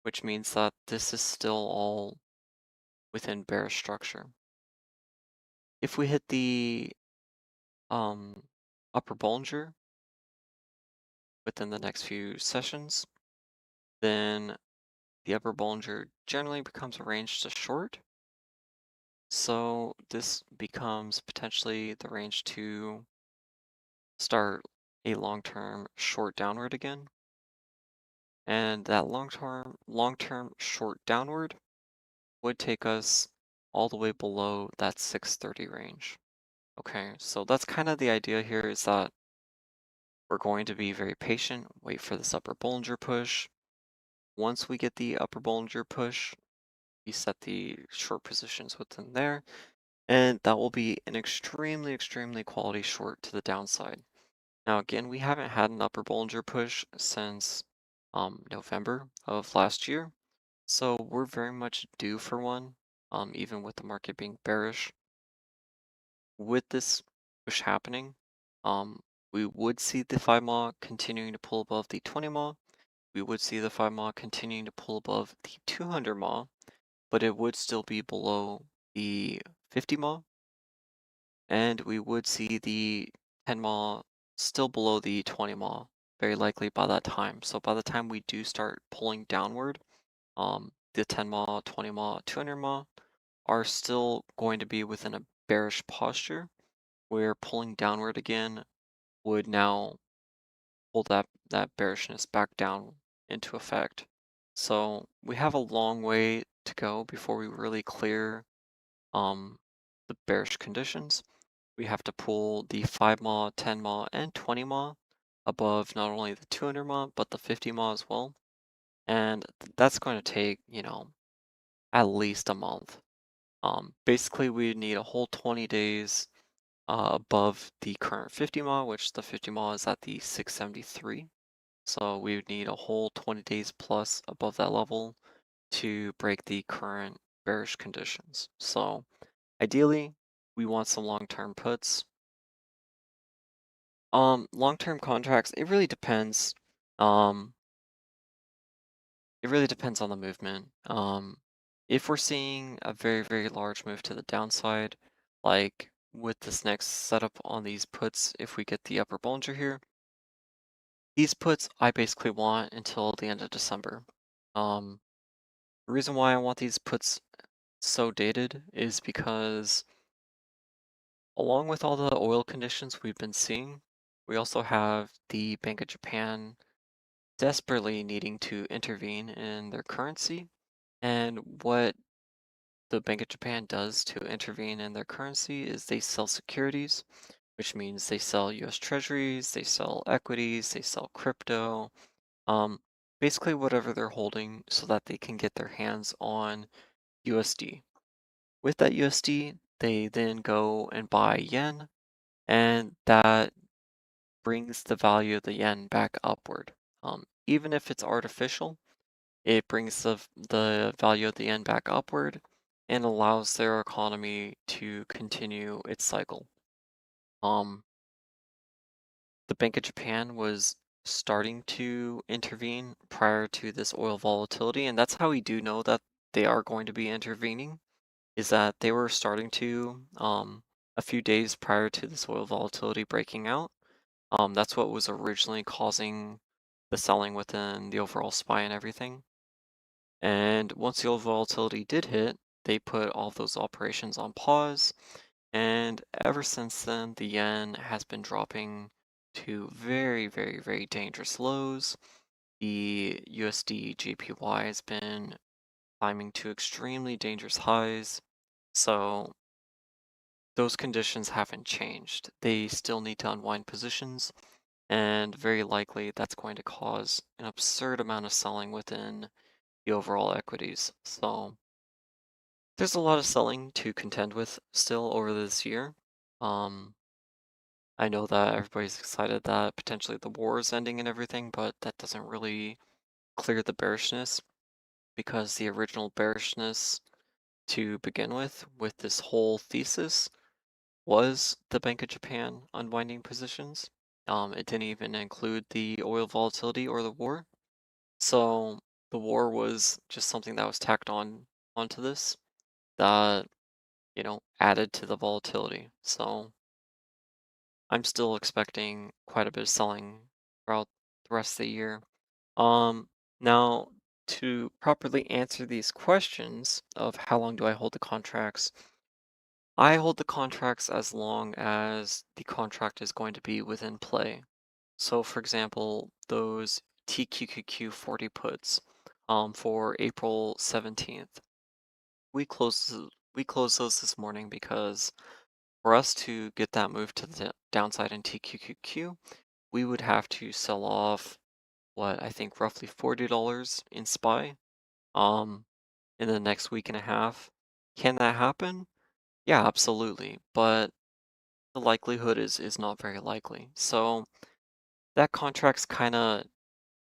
which means that this is still all within bearish structure. If we hit the um, upper Bollinger within the next few sessions, then the upper Bollinger generally becomes a range to short. So this becomes potentially the range to start a long-term short downward again. And that long-term short downward would take us all the way below that 630 range. Okay, so that's kind of the idea here is that we're going to be very patient, wait for this upper Bollinger push. Once we get the upper Bollinger push, we set the short positions within there, and that will be an extremely, extremely quality short to the downside. Now, again, we haven't had an upper Bollinger push since November of last year, so we're very much due for one, even with the market being bearish. With this push happening, we would see the 5 mile continuing to pull above the 20 mile. We would see the 5 mile continuing to pull above the 200 mile, but it would still be below the 50 mile. And we would see the 10 mile still below the 20 mile, very likely by that time. So by the time we do start pulling downward, the 10 mile, 20 mile, 200 mile are still going to be within a bearish posture where pulling downward again would now pull that bearishness back down into effect. So we have a long way to go before we really clear um, the bearish conditions. We have to pull the 5 mile, 10 mile, and 20 mile above not only the 200 mile but the 50 mile as well. And that's going to take, at least a month. Basically, we need a whole 20 days above the current 50 mile, which the 50 mile is at the 673. So we would need a whole 20 days plus above that level to break the current bearish conditions. So ideally, we want some long-term puts. Long-term contracts, it really depends. Um, it really depends on the movement. If we're seeing a very, very large move to the downside, like with this next setup on these puts, if we get the upper Bollinger here, these puts I basically want until the end of December. Um, the reason why I want these puts so dated is because along with all the oil conditions we've been seeing, we also have the Bank of Japan desperately needing to intervene in their currency. And what the Bank of Japan does to intervene in their currency is they sell securities, which means they sell US Treasuries, they sell equities, they sell crypto, um, basically whatever they're holding so that they can get their hands on USD. With that USD, they then go and buy yen, and that brings the value of the yen back upward. Even if it's artificial, it brings the value of the yen back upward and allows their economy to continue its cycle. Um, the Bank of Japan was starting to intervene prior to this oil volatility, and that's how we do know that they are going to be intervening, is that they were starting to a few days prior to this oil volatility breaking out. That's what was originally causing the selling within the overall SPY and everything. And once the oil volatility did hit, they put all of those operations on pause. And ever since then, the yen has been dropping to very, very, very dangerous lows. The USD JPY has been climbing to extremely dangerous highs. So those conditions haven't changed. They still need to unwind positions, and very likely that's going to cause an absurd amount of selling within the overall equities. So there's a lot of selling to contend with still over this year. Um, I know that everybody's excited that potentially the war is ending and everything, but that doesn't really clear the bearishness because the original bearishness to begin with this whole thesis was the Bank of Japan unwinding positions. It didn't even include the oil volatility or the war. So the war was just something that was tacked on onto this that, added to the volatility. So I'm still expecting quite a bit of selling throughout the rest of the year. Um, Now, to properly answer these questions of how long do I hold the contracts, I hold the contracts as long as the contract is going to be within play. So, for example, those TQQQ 40 puts for April 17th, we closed we closed those this morning because for us to get that move to the downside in TQQQ, we would have to sell off what I think roughly $40 in SPY um in the next week and a half. Can that happen? Yeah, absolutely. But the likelihood is not very likely. So that contract's kind of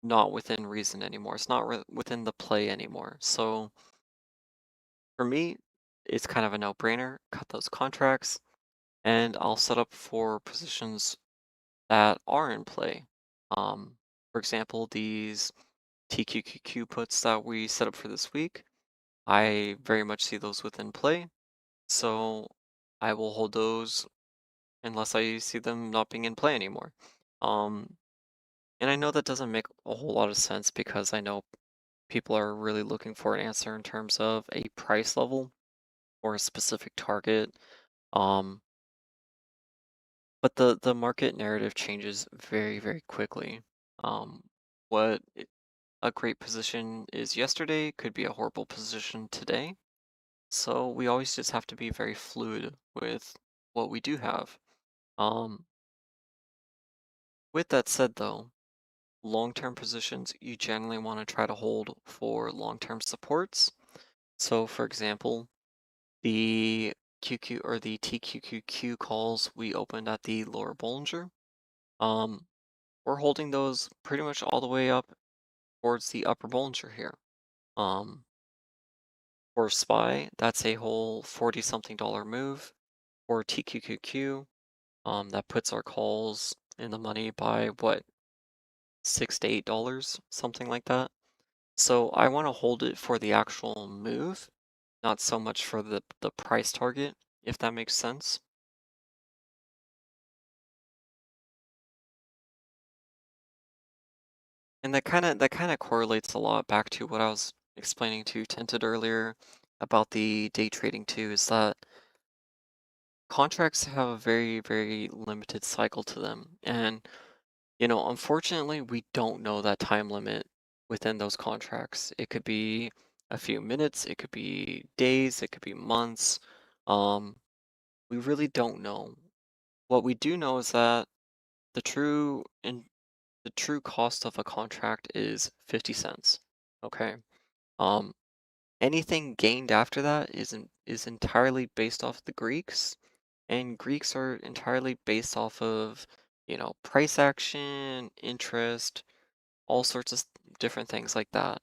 not within reason anymore. It's not within the play anymore. So for me, it's kind of a no-brainer. Cut those contracts, and I'll set up for positions that are in play. For example, these TQQQ puts that we set up for this week, I very much see those within play. So I will hold those unless I see them not being in play anymore. Um, and I know that doesn't make a whole lot of sense because I know people are really looking for an answer in terms of a price level or a specific target. Um, but the market narrative changes very, very quickly. Um, a great position is yesterday could be a horrible position today. So we always just have to be very fluid with what we do have. Um, with that said, though, long-term positions you generally want to try to hold for long-term supports. So, for example, the QQ or the TQQQ calls we opened at the lower Bollinger. Um, we're holding those pretty much all the way up towards the upper Bollinger here. Um, for SPY, that's a whole 40 something dollar move. For TQQQ, that puts our calls in the money by what, $6 to $8, something like that. So I want to hold it for the actual move, not so much for the price target, if that makes sense. And that kind of correlates a lot back to what I was explaining to Tinted earlier about the day trading too, is that contracts have a very, very limited cycle to them. And, unfortunately, we don't know that time limit within those contracts. It could be a few minutes, it could be days, it could be months. Um, we really don't know. What we do know is that the true in the true cost of a contract is 50 cents. Okay. Um, Anything gained after that is entirely based off the Greeks, and Greeks are entirely based off of, price action, interest, all sorts of different things like that.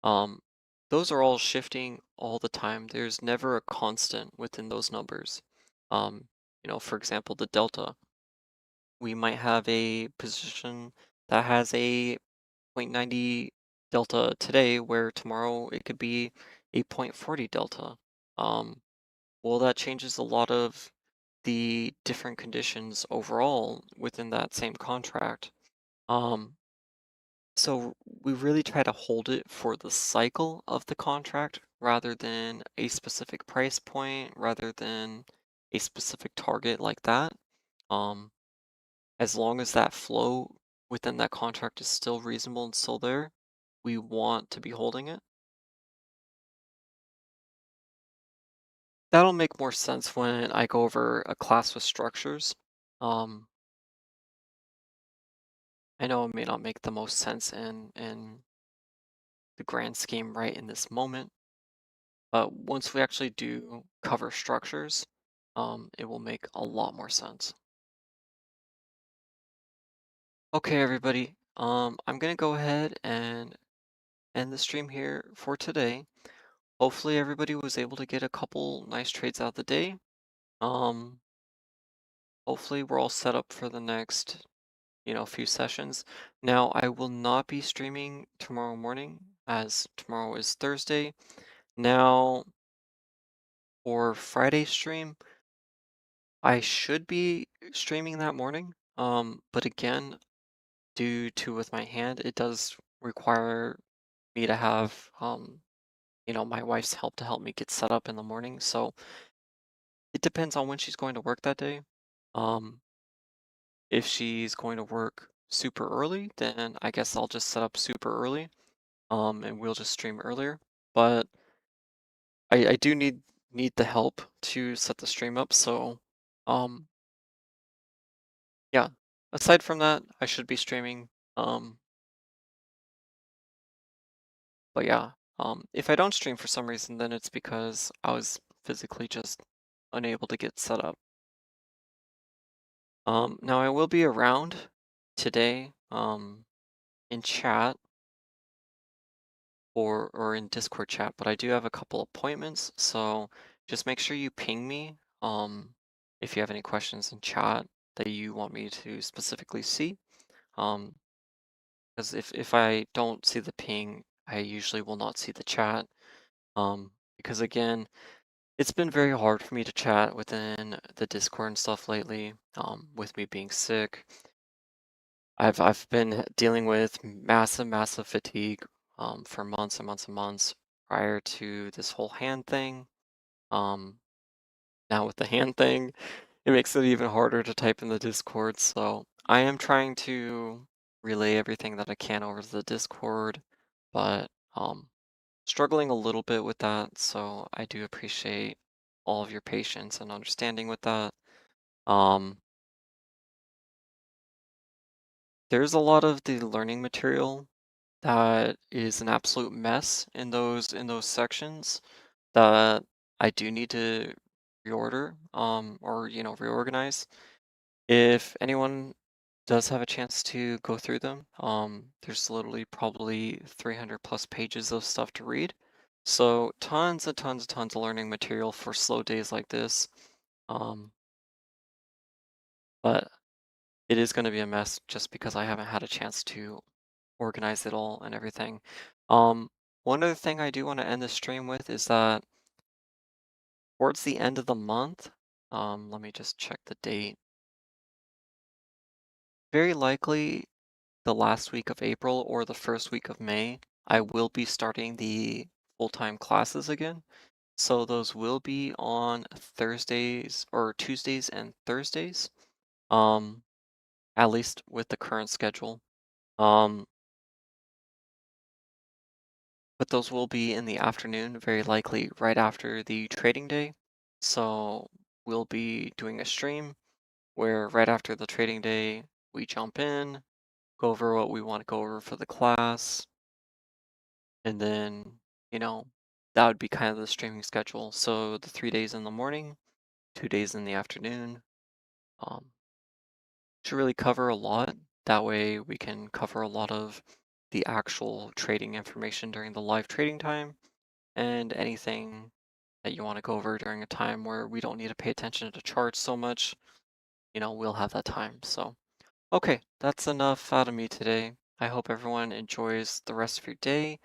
Um, those are all shifting all the time. There's never a constant within those numbers. For example, the delta. We might have a position that has a 0.90 delta today, where tomorrow it could be a 0.40 delta. Um, well, that changes a lot of the different conditions overall within that same contract. Um, so we really try to hold it for the cycle of the contract rather than a specific price point, rather than a specific target like that. Um, as long as that flow within that contract is still reasonable and still there, we want to be holding it. That'll make more sense when I go over a class with structures. Um, I know it may not make the most sense in the grand scheme right in this moment, but once we actually do cover structures, it will make a lot more sense. Okay, everybody. I'm gonna go ahead and end the stream here for today. Hopefully everybody was able to get a couple nice trades out the day. Um, Hopefully we're all set up for the next, a few sessions. Now, I will not be streaming tomorrow morning as tomorrow is Thursday. Now, for Friday stream, I should be streaming that morning. But again, due to with my hand, it does require me to have my wife's help to help me get set up in the morning. So it depends on when she's going to work that day. Um, if she's going to work super early, then I guess I'll just set up super early. And we'll just stream earlier. But I do need the help to set the stream up. So um yeah. Aside from that, I should be streaming. Um, but yeah. If I don't stream for some reason, then it's because I was physically just unable to get set up. Now I will be around today, in chat or in Discord chat, but I do have a couple appointments, so just make sure you ping me, if you have any questions in chat that you want me to specifically see. Um, because if I don't see the ping, I usually will not see the chat. Because again, it's been very hard for me to chat within the Discord and stuff lately, with me being sick. I've been dealing with massive fatigue for months and months and months prior to this whole hand thing. Um, Now with the hand thing, it makes it even harder to type in the Discord. So I am trying to relay everything that I can over to the Discord, but struggling a little bit with that. So I do appreciate all of your patience and understanding with that. Um, there's a lot of the learning material that is an absolute mess in those sections that I do need to reorder, or reorganize. If anyone does have a chance to go through them, there's literally probably 300 plus pages of stuff to read. So tons and tons and tons of learning material for slow days like this. Um, but it is going to be a mess just because I haven't had a chance to organize it all and everything. Um, One other thing I do want to end the stream with is that towards the end of the month, let me just check the date. Very likely the last week of April or the first week of May, I will be starting the full-time classes again. So those will be on Thursdays or Tuesdays and Thursdays, um, at least with the current schedule. Um, but those will be in the afternoon, very likely right after the trading day. So we'll be doing a stream where right after the trading day, we jump in, go over what we want to go over for the class, and then, you know, that would be kind of the streaming schedule. So the 3 days in the morning, 2 days in the afternoon, um, should really cover a lot. That way we can cover a lot of the actual trading information during the live trading time and anything that you want to go over during a time where we don't need to pay attention to charts so much, we'll have that time. So, okay, that's enough out of me today. I hope everyone enjoys the rest of your day.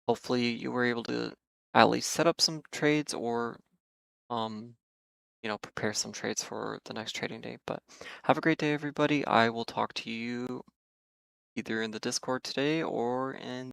Hopefully you were able to at least set up some trades or um, prepare some trades for the next trading day. But have a great day, everybody. I will talk to you either in the Discord today or in